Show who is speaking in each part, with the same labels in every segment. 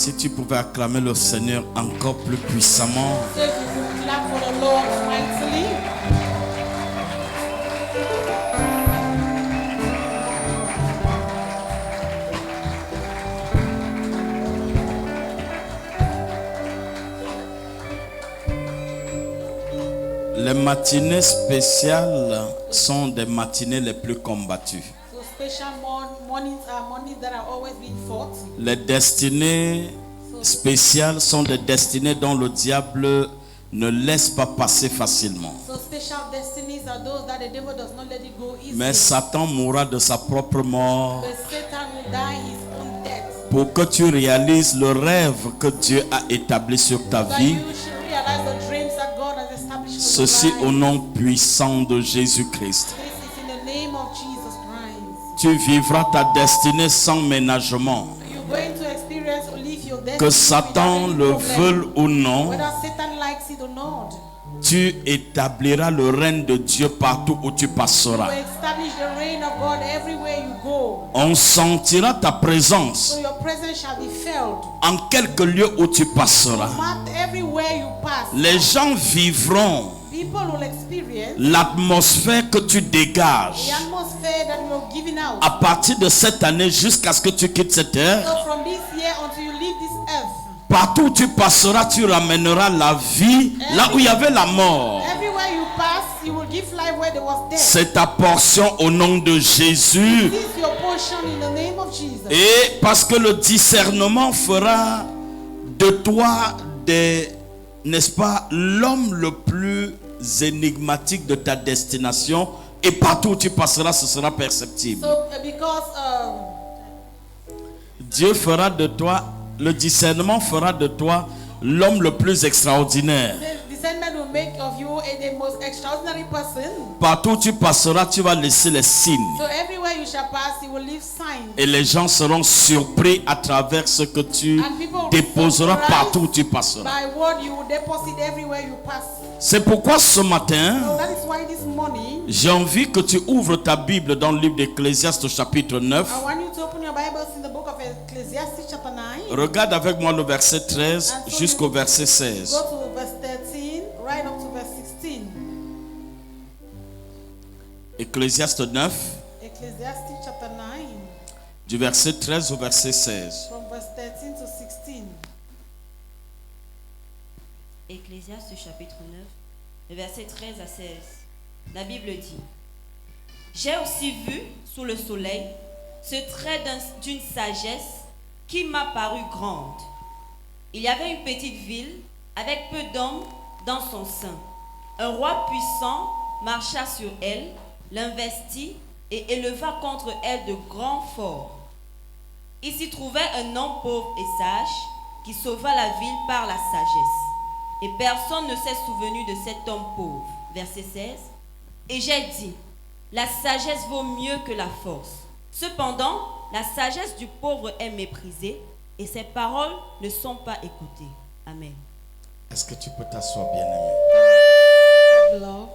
Speaker 1: Si tu pouvais acclamer le Seigneur encore plus puissamment.
Speaker 2: So if you could clap for the Lord mightily.
Speaker 1: Les matinées spéciales sont des matinées les plus combattues.
Speaker 2: So special mornings are mornings that are always being fought.
Speaker 1: Les destinées spéciales sont des destinées dont le diable ne laisse pas passer facilement.
Speaker 2: So special destinies are those that the devil does not let it go easily.
Speaker 1: Mais Satan mourra de sa propre mort
Speaker 2: But Satan will die his own death.
Speaker 1: pour que tu réalises le rêve que Dieu a établi sur ta
Speaker 2: That
Speaker 1: vie.
Speaker 2: you should realize the dreams that God has established for
Speaker 1: Ceci
Speaker 2: your life.
Speaker 1: au nom puissant de Jésus-Christ.
Speaker 2: This is in the name of Jesus Christ.
Speaker 1: Tu vivras ta destinée sans ménagement.
Speaker 2: You're going to experience or live your destiny
Speaker 1: Que Satan
Speaker 2: without any
Speaker 1: le
Speaker 2: problem.
Speaker 1: veuille ou non,
Speaker 2: Whether Satan likes it or not.
Speaker 1: tu établiras le règne de Dieu partout où tu
Speaker 2: You
Speaker 1: passeras.
Speaker 2: establish the reign of God everywhere you go.
Speaker 1: On sentira ta présence
Speaker 2: So your presence shall be felt.
Speaker 1: en quelque lieu où tu passeras.
Speaker 2: Marked everywhere you pass.
Speaker 1: Les gens vivront
Speaker 2: People will experience
Speaker 1: l'atmosphère que tu dégages
Speaker 2: the atmosphere that you're giving out.
Speaker 1: à partir de cette année jusqu'à ce que tu quittes cette terre.
Speaker 2: So from this year until you leave this earth,
Speaker 1: Partout où tu passeras, tu ramèneras la vie là où il y avait la mort.
Speaker 2: everywhere you pass, you will give life where there was death.
Speaker 1: C'est ta portion au nom de Jésus.
Speaker 2: This is your portion in the name of Jesus.
Speaker 1: Et parce que le discernement fera de toi n'est-ce pas, l'homme le plus énigmatique de ta destination. Et partout où tu passeras, ce sera perceptible.
Speaker 2: So because
Speaker 1: Dieu fera de toi, le discernement fera de toi l'homme le plus extraordinaire.
Speaker 2: the discernment will make of you the most extraordinary person.
Speaker 1: Partout où tu passeras, tu vas laisser les signes.
Speaker 2: So everywhere you shall pass, you will leave signs.
Speaker 1: Et les gens seront surpris à travers ce que tu
Speaker 2: And people will be
Speaker 1: déposeras
Speaker 2: surprised
Speaker 1: partout où tu passeras.
Speaker 2: by what you will deposit everywhere you pass.
Speaker 1: C'est pourquoi ce matin,
Speaker 2: So that is why this morning,
Speaker 1: j'ai envie que tu ouvres ta Bible dans le livre d'Ecclésiaste au chapitre 9.
Speaker 2: I want you to open your Bibles in the book of Ecclesiastes chapter 9.
Speaker 1: Regarde avec moi le verset 13 jusqu'au verset 16.
Speaker 2: Go to verse 13, right up to verse 16.
Speaker 1: Ecclésiaste 9,
Speaker 2: Ecclesiastes chapter 9,
Speaker 1: du verset 13 au verset 16.
Speaker 2: from verse 13 to 16.
Speaker 3: Ecclésiaste chapitre 9, le verset 13 à 16. La Bible dit: J'ai aussi vu sous le soleil ce trait d'une sagesse qui m'a paru grande. Il y avait une petite ville avec peu d'hommes dans son sein. Un roi puissant marcha sur elle, l'investit et éleva contre elle de grands forts. Il s'y trouvait un homme pauvre et sage qui sauva la ville par la sagesse. Et personne ne s'est souvenu de cet homme pauvre. Verset 16. Et j'ai dit, la sagesse vaut mieux que la force. Cependant, la sagesse du pauvre est méprisée et ses paroles ne sont pas écoutées. Amen.
Speaker 1: Est-ce que tu peux t'asseoir, bien-aimé?
Speaker 2: Love.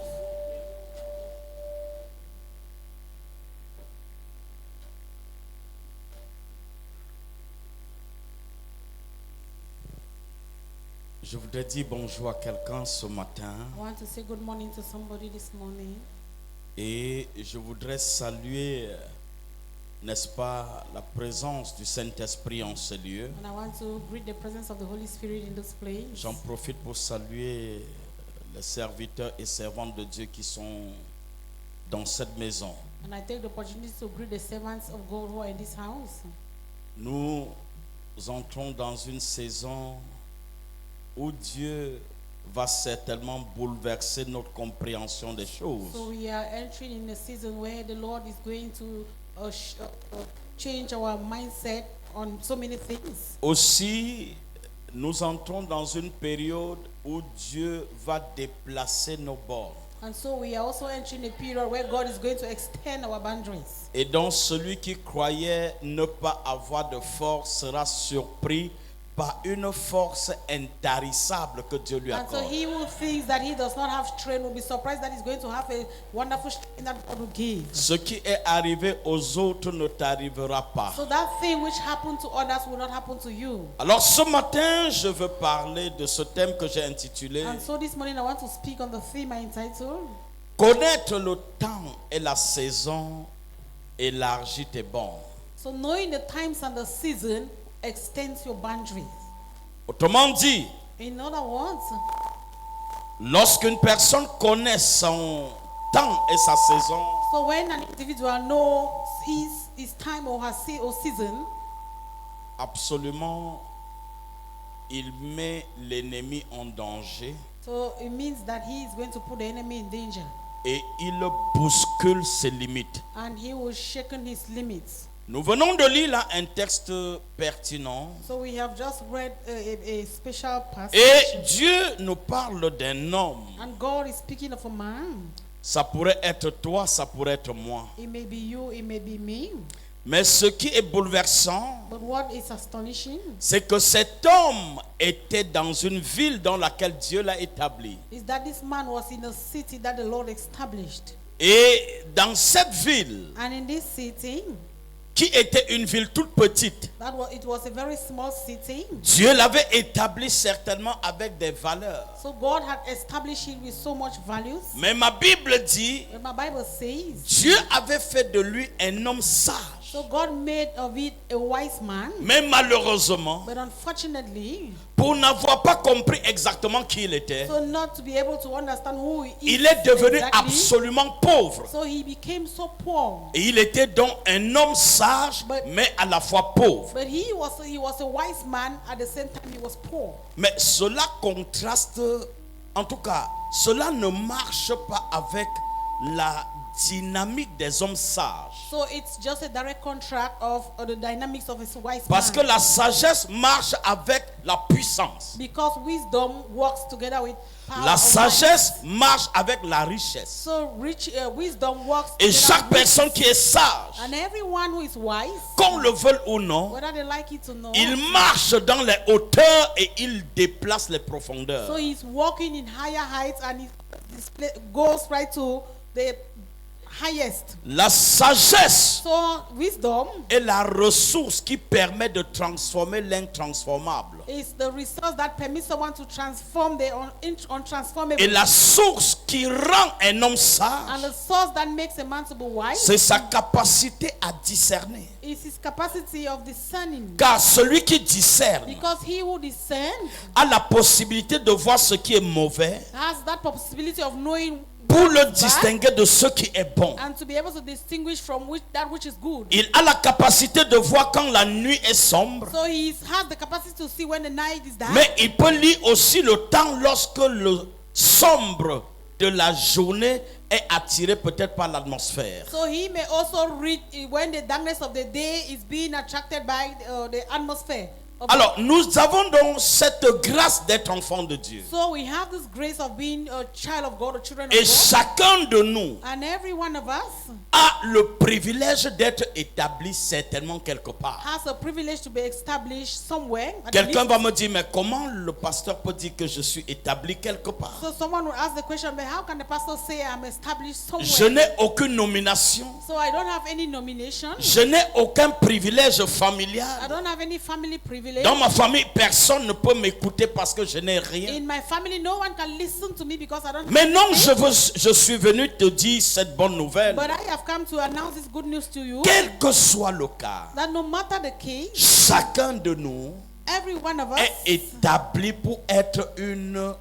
Speaker 1: Je voudrais dire bonjour à quelqu'un ce matin
Speaker 2: I want to say good morning to somebody this morning.
Speaker 1: et je voudrais saluer, n'est-ce pas, la présence du Saint-Esprit en ce lieu.
Speaker 2: And I want to greet the presence of the Holy Spirit in this place.
Speaker 1: J'en profite pour saluer les serviteurs et servantes de Dieu qui sont dans cette maison.
Speaker 2: And I take the opportunity to greet the servants of God who are in this house.
Speaker 1: Nous entrons dans une saison où Dieu va certainement bouleverser notre compréhension des choses.
Speaker 2: So we are entering in a season where the Lord is going to change our mindset on so many things.
Speaker 1: Aussi, nous entrons dans une période où Dieu va déplacer nos bords.
Speaker 2: And so we are also entering a period where God is going to extend our boundaries.
Speaker 1: Et donc celui qui croyait ne pas avoir de force sera surpris par une force intarissable que Dieu lui
Speaker 2: And so
Speaker 1: accorde.
Speaker 2: he who thinks that he does not have strength will be surprised that he's going to have a wonderful strength that God will give.
Speaker 1: Ce qui est arrivé aux autres ne t'arrivera pas.
Speaker 2: So that thing which happened to others will not happen to you.
Speaker 1: Alors ce matin, je veux parler de ce thème que j'ai intitulé
Speaker 2: And so this morning I want to speak on the theme I entitled,
Speaker 1: Connaître le temps et la saison élargit tes bornes.
Speaker 2: so knowing the times and the season extends your boundaries.
Speaker 1: Autrement dit,
Speaker 2: In other words,
Speaker 1: lorsqu'une personne connaît son temps et sa saison,
Speaker 2: so when an individual knows his time or her or season,
Speaker 1: absolument, il met l'ennemi en danger
Speaker 2: so it means that he is going to put the enemy in danger
Speaker 1: et il bouscule ses limites.
Speaker 2: and he will shaken his limits.
Speaker 1: Nous venons de lire là un texte pertinent
Speaker 2: So we have just read a special passage.
Speaker 1: et Dieu nous parle d'un homme.
Speaker 2: And God is speaking of a man.
Speaker 1: Ça pourrait être toi, ça pourrait être moi.
Speaker 2: It may be you, it may be me.
Speaker 1: Mais ce qui est bouleversant,
Speaker 2: But what is astonishing
Speaker 1: c'est que cet homme était dans une ville dans laquelle Dieu l'a établi.
Speaker 2: is that this man was in a city that the Lord established.
Speaker 1: Et dans cette ville,
Speaker 2: And in this city,
Speaker 1: qui était une ville toute petite,
Speaker 2: it was a very small city.
Speaker 1: Dieu l'avait établi certainement avec des valeurs.
Speaker 2: So God had established it with so much values.
Speaker 1: Mais ma Bible dit,
Speaker 2: And my Bible says,
Speaker 1: Dieu avait fait de lui un homme sage.
Speaker 2: so God made of it a wise man.
Speaker 1: Mais malheureusement,
Speaker 2: But unfortunately,
Speaker 1: pour n'avoir pas compris exactement qui il était,
Speaker 2: so not to be able to understand who he is,
Speaker 1: il est devenu
Speaker 2: exactly,
Speaker 1: absolument pauvre.
Speaker 2: so he became so poor.
Speaker 1: Et il était donc un homme sage, mais à la fois pauvre.
Speaker 2: But he was a wise man, at the same time he was poor.
Speaker 1: Mais cela contraste, en tout cas, cela ne marche pas avec la dynamique des hommes sages.
Speaker 2: So it's just a direct contract of the dynamics of a wise
Speaker 1: Parce que
Speaker 2: man.
Speaker 1: la sagesse marche avec la puissance.
Speaker 2: Because wisdom works together with power.
Speaker 1: La
Speaker 2: of
Speaker 1: sagesse marche avec la richesse.
Speaker 2: So wisdom works
Speaker 1: Et
Speaker 2: together
Speaker 1: chaque
Speaker 2: with-
Speaker 1: personne qui est sage,
Speaker 2: and everyone who is wise,
Speaker 1: qu'on le veuille ou non,
Speaker 2: whether they like it or not,
Speaker 1: il marche dans les hauteurs et il déplace les profondeurs.
Speaker 2: so he's walking in higher heights and he goes right to the highest.
Speaker 1: La sagesse
Speaker 2: So wisdom
Speaker 1: est la ressource qui permet de transformer l'intransformable.
Speaker 2: is the resource that permits someone to transform the untransformable.
Speaker 1: Et la source qui rend un homme
Speaker 2: And
Speaker 1: sage,
Speaker 2: the source that makes a man to be wise
Speaker 1: c'est sa capacité à discerner.
Speaker 2: is his capacity of discerning.
Speaker 1: Car celui qui discerne
Speaker 2: Because he who discerns
Speaker 1: a la possibilité de voir ce qui est mauvais
Speaker 2: has that possibility of knowing
Speaker 1: pour le
Speaker 2: what is bad
Speaker 1: distinguer de ce qui est bon.
Speaker 2: and to be able to distinguish from that which is good.
Speaker 1: Il a la capacité de voir quand la nuit est sombre,
Speaker 2: So he has the capacity to see when the night is dark.
Speaker 1: mais il peut lire aussi le temps lorsque le sombre de la journée est attiré peut-être par l'atmosphère.
Speaker 2: So he may also read when the darkness of the day is being attracted by the atmosphere.
Speaker 1: Alors, nous avons donc cette grâce d'être enfants de Dieu.
Speaker 2: So we have this grace of being a child of God, or children of
Speaker 1: Et
Speaker 2: God.
Speaker 1: chacun de nous
Speaker 2: And every one of us
Speaker 1: a le privilège d'être établi certainement quelque part.
Speaker 2: has a privilege to be established somewhere. at
Speaker 1: Quelqu'un
Speaker 2: least.
Speaker 1: va me dire, mais comment le pasteur peut dire que je suis établi quelque part?
Speaker 2: So someone will ask the question, but how can the pastor say I'm established somewhere?
Speaker 1: Je n'ai aucune nomination.
Speaker 2: So I don't have any nomination.
Speaker 1: Je n'ai aucun privilège
Speaker 2: I
Speaker 1: familial.
Speaker 2: don't have any family privilege.
Speaker 1: Dans ma famille, personne ne peut m'écouter parce que je n'ai rien.
Speaker 2: In my family, no one can listen to me because I don't
Speaker 1: Mais
Speaker 2: have
Speaker 1: non,
Speaker 2: anything.
Speaker 1: je suis venu te dire cette bonne nouvelle.
Speaker 2: But I have come to announce this good news to you,
Speaker 1: Quel que soit le cas,
Speaker 2: that no matter the case,
Speaker 1: chacun de nous
Speaker 2: every one of us
Speaker 1: est établi pour être une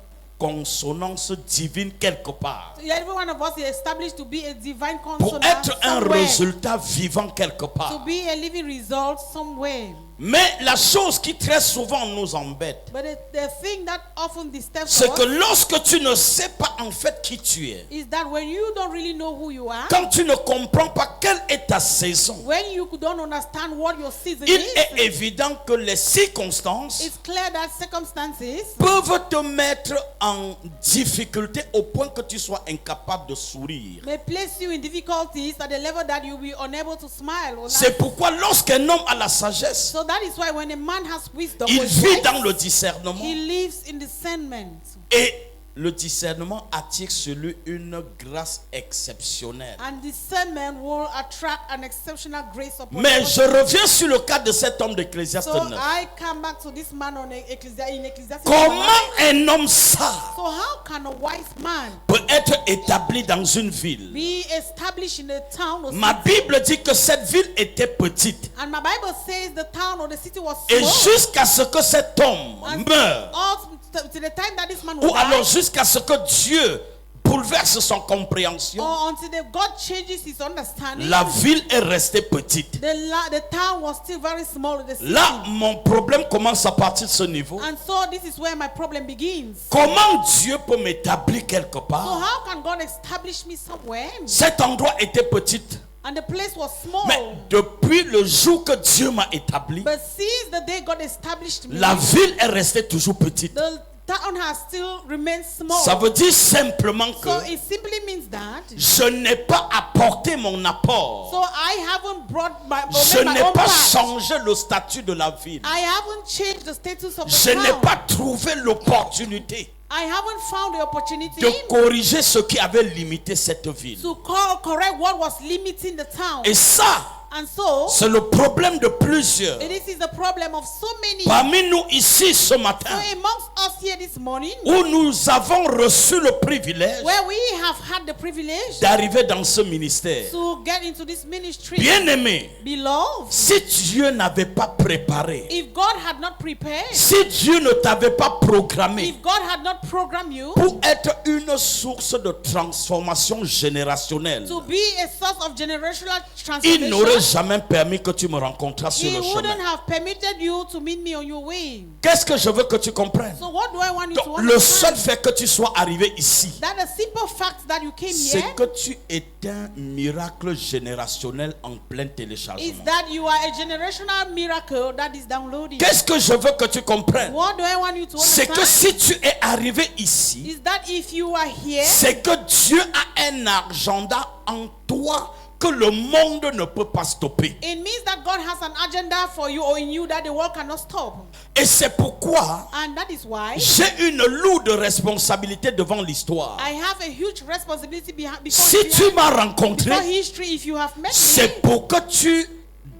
Speaker 1: consonance divine quelque part.
Speaker 2: every one of us is established to be a divine
Speaker 1: Pour
Speaker 2: consonant
Speaker 1: être un
Speaker 2: somewhere,
Speaker 1: résultat vivant quelque
Speaker 2: to
Speaker 1: part.
Speaker 2: be a living result somewhere.
Speaker 1: Mais la chose qui très souvent nous embête,
Speaker 2: But the thing that often disturbs
Speaker 1: c'est que
Speaker 2: us
Speaker 1: lorsque tu ne sais pas en fait qui tu es,
Speaker 2: is that when you don't really know who you are,
Speaker 1: quand tu ne comprends pas quelle est ta saison,
Speaker 2: when you don't understand what your season
Speaker 1: il
Speaker 2: is,
Speaker 1: est évident que les circonstances
Speaker 2: it's clear that circumstances
Speaker 1: peuvent te mettre en difficulté au point que tu sois incapable de sourire.
Speaker 2: may place you in difficulties at the level that you'll be unable to smile or laugh.
Speaker 1: C'est pourquoi lorsqu'un homme a la sagesse,
Speaker 2: So that is why when a man has wisdom,
Speaker 1: Il
Speaker 2: or
Speaker 1: vit
Speaker 2: wise,
Speaker 1: dans le discernement.
Speaker 2: he lives in discernment.
Speaker 1: Et le discernement attire sur lui une grâce exceptionnelle.
Speaker 2: And discernment will attract an exceptional grace upon
Speaker 1: Mais
Speaker 2: us.
Speaker 1: je reviens sur le cas de cet homme d'Ecclésiaste
Speaker 2: So
Speaker 1: 9.
Speaker 2: I come back to this man on in Ecclesiastes.
Speaker 1: Comment un homme sage
Speaker 2: So how can a wise man
Speaker 1: peut être établi dans une ville?
Speaker 2: be established in a town or
Speaker 1: Ma
Speaker 2: city?
Speaker 1: Bible dit que cette ville était petite.
Speaker 2: And my Bible says the town or the city was
Speaker 1: Et
Speaker 2: small.
Speaker 1: jusqu'à ce que cet homme
Speaker 2: And
Speaker 1: meure,
Speaker 2: all to the time that this man
Speaker 1: ou
Speaker 2: will
Speaker 1: alors
Speaker 2: die,
Speaker 1: jusqu'à ce que Dieu bouleverse son compréhension,
Speaker 2: or until God changes his understanding,
Speaker 1: la ville est restée petite.
Speaker 2: the town was still very small in the city.
Speaker 1: Là, mon problème commence à partir de ce niveau.
Speaker 2: And so this is where my problem begins.
Speaker 1: Comment Dieu peut m'établir quelque
Speaker 2: So
Speaker 1: part?
Speaker 2: how can God establish me somewhere?
Speaker 1: Cet endroit était petit.
Speaker 2: And the place was small.
Speaker 1: Mais depuis le jour que Dieu m'a établi,
Speaker 2: But since the day God established me,
Speaker 1: la ville est restée toujours petite.
Speaker 2: the town has still remained small.
Speaker 1: Ça veut dire simplement que
Speaker 2: So it simply means that
Speaker 1: je n'ai pas apporté mon apport.
Speaker 2: so I haven't brought my, or
Speaker 1: Je
Speaker 2: made my
Speaker 1: n'ai
Speaker 2: own
Speaker 1: pas
Speaker 2: part.
Speaker 1: changé le statut de la ville.
Speaker 2: I haven't changed the status of
Speaker 1: Je
Speaker 2: the
Speaker 1: n'ai
Speaker 2: town.
Speaker 1: pas trouvé l'opportunité
Speaker 2: I haven't found the opportunity
Speaker 1: de corriger ce qui avait limité cette ville.
Speaker 2: to correct what was limiting the town.
Speaker 1: Et ça,
Speaker 2: And so
Speaker 1: c'est le problème de plusieurs.
Speaker 2: this is the problem of so many.
Speaker 1: Parmi nous ici ce
Speaker 2: So
Speaker 1: matin,
Speaker 2: amongst us here this morning,
Speaker 1: où nous avons reçu le privilège
Speaker 2: where we have had the privilege
Speaker 1: d'arriver dans ce ministère.
Speaker 2: to get into this ministry,
Speaker 1: Bien-aimé,
Speaker 2: beloved,
Speaker 1: si Dieu n'avait pas préparé,
Speaker 2: if God had not prepared,
Speaker 1: si Dieu ne t'avait pas programmé
Speaker 2: if God had not programmed you
Speaker 1: pour être une source de transformation générationnelle,
Speaker 2: to be a source of generational
Speaker 1: il n'aurait
Speaker 2: transformation,
Speaker 1: jamais permis que tu me rencontras sur
Speaker 2: He
Speaker 1: le
Speaker 2: wouldn't
Speaker 1: chemin.
Speaker 2: have permitted you to meet me on your way.
Speaker 1: Qu'est-ce que je veux que tu comprennes?
Speaker 2: So what do I want you to
Speaker 1: Donc, le seul
Speaker 2: understand?
Speaker 1: fait que tu sois arrivé ici,
Speaker 2: That the simple fact that you came
Speaker 1: c'est
Speaker 2: here
Speaker 1: que tu es un miracle générationnel en plein
Speaker 2: is
Speaker 1: téléchargement.
Speaker 2: that you are a generational miracle that is downloading.
Speaker 1: Qu'est-ce que je veux que tu comprennes?
Speaker 2: What do I want you to
Speaker 1: C'est que
Speaker 2: understand?
Speaker 1: si tu es arrivé ici,
Speaker 2: Is that if you are here,
Speaker 1: c'est que Dieu a un agenda en toi que le monde ne peut pas stopper.
Speaker 2: it means that God has an agenda for you or in you that the world cannot stop.
Speaker 1: Et c'est pourquoi
Speaker 2: And that is why
Speaker 1: j'ai une lourde responsabilité devant l'histoire.
Speaker 2: I have a huge responsibility before
Speaker 1: Si tu m'as rencontré,
Speaker 2: before history. If you have met me,
Speaker 1: c'est pour que tu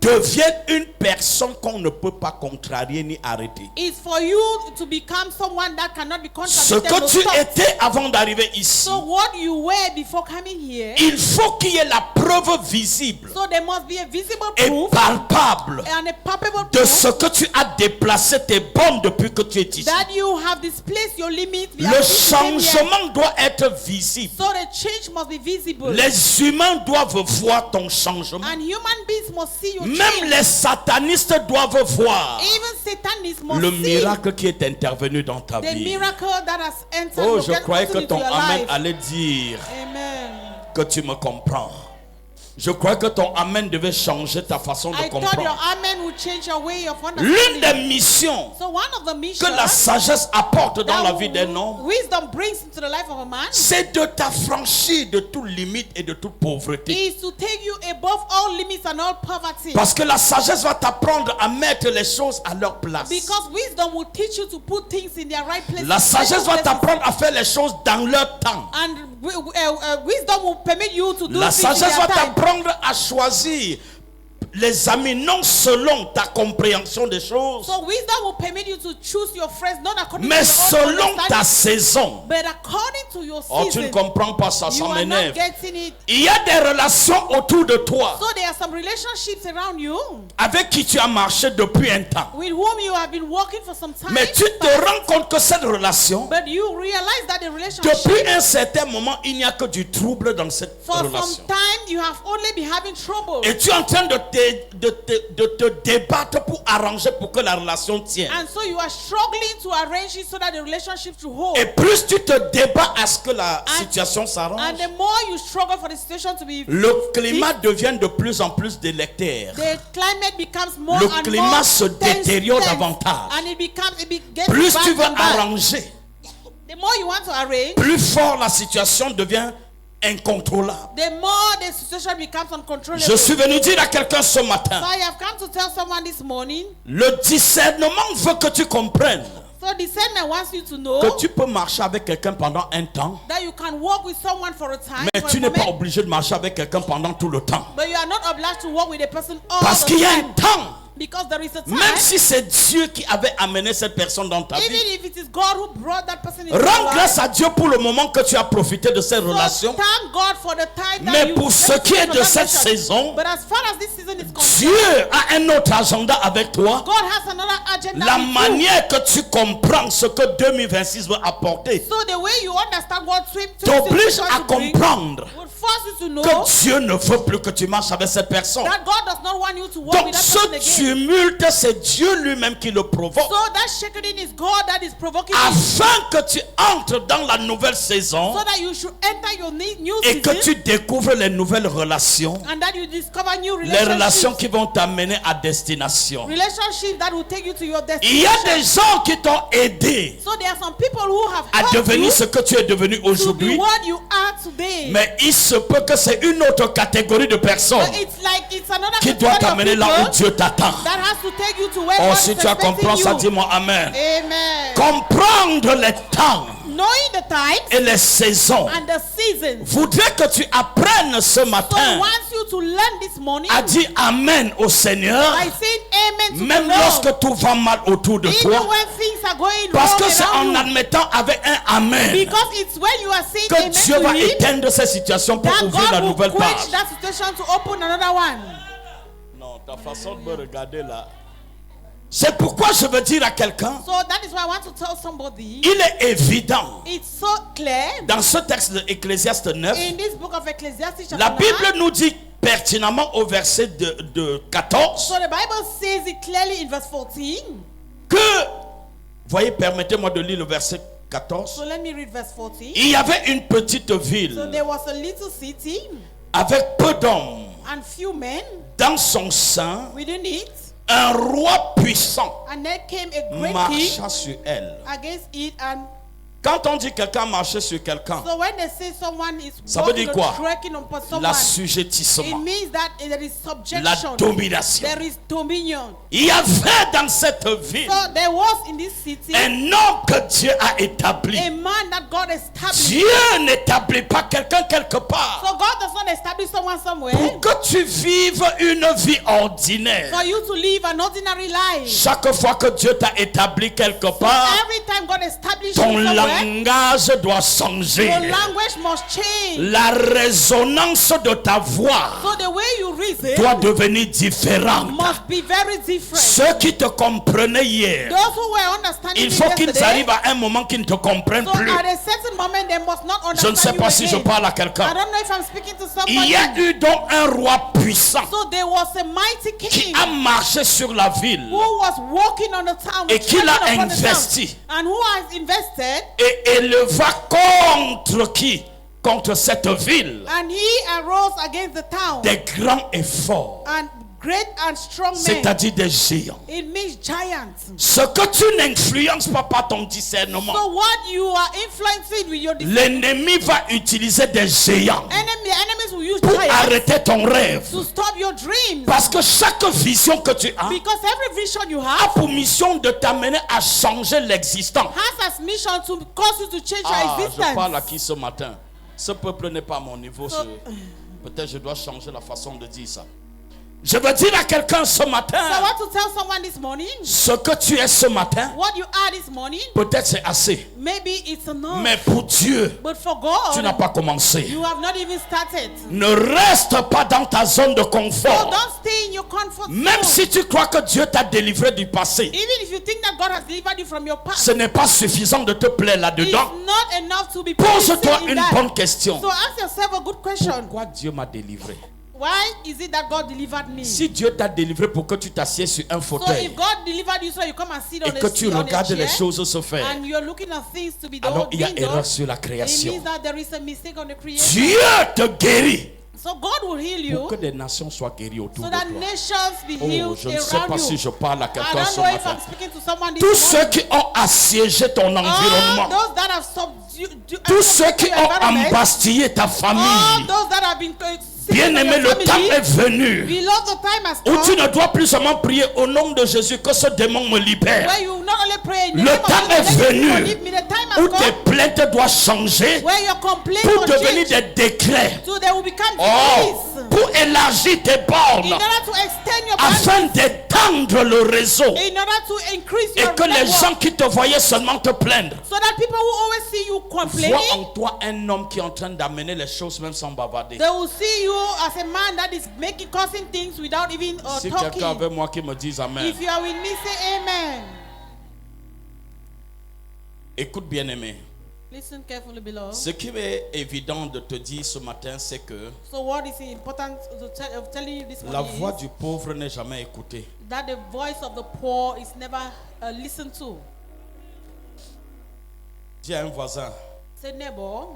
Speaker 1: deviennes une personne qu'on ne peut pas contrarier ni arrêter.
Speaker 2: it's for you to become someone that cannot be
Speaker 1: Ce
Speaker 2: contradicted
Speaker 1: que
Speaker 2: or
Speaker 1: tu
Speaker 2: stopped.
Speaker 1: étais avant d'arriver ici,
Speaker 2: So what you were before coming here,
Speaker 1: il faut qu'il y ait la preuve visible
Speaker 2: so there must be a visible
Speaker 1: et
Speaker 2: proof
Speaker 1: palpable
Speaker 2: and a palpable
Speaker 1: de
Speaker 2: proof
Speaker 1: ce que tu as déplacé tes bornes depuis que tu es ici.
Speaker 2: that you have displaced your limits.
Speaker 1: Le changement doit être visible.
Speaker 2: So the change must be visible.
Speaker 1: Les humains doivent voir ton changement.
Speaker 2: And human beings must see your
Speaker 1: Même
Speaker 2: change.
Speaker 1: les satanistes doivent voir
Speaker 2: Even Satanists must
Speaker 1: le
Speaker 2: see
Speaker 1: miracle qui est intervenu dans ta
Speaker 2: the
Speaker 1: vie.
Speaker 2: miracle that has entered
Speaker 1: Oh,
Speaker 2: your
Speaker 1: je croyais que
Speaker 2: into
Speaker 1: ton
Speaker 2: your
Speaker 1: amen
Speaker 2: life.
Speaker 1: allait dire
Speaker 2: Amen.
Speaker 1: que tu me comprends. Je crois que ton amen devait changer ta façon de
Speaker 2: I thought your
Speaker 1: comprendre.
Speaker 2: amen would change your way of
Speaker 1: L'une
Speaker 2: understanding.
Speaker 1: des missions
Speaker 2: So one of the missions
Speaker 1: que la sagesse apporte dans la
Speaker 2: that
Speaker 1: vie d'un homme,
Speaker 2: wisdom brings into the life of a man
Speaker 1: c'est de t'affranchir de toute limite et de toute pauvreté.
Speaker 2: is to take you above all limits and all poverty.
Speaker 1: Parce que la sagesse va t'apprendre à mettre les choses à leur place.
Speaker 2: Because wisdom will teach you to put things in their right place.
Speaker 1: La sagesse va t'apprendre à faire les choses dans leur temps.
Speaker 2: And wisdom will permit you to do
Speaker 1: La
Speaker 2: things in
Speaker 1: sagesse va
Speaker 2: their time.
Speaker 1: t'apprendre à choisir les amis non selon ta compréhension des choses,
Speaker 2: So wisdom will permit you to choose your friends not according
Speaker 1: mais
Speaker 2: to your own
Speaker 1: selon ta
Speaker 2: understanding,
Speaker 1: saison.
Speaker 2: but according to your
Speaker 1: Oh, tu ne
Speaker 2: season.
Speaker 1: comprends pas ça,
Speaker 2: You
Speaker 1: ça
Speaker 2: are not
Speaker 1: m'énerve.
Speaker 2: getting it.
Speaker 1: Il y a des relations autour de toi
Speaker 2: So there are some relationships around you
Speaker 1: avec qui tu as marché depuis un temps.
Speaker 2: with whom you have been working for some time.
Speaker 1: Mais tu te rends compte que cette relation,
Speaker 2: But you realize that the relationship,
Speaker 1: depuis un certain moment, il n'y a que du trouble dans cette
Speaker 2: for
Speaker 1: relation.
Speaker 2: some time, you have only been having trouble.
Speaker 1: Et tu es en train de te débattre pour arranger pour que la relation tienne.
Speaker 2: And so you are struggling to arrange it so that the relationship to hold.
Speaker 1: Et plus tu te débats à ce que la situation s'arrange,
Speaker 2: And the more you struggle for the situation to be,
Speaker 1: le climat devient de plus en plus délétère.
Speaker 2: the climate becomes more
Speaker 1: Le
Speaker 2: and
Speaker 1: climat
Speaker 2: more
Speaker 1: se
Speaker 2: tense,
Speaker 1: détériore
Speaker 2: tense.
Speaker 1: davantage.
Speaker 2: And it gets
Speaker 1: Plus
Speaker 2: bad
Speaker 1: tu veux
Speaker 2: and bad.
Speaker 1: arranger,
Speaker 2: The more you want to arrange,
Speaker 1: plus fort la situation devient incontrôlable.
Speaker 2: the more the situation becomes uncontrollable.
Speaker 1: Je suis venu dire à quelqu'un ce matin,
Speaker 2: So I have come to tell someone this morning.
Speaker 1: le discernement veut que tu comprennes
Speaker 2: So discernment wants you to know
Speaker 1: que tu peux marcher avec quelqu'un pendant un temps,
Speaker 2: that you can walk with someone for a time,
Speaker 1: mais
Speaker 2: for
Speaker 1: tu
Speaker 2: a
Speaker 1: n'es pas
Speaker 2: moment,
Speaker 1: obligé de marcher avec quelqu'un pendant tout le temps.
Speaker 2: but you are not obliged to walk with a person all
Speaker 1: Parce
Speaker 2: the
Speaker 1: qu'il y a
Speaker 2: time.
Speaker 1: un temps,
Speaker 2: Because there is a time,
Speaker 1: même si c'est Dieu qui avait amené cette personne dans ta
Speaker 2: even
Speaker 1: vie,
Speaker 2: if it is God who brought that person into your
Speaker 1: rends
Speaker 2: life.
Speaker 1: grâce à Dieu pour le moment que tu as profité de cette
Speaker 2: So
Speaker 1: relation.
Speaker 2: thank God for the time that
Speaker 1: Mais
Speaker 2: you
Speaker 1: pour ce qui est de cette saison,
Speaker 2: But as far as this season is concerned,
Speaker 1: Dieu a un autre agenda avec toi.
Speaker 2: God has another agenda
Speaker 1: La
Speaker 2: with you.
Speaker 1: manière que tu comprends ce que 2026 veut apporter
Speaker 2: So the way you understand what
Speaker 1: t'oblige à comprendre
Speaker 2: would force you to know
Speaker 1: que Dieu ne veut plus que tu marches avec cette personne.
Speaker 2: that God does not want you to walk
Speaker 1: Donc
Speaker 2: with that
Speaker 1: ce
Speaker 2: person again.
Speaker 1: tumulte, c'est Dieu lui-même qui le provoque.
Speaker 2: So that shaking is God that is provoking you,
Speaker 1: Afin que tu entres dans la nouvelle saison
Speaker 2: so that you should enter your new
Speaker 1: et que
Speaker 2: season
Speaker 1: tu découvres les nouvelles relations.
Speaker 2: and that you discover new
Speaker 1: Les relations
Speaker 2: relationships.
Speaker 1: qui vont t'amener à destination.
Speaker 2: Relationships that will take you to your
Speaker 1: Il y a
Speaker 2: destination.
Speaker 1: des gens qui t'ont aidé
Speaker 2: So there are some people who have
Speaker 1: à
Speaker 2: helped
Speaker 1: devenir
Speaker 2: you
Speaker 1: ce que tu es devenu
Speaker 2: to be
Speaker 1: aujourd'hui.
Speaker 2: what you are today.
Speaker 1: Mais il se peut que c'est une autre catégorie de personnes
Speaker 2: But it's like it's another
Speaker 1: qui doit
Speaker 2: category of
Speaker 1: t'amener là où
Speaker 2: people
Speaker 1: Dieu t'attend.
Speaker 2: that has to take you to where
Speaker 1: Oh,
Speaker 2: God
Speaker 1: si
Speaker 2: is
Speaker 1: tu as
Speaker 2: expecting
Speaker 1: compris ça,
Speaker 2: you.
Speaker 1: dis-moi Amen.
Speaker 2: Amen.
Speaker 1: Comprendre les temps
Speaker 2: Knowing the times
Speaker 1: et les saisons
Speaker 2: and the seasons.
Speaker 1: voudrait que tu apprennes ce
Speaker 2: So
Speaker 1: matin
Speaker 2: he wants you to learn this morning
Speaker 1: à dire Amen au Seigneur,
Speaker 2: by saying amen to
Speaker 1: même
Speaker 2: the Lord.
Speaker 1: lorsque tout va mal autour de
Speaker 2: Even
Speaker 1: toi.
Speaker 2: when things are going
Speaker 1: Parce
Speaker 2: wrong
Speaker 1: que c'est en
Speaker 2: around you.
Speaker 1: admettant avec un Amen
Speaker 2: Because it's when you are saying
Speaker 1: que
Speaker 2: amen
Speaker 1: Dieu
Speaker 2: to
Speaker 1: va
Speaker 2: him
Speaker 1: éteindre cette situation pour
Speaker 2: that
Speaker 1: ouvrir la
Speaker 2: God will
Speaker 1: nouvelle
Speaker 2: quench
Speaker 1: page.
Speaker 2: that situation to open another one.
Speaker 1: Non, ta façon de me regarder là. C'est pourquoi je veux dire à quelqu'un,
Speaker 2: So that is why I want to tell somebody,
Speaker 1: il est évident
Speaker 2: it's so clear
Speaker 1: dans ce texte de Ecclésiaste 9,
Speaker 2: in this book of Ecclesiastes chapter
Speaker 1: la
Speaker 2: 9.
Speaker 1: Bible nous dit pertinemment au verset de 14
Speaker 2: So the Bible says it clearly in verse 14.
Speaker 1: que, voyez, permettez-moi de lire le verset 14.
Speaker 2: So let me read verse 14.
Speaker 1: Il y avait une petite
Speaker 2: So
Speaker 1: ville
Speaker 2: there was a little city
Speaker 1: avec peu d'hommes.
Speaker 2: and few men
Speaker 1: Dans son sein,
Speaker 2: within it,
Speaker 1: un roi puissant
Speaker 2: and there came a great king
Speaker 1: marcha sur elle.
Speaker 2: against it. And
Speaker 1: Quand on dit quelqu'un marcher sur quelqu'un,
Speaker 2: so when they say someone is
Speaker 1: ça veut
Speaker 2: walking
Speaker 1: dire quoi?
Speaker 2: or trekking upon someone,
Speaker 1: L'assujettissement,
Speaker 2: it means that there is
Speaker 1: la
Speaker 2: subjection,
Speaker 1: domination.
Speaker 2: there is dominion.
Speaker 1: Il y avait dans cette ville
Speaker 2: So there was in this city
Speaker 1: un homme que Dieu a établi.
Speaker 2: a man that God established.
Speaker 1: Dieu n'établit pas quelqu'un quelque part
Speaker 2: So God does not establish someone somewhere
Speaker 1: pour que tu vives une vie ordinaire.
Speaker 2: for you to live an ordinary life.
Speaker 1: Chaque fois que Dieu t'a établi quelque part,
Speaker 2: Every time God establishes
Speaker 1: ton
Speaker 2: you somewhere,
Speaker 1: langage doit changer.
Speaker 2: your language must change.
Speaker 1: La résonance de ta voix
Speaker 2: So the way you reason
Speaker 1: doit devenir différente.
Speaker 2: must be very different.
Speaker 1: Ceux qui te comprenaient hier,
Speaker 2: Those who were understanding
Speaker 1: il
Speaker 2: me
Speaker 1: faut qu'ils
Speaker 2: yesterday,
Speaker 1: arrivent à un moment qu'ils ne te comprennent
Speaker 2: so
Speaker 1: plus.
Speaker 2: at a certain moment they must not
Speaker 1: Je
Speaker 2: understand
Speaker 1: ne sais
Speaker 2: you
Speaker 1: pas si je
Speaker 2: again.
Speaker 1: parle à
Speaker 2: I
Speaker 1: quelqu'un.
Speaker 2: don't know if I'm speaking to somebody.
Speaker 1: Il y a eu donc un roi puissant
Speaker 2: So there was a mighty
Speaker 1: qui
Speaker 2: king
Speaker 1: a marché sur la ville
Speaker 2: who was walking on the town
Speaker 1: et qui l'a
Speaker 2: trekking upon the town,
Speaker 1: investi
Speaker 2: and who has invested,
Speaker 1: et éleva contre qui? Contre cette ville.
Speaker 2: and he arose against the town,
Speaker 1: Des grands efforts,
Speaker 2: and great and strong men.
Speaker 1: c'est-à-dire des géants.
Speaker 2: It means giants.
Speaker 1: Ce que tu n'influences pas par ton discernement,
Speaker 2: So what you are influencing with your
Speaker 1: l'ennemi va utiliser des géants
Speaker 2: enemies will use
Speaker 1: pour
Speaker 2: giants
Speaker 1: arrêter ton rêve.
Speaker 2: to stop your dreams.
Speaker 1: Parce que chaque vision que tu as
Speaker 2: Because every vision you
Speaker 1: a
Speaker 2: have
Speaker 1: pour mission de t'amener à changer l'existant.
Speaker 2: has as mission to cause you to change your
Speaker 1: Je
Speaker 2: existence.
Speaker 1: parle à qui ce matin? Ce peuple n'est pas à mon niveau.
Speaker 2: So-
Speaker 1: Peut-être je dois changer la façon de dire ça. Je veux dire à quelqu'un ce matin,
Speaker 2: So I want to tell someone this morning,
Speaker 1: ce que tu es ce matin,
Speaker 2: what you are this morning,
Speaker 1: peut-être c'est assez.
Speaker 2: maybe it's enough.
Speaker 1: Mais pour Dieu,
Speaker 2: But for
Speaker 1: tu n'as
Speaker 2: God,
Speaker 1: pas commencé.
Speaker 2: you have not even started.
Speaker 1: Ne reste pas dans ta zone de
Speaker 2: So
Speaker 1: confort.
Speaker 2: don't stay in your comfort
Speaker 1: Même
Speaker 2: zone.
Speaker 1: si tu crois que Dieu t'a délivré du passé,
Speaker 2: Even if you think that God has delivered you from your past,
Speaker 1: ce n'est pas suffisant de te plaire
Speaker 2: it's
Speaker 1: là-dedans.
Speaker 2: not enough to be
Speaker 1: Pose-toi
Speaker 2: pleasing in
Speaker 1: une
Speaker 2: that.
Speaker 1: bonne question.
Speaker 2: So ask yourself a good question.
Speaker 1: Pourquoi Dieu m'a délivré?
Speaker 2: Why is it that God delivered me?
Speaker 1: Si Dieu t'a délivré pour que tu t'assieds sur un
Speaker 2: So
Speaker 1: fauteuil
Speaker 2: if God delivered you so you come and sit
Speaker 1: et
Speaker 2: on
Speaker 1: que
Speaker 2: a
Speaker 1: tu
Speaker 2: seat, on a
Speaker 1: regardes les
Speaker 2: chair,
Speaker 1: choses se faire,
Speaker 2: and you're looking at things to be
Speaker 1: alors il y a
Speaker 2: being
Speaker 1: erreur
Speaker 2: done,
Speaker 1: sur la
Speaker 2: it
Speaker 1: création.
Speaker 2: means that there is a mistake on the creation.
Speaker 1: Dieu te guérit
Speaker 2: So God will heal
Speaker 1: pour que
Speaker 2: you
Speaker 1: des nations soient guéries autour
Speaker 2: so
Speaker 1: de
Speaker 2: that
Speaker 1: toi.
Speaker 2: nations be
Speaker 1: Oh,
Speaker 2: healed
Speaker 1: je ne sais
Speaker 2: around
Speaker 1: pas
Speaker 2: you.
Speaker 1: si je parle à
Speaker 2: I
Speaker 1: quelqu'un
Speaker 2: don't
Speaker 1: ce
Speaker 2: know if
Speaker 1: matin.
Speaker 2: I'm speaking to someone this
Speaker 1: Tous ceux
Speaker 2: morning.
Speaker 1: qui ont assiégé ton
Speaker 2: All
Speaker 1: environnement
Speaker 2: those that have
Speaker 1: Tous ceux qui ont embastillé ta
Speaker 2: all
Speaker 1: famille,
Speaker 2: those that have been
Speaker 1: bien-aimé, le temps est venu
Speaker 2: beloved, the time has
Speaker 1: où tu
Speaker 2: come
Speaker 1: ne dois plus seulement prier au nom de Jésus que ce démon me libère.
Speaker 2: where you not only pray in the
Speaker 1: Le
Speaker 2: name of
Speaker 1: temps
Speaker 2: Jesus,
Speaker 1: est
Speaker 2: let
Speaker 1: venu
Speaker 2: people leave me. The time has
Speaker 1: où
Speaker 2: come
Speaker 1: tes plaintes doivent changer
Speaker 2: where your complaints
Speaker 1: pour
Speaker 2: will
Speaker 1: devenir
Speaker 2: change,
Speaker 1: des décrets.
Speaker 2: so they will become
Speaker 1: Oh,
Speaker 2: decrees.
Speaker 1: pour élargir tes
Speaker 2: In
Speaker 1: bornes
Speaker 2: order to extend your boundaries,
Speaker 1: afin d'étendre le réseau
Speaker 2: in order to increase
Speaker 1: et
Speaker 2: your
Speaker 1: que les
Speaker 2: network,
Speaker 1: gens qui te voyaient seulement te plaindre
Speaker 2: so that people who always see you
Speaker 1: voient
Speaker 2: complaining,
Speaker 1: en toi un homme qui est en train d'amener les choses même sans bavarder.
Speaker 2: they will see you as a man that is causing things without even
Speaker 1: Si quelqu'un
Speaker 2: talking.
Speaker 1: avec moi qui me dise Amen.
Speaker 2: If you are with me, say amen.
Speaker 1: Écoute bien aimé.
Speaker 2: Listen carefully, beloved.
Speaker 1: Ce qui est évident de te dire ce matin, c'est que
Speaker 2: So what is important of telling you this
Speaker 1: la
Speaker 2: morning
Speaker 1: voix
Speaker 2: is
Speaker 1: du pauvre n'est jamais écoutée.
Speaker 2: that the voice of the poor is never listened to.
Speaker 1: Dis à un voisin,
Speaker 2: Say, neighbor,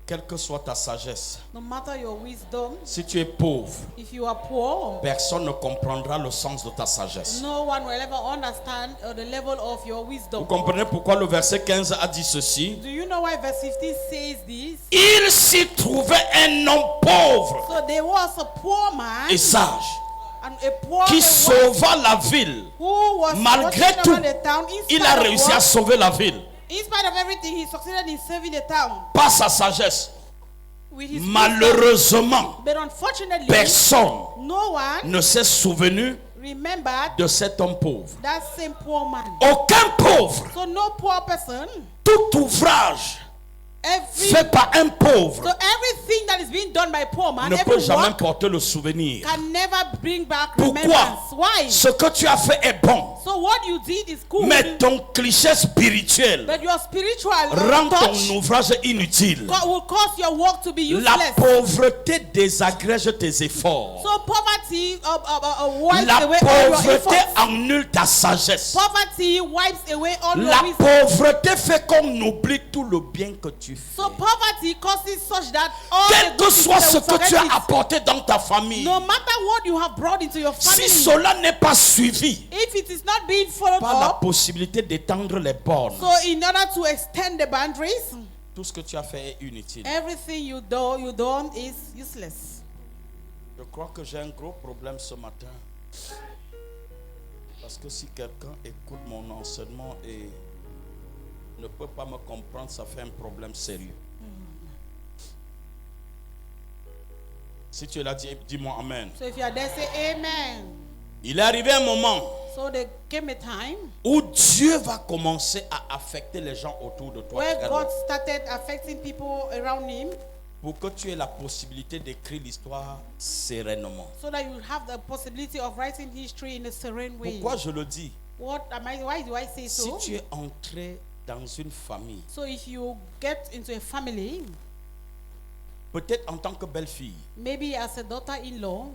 Speaker 1: quelle que soit ta sagesse,
Speaker 2: no matter your wisdom,
Speaker 1: si tu es pauvre,
Speaker 2: if you are poor,
Speaker 1: personne ne comprendra le sens de ta sagesse.
Speaker 2: no one will ever understand the level of your
Speaker 1: Vous
Speaker 2: wisdom.
Speaker 1: comprenez pourquoi le verset 15 a dit ceci?
Speaker 2: Do you know why verse 15 says this?
Speaker 1: Il s'y trouvait un homme pauvre
Speaker 2: So there was a poor man
Speaker 1: et sage
Speaker 2: and a poor
Speaker 1: qui
Speaker 2: man
Speaker 1: sauva la ville.
Speaker 2: who was
Speaker 1: Malgré
Speaker 2: walking
Speaker 1: tout,
Speaker 2: around the town.
Speaker 1: il a réussi à sauver la ville
Speaker 2: In spite of everything, he succeeded in saving the town
Speaker 1: par sa sagesse.
Speaker 2: with his wisdom.
Speaker 1: Malheureusement,
Speaker 2: But unfortunately,
Speaker 1: personne
Speaker 2: no one
Speaker 1: ne s'est souvenu
Speaker 2: remembered
Speaker 1: de cet homme pauvre.
Speaker 2: that same poor man.
Speaker 1: Aucun pauvre,
Speaker 2: So no poor person,
Speaker 1: tout ouvrage
Speaker 2: every
Speaker 1: fait par un
Speaker 2: so
Speaker 1: pauvre
Speaker 2: everything that is being done by poor man,
Speaker 1: ne
Speaker 2: every
Speaker 1: peut jamais
Speaker 2: work
Speaker 1: porter le souvenir.
Speaker 2: can never bring back
Speaker 1: Pourquoi?
Speaker 2: remembrance. Why?
Speaker 1: Ce que tu as fait est bon,
Speaker 2: So what you did is good,
Speaker 1: mais ton cliché spirituel
Speaker 2: but your spiritual
Speaker 1: rend
Speaker 2: touch
Speaker 1: ton ouvrage inutile.
Speaker 2: will cause your work to be
Speaker 1: La
Speaker 2: useless.
Speaker 1: pauvreté désagrège tes efforts.
Speaker 2: So poverty wipes
Speaker 1: La
Speaker 2: away all your
Speaker 1: pauvreté
Speaker 2: efforts.
Speaker 1: annule ta sagesse.
Speaker 2: Poverty wipes away all
Speaker 1: La
Speaker 2: your wisdom.
Speaker 1: pauvreté fait qu'on oublie tout le bien que tu fais.
Speaker 2: So poverty causes such that all
Speaker 1: Quel
Speaker 2: the
Speaker 1: que
Speaker 2: good
Speaker 1: soit
Speaker 2: things
Speaker 1: ce
Speaker 2: that
Speaker 1: que
Speaker 2: will
Speaker 1: tu as
Speaker 2: forget it.
Speaker 1: apporté dans ta famille,
Speaker 2: No matter what you have brought into your family,
Speaker 1: si cela n'est pas suivi
Speaker 2: if it is not being followed
Speaker 1: par la
Speaker 2: up,
Speaker 1: possibilité d'étendre les bornes,
Speaker 2: so in order to extend the boundaries,
Speaker 1: tout ce que tu as fait est inutile.
Speaker 2: everything you done is useless.
Speaker 1: Je crois que j'ai un gros problème ce matin. Parce que si quelqu'un écoute mon enseignement et ne peut pas me comprendre, ça fait un problème sérieux. Si tu es là, dis-moi Amen.
Speaker 2: So if you are there, say amen.
Speaker 1: Il est arrivé un moment
Speaker 2: So there came a time
Speaker 1: où Dieu va commencer à affecter les gens autour de toi
Speaker 2: where
Speaker 1: très
Speaker 2: God
Speaker 1: loin,
Speaker 2: started affecting people around him,
Speaker 1: pour que tu aies la possibilité d'écrire l'histoire sereinement.
Speaker 2: so that you have the possibility of writing history in a serene way.
Speaker 1: Pourquoi je le dis?
Speaker 2: Why do I say
Speaker 1: Si
Speaker 2: so?
Speaker 1: tu es entré dans une famille,
Speaker 2: So if you get into a family,
Speaker 1: peut-être en tant que belle-fille,
Speaker 2: maybe as a daughter-in-law,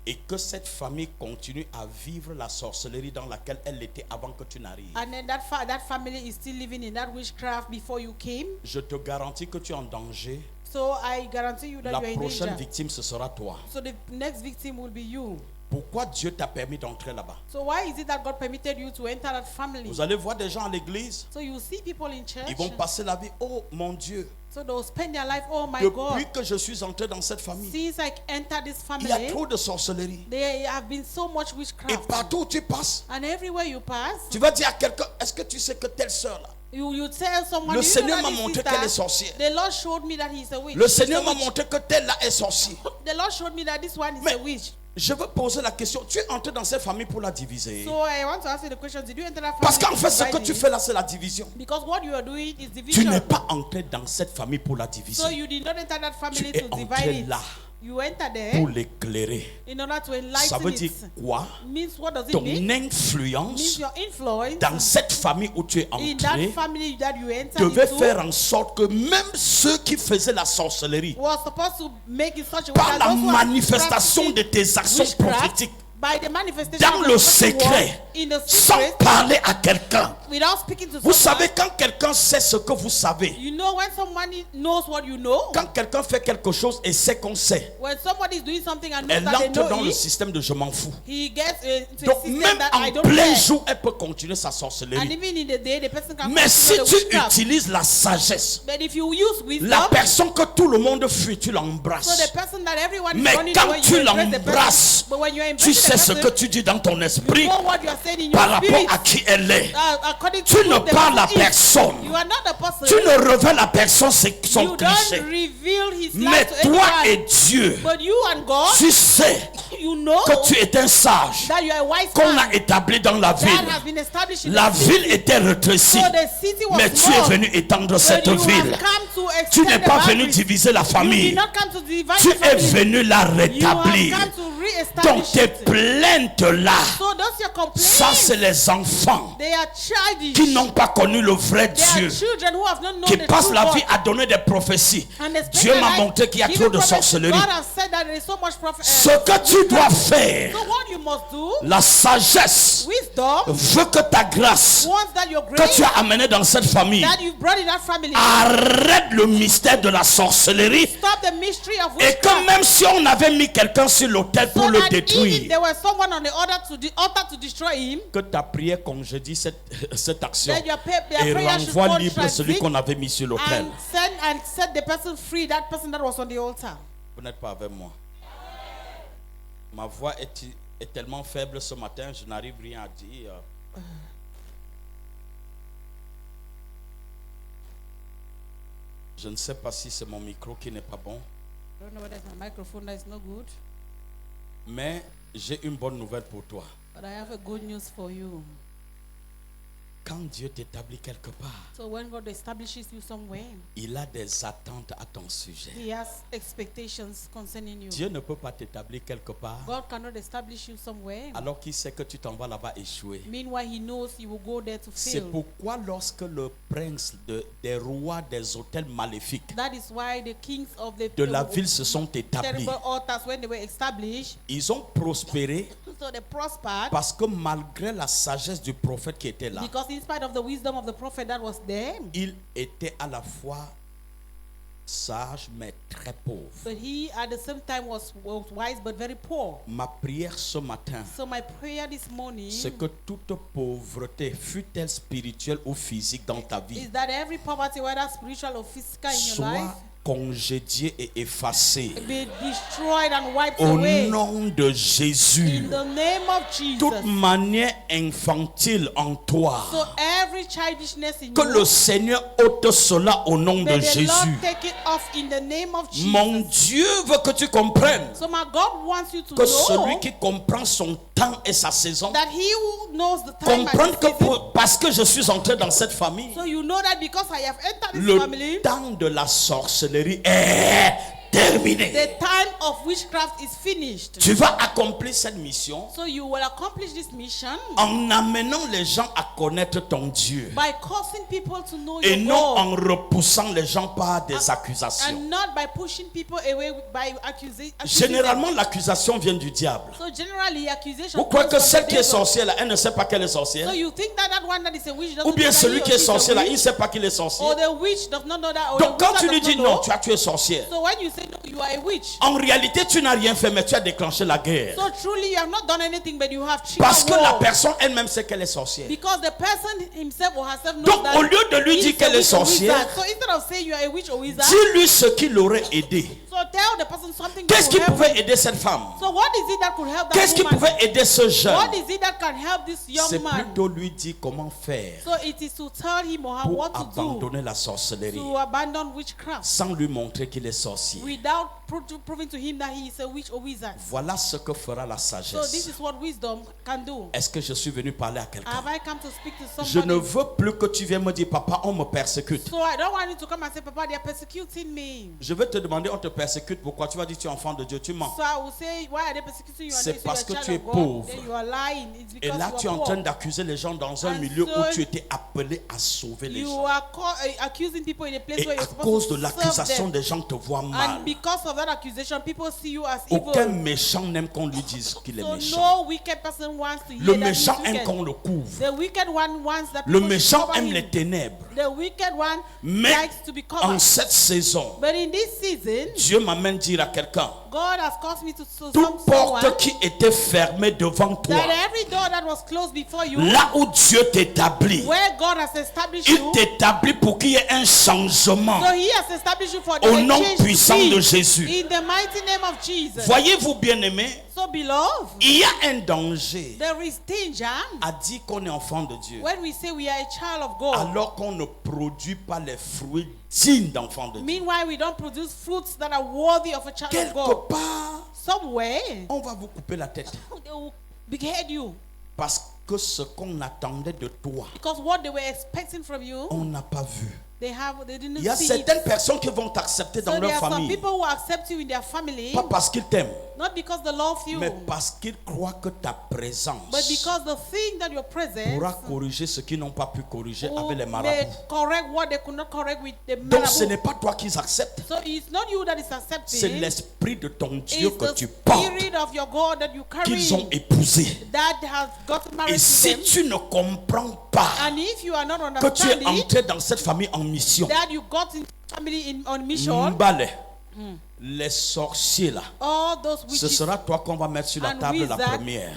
Speaker 1: et que cette famille continue à vivre la sorcellerie dans laquelle elle était avant que tu n'arrives,
Speaker 2: and then that family is still living in that witchcraft before you came,
Speaker 1: je te garantis que tu es en danger.
Speaker 2: so I guarantee you that
Speaker 1: La
Speaker 2: you are in
Speaker 1: prochaine
Speaker 2: danger.
Speaker 1: victime, ce sera toi.
Speaker 2: So the next victim will be you.
Speaker 1: Pourquoi Dieu t'a permis d'entrer là-bas?
Speaker 2: So why is it that God permitted you to enter that family?
Speaker 1: Vous allez voir des gens à l'église,
Speaker 2: So you see people in church,
Speaker 1: ils vont passer la vie, oh mon Dieu,
Speaker 2: so they'll spend their life, oh my God,
Speaker 1: depuis que je suis entré dans cette famille,
Speaker 2: since I entered this
Speaker 1: il y a
Speaker 2: family,
Speaker 1: trop de sorcellerie.
Speaker 2: there have been so much
Speaker 1: Et
Speaker 2: witchcraft.
Speaker 1: partout où tu passes,
Speaker 2: And everywhere you pass,
Speaker 1: tu vas dire à quelqu'un, est-ce que tu sais que telle sœur là,
Speaker 2: you tell someone,
Speaker 1: le
Speaker 2: "You
Speaker 1: Seigneur
Speaker 2: know
Speaker 1: m'a
Speaker 2: that
Speaker 1: montré
Speaker 2: this
Speaker 1: qu'elle est
Speaker 2: sister,
Speaker 1: sorcière.
Speaker 2: the Lord showed me that he's a witch.
Speaker 1: Le
Speaker 2: She's a
Speaker 1: Seigneur m'a
Speaker 2: witch.
Speaker 1: montré que tel là est sorcier.
Speaker 2: The Lord showed me that this one is
Speaker 1: Mais
Speaker 2: a witch.
Speaker 1: je veux poser la question, tu es entré dans cette famille pour la diviser?
Speaker 2: So I want to ask you the question, did you enter that family?
Speaker 1: Parce qu'en
Speaker 2: to
Speaker 1: fait, ce que
Speaker 2: divide
Speaker 1: tu
Speaker 2: it?
Speaker 1: fais là, c'est la division.
Speaker 2: Because what you are doing is
Speaker 1: Tu
Speaker 2: division.
Speaker 1: n'es pas entré dans cette famille pour la
Speaker 2: So
Speaker 1: diviser,
Speaker 2: you did not enter that family
Speaker 1: es
Speaker 2: to
Speaker 1: entré
Speaker 2: divide it.
Speaker 1: là
Speaker 2: You enter
Speaker 1: pour
Speaker 2: there
Speaker 1: l'éclairer.
Speaker 2: in order to
Speaker 1: Ça
Speaker 2: enlighten
Speaker 1: veut dire
Speaker 2: it.
Speaker 1: quoi?
Speaker 2: Means what does it
Speaker 1: Ton
Speaker 2: mean? Means
Speaker 1: influence
Speaker 2: your influence
Speaker 1: dans cette famille où tu es
Speaker 2: in that
Speaker 1: entré
Speaker 2: family that you enter
Speaker 1: devait
Speaker 2: into
Speaker 1: faire en sorte que même ceux qui faisaient la sorcellerie,
Speaker 2: was supposed to make it such a way
Speaker 1: par
Speaker 2: that
Speaker 1: la
Speaker 2: those who are
Speaker 1: manifestation de tes actions
Speaker 2: witchcraft,
Speaker 1: prophétiques,
Speaker 2: by the manifestation
Speaker 1: dans
Speaker 2: of
Speaker 1: le
Speaker 2: the spoken word,
Speaker 1: secret,
Speaker 2: in the
Speaker 1: sans
Speaker 2: secret,
Speaker 1: parler à quelqu'un,
Speaker 2: without speaking to
Speaker 1: Vous
Speaker 2: someone.
Speaker 1: savez, quand quelqu'un sait ce que vous savez,
Speaker 2: You know when somebody knows what you know.
Speaker 1: quand quelqu'un fait quelque chose et sait qu'on sait,
Speaker 2: When somebody is doing something and knows
Speaker 1: elle
Speaker 2: that they
Speaker 1: entre dans
Speaker 2: know
Speaker 1: le
Speaker 2: it,
Speaker 1: système de je m'en fous.
Speaker 2: he gets into a
Speaker 1: Donc
Speaker 2: system
Speaker 1: même
Speaker 2: that I
Speaker 1: en
Speaker 2: don't
Speaker 1: plein
Speaker 2: care.
Speaker 1: jour, elle peut continuer sa
Speaker 2: And
Speaker 1: sorcellerie.
Speaker 2: even in the day, the person can
Speaker 1: Mais si
Speaker 2: continue the
Speaker 1: tu
Speaker 2: witchcraft.
Speaker 1: utilises la sagesse,
Speaker 2: But if you use wisdom,
Speaker 1: la personne que tout le monde fuit, tu
Speaker 2: so
Speaker 1: l'embrasses.
Speaker 2: the person that everyone is
Speaker 1: Mais
Speaker 2: running
Speaker 1: quand
Speaker 2: away,
Speaker 1: tu
Speaker 2: you embrace the
Speaker 1: l'embrasses,
Speaker 2: person. But when you
Speaker 1: tu
Speaker 2: embrace the
Speaker 1: sais ce que
Speaker 2: person,
Speaker 1: tu dis dans ton
Speaker 2: you
Speaker 1: esprit
Speaker 2: know what you are saying in
Speaker 1: par
Speaker 2: your
Speaker 1: rapport
Speaker 2: spirit.
Speaker 1: à qui elle est.
Speaker 2: According to
Speaker 1: Tu
Speaker 2: who
Speaker 1: ne
Speaker 2: the
Speaker 1: parles à
Speaker 2: person is.
Speaker 1: personne.
Speaker 2: You are not the person.
Speaker 1: Tu ne révèles à personne son
Speaker 2: You
Speaker 1: cliché.
Speaker 2: don't reveal his
Speaker 1: Mais
Speaker 2: life to
Speaker 1: toi
Speaker 2: anyone.
Speaker 1: et Dieu,
Speaker 2: But you and God,
Speaker 1: tu sais
Speaker 2: you know
Speaker 1: que tu es un sage
Speaker 2: that you are a wise
Speaker 1: qu'on
Speaker 2: man
Speaker 1: a établi dans la
Speaker 2: that
Speaker 1: ville.
Speaker 2: has been established in
Speaker 1: La
Speaker 2: the city.
Speaker 1: ville était rétrécie,
Speaker 2: So the city was
Speaker 1: mais tu es
Speaker 2: small.
Speaker 1: venu étendre cette
Speaker 2: But you
Speaker 1: ville.
Speaker 2: have come to
Speaker 1: Tu
Speaker 2: extend
Speaker 1: n'es
Speaker 2: the
Speaker 1: pas venu
Speaker 2: boundaries.
Speaker 1: diviser la
Speaker 2: You did
Speaker 1: famille.
Speaker 2: not come to divide
Speaker 1: Tu
Speaker 2: the
Speaker 1: es
Speaker 2: family.
Speaker 1: venu la
Speaker 2: You have
Speaker 1: rétablir.
Speaker 2: come to
Speaker 1: Donc
Speaker 2: re-establish
Speaker 1: tes
Speaker 2: it.
Speaker 1: plaintes-là,
Speaker 2: So those your complaints,
Speaker 1: ça c'est les enfants
Speaker 2: they are childish.
Speaker 1: qui n'ont pas connu le vrai
Speaker 2: They are
Speaker 1: Dieu,
Speaker 2: children who have not known
Speaker 1: qui
Speaker 2: the
Speaker 1: passent
Speaker 2: true
Speaker 1: la
Speaker 2: God.
Speaker 1: vie à donner des prophéties.
Speaker 2: And they spend
Speaker 1: Dieu
Speaker 2: their
Speaker 1: m'a
Speaker 2: life
Speaker 1: montré qu'il y a
Speaker 2: giving
Speaker 1: trop de
Speaker 2: prophecy.
Speaker 1: sorcellerie.
Speaker 2: God has said that there is so much
Speaker 1: Ce que tu dois faire,
Speaker 2: So what you must do,
Speaker 1: la sagesse
Speaker 2: wisdom,
Speaker 1: veut que ta grâce
Speaker 2: once that your
Speaker 1: que
Speaker 2: grace
Speaker 1: tu as amenée dans cette famille
Speaker 2: that you brought in that family,
Speaker 1: arrête le mystère de la sorcellerie.
Speaker 2: stop the mystery of
Speaker 1: Et que
Speaker 2: witchcraft.
Speaker 1: même si on avait mis quelqu'un sur l'autel pour
Speaker 2: So
Speaker 1: le
Speaker 2: that even
Speaker 1: détruire,
Speaker 2: there was someone on the altar to destroy him,
Speaker 1: que ta prière congédie cette action
Speaker 2: then your
Speaker 1: et
Speaker 2: prayer should
Speaker 1: renvoie libre
Speaker 2: contradict
Speaker 1: celui qu'on avait mis sur l'autel.
Speaker 2: and set the person free, that person that was on the altar.
Speaker 1: Vous n'êtes pas avec moi. Ma voix est tellement faible ce matin, je n'arrive rien à dire. Je ne sais pas si c'est mon micro qui n'est pas bon,
Speaker 2: I don't know whether it's my microphone that is no good,
Speaker 1: mais j'ai une bonne nouvelle pour toi.
Speaker 2: but I have a good news for you.
Speaker 1: Quand Dieu t'établit quelque part,
Speaker 2: So when God establishes you somewhere,
Speaker 1: il a des attentes à ton sujet.
Speaker 2: He has expectations concerning you.
Speaker 1: Dieu ne peut pas t'établir quelque part
Speaker 2: God cannot establish you somewhere.
Speaker 1: alors qu'il sait que tu t'en vas là-bas échouer.
Speaker 2: Meanwhile, He knows you will go there to
Speaker 1: C'est
Speaker 2: fail.
Speaker 1: pourquoi lorsque le prince des rois des hôtels maléfiques
Speaker 2: That is why the kings of
Speaker 1: de la ville se sont établis,
Speaker 2: terrible altars, when they were established,
Speaker 1: ils ont prospéré
Speaker 2: so they prospered
Speaker 1: parce que malgré la sagesse du prophète qui était là,
Speaker 2: because in spite of the wisdom of the prophet that was there,
Speaker 1: il était à la fois sage mais très pauvre.
Speaker 2: but he at the same time was wise but very poor.
Speaker 1: Ma prière ce matin,
Speaker 2: So my prayer this morning
Speaker 1: c'est que toute pauvreté, fût-elle spirituelle ou physique dans ta vie,
Speaker 2: is that every poverty, whether spiritual or physical in your life,
Speaker 1: soit congédiée et effacée
Speaker 2: be destroyed and wiped
Speaker 1: au
Speaker 2: away
Speaker 1: nom de Jésus.
Speaker 2: in the name of Jesus.
Speaker 1: Toute manière infantile en toi,
Speaker 2: So every childishness in
Speaker 1: que
Speaker 2: you,
Speaker 1: le Seigneur ôte cela au nom de
Speaker 2: may the
Speaker 1: Jésus.
Speaker 2: Lord take it off in the name of Jesus.
Speaker 1: Mon Dieu veut que tu comprennes
Speaker 2: So my God wants you to
Speaker 1: que celui
Speaker 2: know
Speaker 1: qui comprend son temps et sa saison,
Speaker 2: that He who knows the time and
Speaker 1: comprendre
Speaker 2: the
Speaker 1: que
Speaker 2: season.
Speaker 1: parce que je suis entré dans cette famille,
Speaker 2: So you know that because I have entered this family,
Speaker 1: le temps de la sorcellerie est terminé.
Speaker 2: the time of witchcraft is finished.
Speaker 1: Tu vas accomplir cette mission
Speaker 2: So you will accomplish this mission
Speaker 1: en amenant les gens à connaître ton Dieu
Speaker 2: by causing people to know
Speaker 1: et
Speaker 2: your
Speaker 1: non
Speaker 2: God,
Speaker 1: en repoussant les gens par des accusations.
Speaker 2: and not by pushing people away by accusing.
Speaker 1: Généralement, l'accusation vient du diable.
Speaker 2: So generally, accusation.
Speaker 1: Vous croyez
Speaker 2: comes
Speaker 1: que
Speaker 2: from
Speaker 1: celle
Speaker 2: the
Speaker 1: qui est
Speaker 2: devil.
Speaker 1: sorcière là, elle ne sait pas qu'elle est sorcière?
Speaker 2: So you think that one that is a witch doesn't
Speaker 1: Ou bien
Speaker 2: know that
Speaker 1: celui
Speaker 2: he
Speaker 1: qui
Speaker 2: or
Speaker 1: est
Speaker 2: she is a
Speaker 1: sorcier là, il ne
Speaker 2: witch?
Speaker 1: sait pas qu'il est sorcier.
Speaker 2: Or the witch does not know that. Or
Speaker 1: Donc
Speaker 2: the
Speaker 1: quand
Speaker 2: wizard
Speaker 1: tu lui
Speaker 2: does
Speaker 1: dis
Speaker 2: not
Speaker 1: non,
Speaker 2: know.
Speaker 1: tu es sorcière.
Speaker 2: So when you say no, you are a witch.
Speaker 1: En réalité, tu n'as rien fait, mais tu as déclenché la guerre.
Speaker 2: So truly, you have not done anything, but you have triggered
Speaker 1: Parce que la
Speaker 2: war.
Speaker 1: personne elle-même sait qu'elle est sorcière.
Speaker 2: Because the person himself or herself knows
Speaker 1: Donc
Speaker 2: that
Speaker 1: au lieu de lui
Speaker 2: he
Speaker 1: dire
Speaker 2: is a
Speaker 1: qu'elle est
Speaker 2: witch or
Speaker 1: sorcière,
Speaker 2: wizard. So instead of saying you are a witch or wizard,
Speaker 1: dis-lui ce qui l'aurait aidé.
Speaker 2: so tell the person something
Speaker 1: Qu'est-ce
Speaker 2: that
Speaker 1: qui
Speaker 2: will help
Speaker 1: pouvait
Speaker 2: him.
Speaker 1: aider cette femme?
Speaker 2: So what is it that could help that
Speaker 1: Qu'est-ce qui
Speaker 2: woman?
Speaker 1: pouvait aider ce jeune?
Speaker 2: What is it that can help this
Speaker 1: C'est
Speaker 2: young man?
Speaker 1: plutôt lui dire comment faire
Speaker 2: So it is to tell him or her
Speaker 1: pour
Speaker 2: what to do
Speaker 1: abandonner la sorcellerie
Speaker 2: to abandon witchcraft
Speaker 1: sans lui montrer qu'il est sorcier.
Speaker 2: without proving to him that he is a witch or wizard.
Speaker 1: Voilà ce que fera la
Speaker 2: So this
Speaker 1: sagesse.
Speaker 2: is what wisdom can do.
Speaker 1: Est-ce que je suis venu parler à quelqu'un?
Speaker 2: Have I come to speak to
Speaker 1: Je ne
Speaker 2: somebody?
Speaker 1: veux plus que tu viennes me dire, papa, on me persécute.
Speaker 2: So I don't want you to come and say, Papa, they are persecuting me.
Speaker 1: Je vais te demander, on te persécute, pourquoi? Tu vas dire, tu es enfant de Dieu, tu mens.
Speaker 2: So I will say, why are they persecuting you? And
Speaker 1: C'est
Speaker 2: they say
Speaker 1: parce
Speaker 2: you're
Speaker 1: que
Speaker 2: a child
Speaker 1: tu es
Speaker 2: of God.
Speaker 1: pauvre.
Speaker 2: Then you are lying. It's
Speaker 1: Et
Speaker 2: because
Speaker 1: là, tu es
Speaker 2: you
Speaker 1: en
Speaker 2: are
Speaker 1: train
Speaker 2: poor.
Speaker 1: d'accuser les gens dans un
Speaker 2: And
Speaker 1: milieu
Speaker 2: so
Speaker 1: où tu étais appelé à sauver les
Speaker 2: You
Speaker 1: gens.
Speaker 2: are accusing people in a place
Speaker 1: Et
Speaker 2: where
Speaker 1: à
Speaker 2: you're supposed
Speaker 1: cause
Speaker 2: to
Speaker 1: de
Speaker 2: serve
Speaker 1: l'accusation,
Speaker 2: them.
Speaker 1: des gens te voient mal.
Speaker 2: And because of of that accusation, people see you as evil.
Speaker 1: Aucun méchant n'aime qu'on lui dise qu'il est
Speaker 2: So
Speaker 1: méchant.
Speaker 2: no wicked person wants to hear
Speaker 1: Le
Speaker 2: that he's
Speaker 1: méchant aime
Speaker 2: wicked.
Speaker 1: qu'on le couvre.
Speaker 2: The wicked one wants that
Speaker 1: Le
Speaker 2: people should
Speaker 1: méchant
Speaker 2: cover
Speaker 1: aime
Speaker 2: him.
Speaker 1: les ténèbres.
Speaker 2: The wicked one
Speaker 1: Mais
Speaker 2: likes to be
Speaker 1: en
Speaker 2: covered.
Speaker 1: cette saison,
Speaker 2: But in this season,
Speaker 1: Dieu m'amène dire à quelqu'un,
Speaker 2: God has caused me to
Speaker 1: toute
Speaker 2: someone
Speaker 1: porte qui était fermée devant toi,
Speaker 2: that every door that was closed before you,
Speaker 1: là où Dieu t'établit,
Speaker 2: where God has established
Speaker 1: il
Speaker 2: you,
Speaker 1: t'établit pour qu'il y ait un changement
Speaker 2: so He has established you for the
Speaker 1: au nom
Speaker 2: change to
Speaker 1: puissant
Speaker 2: be.
Speaker 1: de Jésus.
Speaker 2: In the mighty name of Jesus.
Speaker 1: Voyez-vous, bien-aimés,
Speaker 2: So beloved,
Speaker 1: il y a un danger
Speaker 2: there is danger
Speaker 1: à dire qu'on est enfant de Dieu,
Speaker 2: when we say we are a child of God.
Speaker 1: alors qu'on ne produit pas les fruits dignes d'enfant de Dieu.
Speaker 2: Meanwhile, we don't produce fruits that are worthy of a child of
Speaker 1: Quelque
Speaker 2: God.
Speaker 1: part,
Speaker 2: Somewhere,
Speaker 1: on va vous couper la tête.
Speaker 2: they will behead you
Speaker 1: Parce que ce qu'on attendait de toi,
Speaker 2: because what they were expecting from you,
Speaker 1: on n'a pas vu.
Speaker 2: they didn't
Speaker 1: Il y a
Speaker 2: see
Speaker 1: certaines
Speaker 2: it.
Speaker 1: personnes qui vont t'accepter dans
Speaker 2: So there
Speaker 1: leur
Speaker 2: are some
Speaker 1: famille,
Speaker 2: people who accept you in their family,
Speaker 1: pas parce qu'ils t'aiment,
Speaker 2: not because they love you,
Speaker 1: mais parce qu'ils croient que ta présence
Speaker 2: but because the thing that your presence
Speaker 1: pourra corriger ce qu'ils n'ont pas pu corriger avec les
Speaker 2: may
Speaker 1: marabouts.
Speaker 2: correct what they could not correct with the
Speaker 1: Donc ce
Speaker 2: marabout.
Speaker 1: n'est pas toi qu'ils acceptent,
Speaker 2: So it's not you that is
Speaker 1: c'est
Speaker 2: accepting.
Speaker 1: l'esprit de ton Dieu
Speaker 2: It's
Speaker 1: que
Speaker 2: the
Speaker 1: tu portes,
Speaker 2: spirit of your God that you carry
Speaker 1: qu'ils ont épousé.
Speaker 2: that has gotten married
Speaker 1: Et
Speaker 2: to
Speaker 1: si
Speaker 2: them.
Speaker 1: tu ne comprends pas
Speaker 2: And if you are not
Speaker 1: que tu es
Speaker 2: understanding
Speaker 1: entré dans cette famille en mission,
Speaker 2: that you got in family on mission,
Speaker 1: Mbale, les sorciers là,
Speaker 2: all those
Speaker 1: ce
Speaker 2: witches
Speaker 1: sera toi qu'on va mettre sur la
Speaker 2: and
Speaker 1: table la
Speaker 2: wizards,
Speaker 1: première.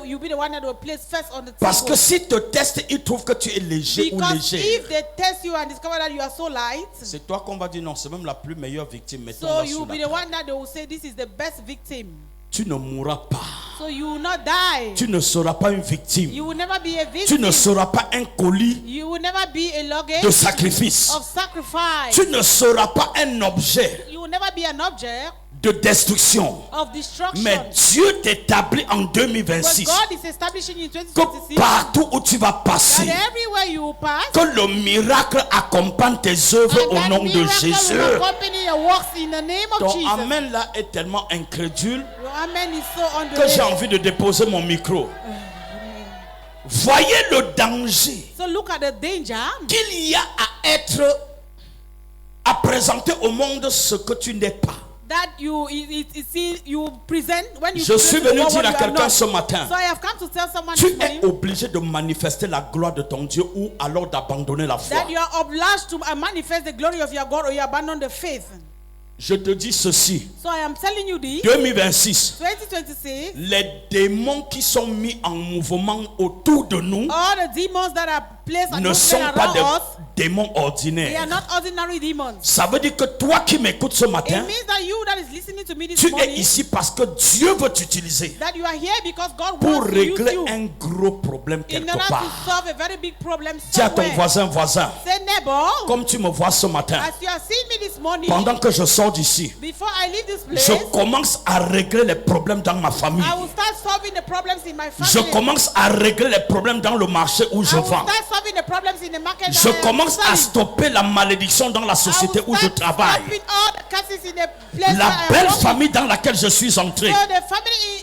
Speaker 2: you'll be the one that will place first on the
Speaker 1: Parce que
Speaker 2: table.
Speaker 1: si te testent, ils trouvent que tu es léger ou
Speaker 2: Because
Speaker 1: légère.
Speaker 2: if they test you and discover that you are so light,
Speaker 1: C'est toi qu'on va dire non, c'est même la plus meilleure victime.
Speaker 2: so
Speaker 1: Mettons-la
Speaker 2: you'll
Speaker 1: sur
Speaker 2: be
Speaker 1: la
Speaker 2: the
Speaker 1: table.
Speaker 2: one that they will say this is the best victim.
Speaker 1: Tu ne mourras pas.
Speaker 2: So you will not die.
Speaker 1: Tu ne seras pas une victime.
Speaker 2: You will never be a
Speaker 1: Tu
Speaker 2: victim.
Speaker 1: ne seras pas un colis
Speaker 2: You will never be a luggage
Speaker 1: de sacrifice.
Speaker 2: of sacrifice.
Speaker 1: Tu ne seras pas un objet
Speaker 2: You will never be an object
Speaker 1: de destruction.
Speaker 2: of destruction.
Speaker 1: Mais Dieu t'établit en
Speaker 2: But
Speaker 1: 2026
Speaker 2: God is establishing in
Speaker 1: que
Speaker 2: 2026
Speaker 1: partout où tu vas passer,
Speaker 2: that everywhere you pass,
Speaker 1: que le miracle accompagne tes œuvres
Speaker 2: and
Speaker 1: au
Speaker 2: that
Speaker 1: nom de
Speaker 2: miracle
Speaker 1: Jésus.
Speaker 2: will accompany your works in the name of
Speaker 1: Ton
Speaker 2: Jesus.
Speaker 1: amen là est tellement incrédule
Speaker 2: Your amen is so on the
Speaker 1: que j'ai
Speaker 2: way.
Speaker 1: envie de déposer mon micro. Voyez le danger
Speaker 2: So look at the danger
Speaker 1: qu'il y a à présenter au monde ce que tu n'es pas.
Speaker 2: that you present when you
Speaker 1: Je suis
Speaker 2: present to the
Speaker 1: venu
Speaker 2: world
Speaker 1: dire
Speaker 2: what
Speaker 1: à
Speaker 2: you are
Speaker 1: quelqu'un
Speaker 2: not.
Speaker 1: ce matin,
Speaker 2: So I have come to tell someone
Speaker 1: tu
Speaker 2: this
Speaker 1: es
Speaker 2: morning
Speaker 1: obligé de manifester la gloire de ton Dieu ou alors d'abandonner la foi.
Speaker 2: that you are obliged to manifest the glory of your God or you abandon the faith.
Speaker 1: Je te dis ceci,
Speaker 2: So I am telling you this,
Speaker 1: 2026,
Speaker 2: 2026,
Speaker 1: les démons qui sont mis en mouvement autour de nous
Speaker 2: all the demons that are placed
Speaker 1: ne sont pas
Speaker 2: around
Speaker 1: des
Speaker 2: us,
Speaker 1: démons
Speaker 2: they are
Speaker 1: ordinaires.
Speaker 2: not ordinary demons.
Speaker 1: Ça veut dire que toi qui m'écoutes ce
Speaker 2: It
Speaker 1: matin,
Speaker 2: means that you that is listening to me this
Speaker 1: tu es
Speaker 2: morning,
Speaker 1: ici parce que Dieu veut t'utiliser
Speaker 2: that you are here because God
Speaker 1: pour
Speaker 2: wants to use
Speaker 1: régler
Speaker 2: you
Speaker 1: un gros problème
Speaker 2: in
Speaker 1: quelque
Speaker 2: order
Speaker 1: part.
Speaker 2: to solve a very big problem
Speaker 1: Dis à ton
Speaker 2: somewhere.
Speaker 1: voisin,
Speaker 2: Say neighbor,
Speaker 1: comme tu me vois ce matin,
Speaker 2: as you are seeing me this morning,
Speaker 1: pendant que je sors d'ici,
Speaker 2: before I leave this place,
Speaker 1: je commence à régler les problèmes dans ma famille.
Speaker 2: I will start solving the problems in my
Speaker 1: Je
Speaker 2: family.
Speaker 1: commence à régler les problèmes dans le marché où je
Speaker 2: I will
Speaker 1: vends.
Speaker 2: start solving the problems in the market.
Speaker 1: Je
Speaker 2: that I am
Speaker 1: commence à
Speaker 2: selling.
Speaker 1: stopper la malédiction dans la
Speaker 2: I
Speaker 1: société
Speaker 2: will
Speaker 1: où je
Speaker 2: start
Speaker 1: travaille.
Speaker 2: stopping all the curses in the place
Speaker 1: La
Speaker 2: where I am
Speaker 1: belle
Speaker 2: working.
Speaker 1: famille dans laquelle je suis entré.
Speaker 2: So the family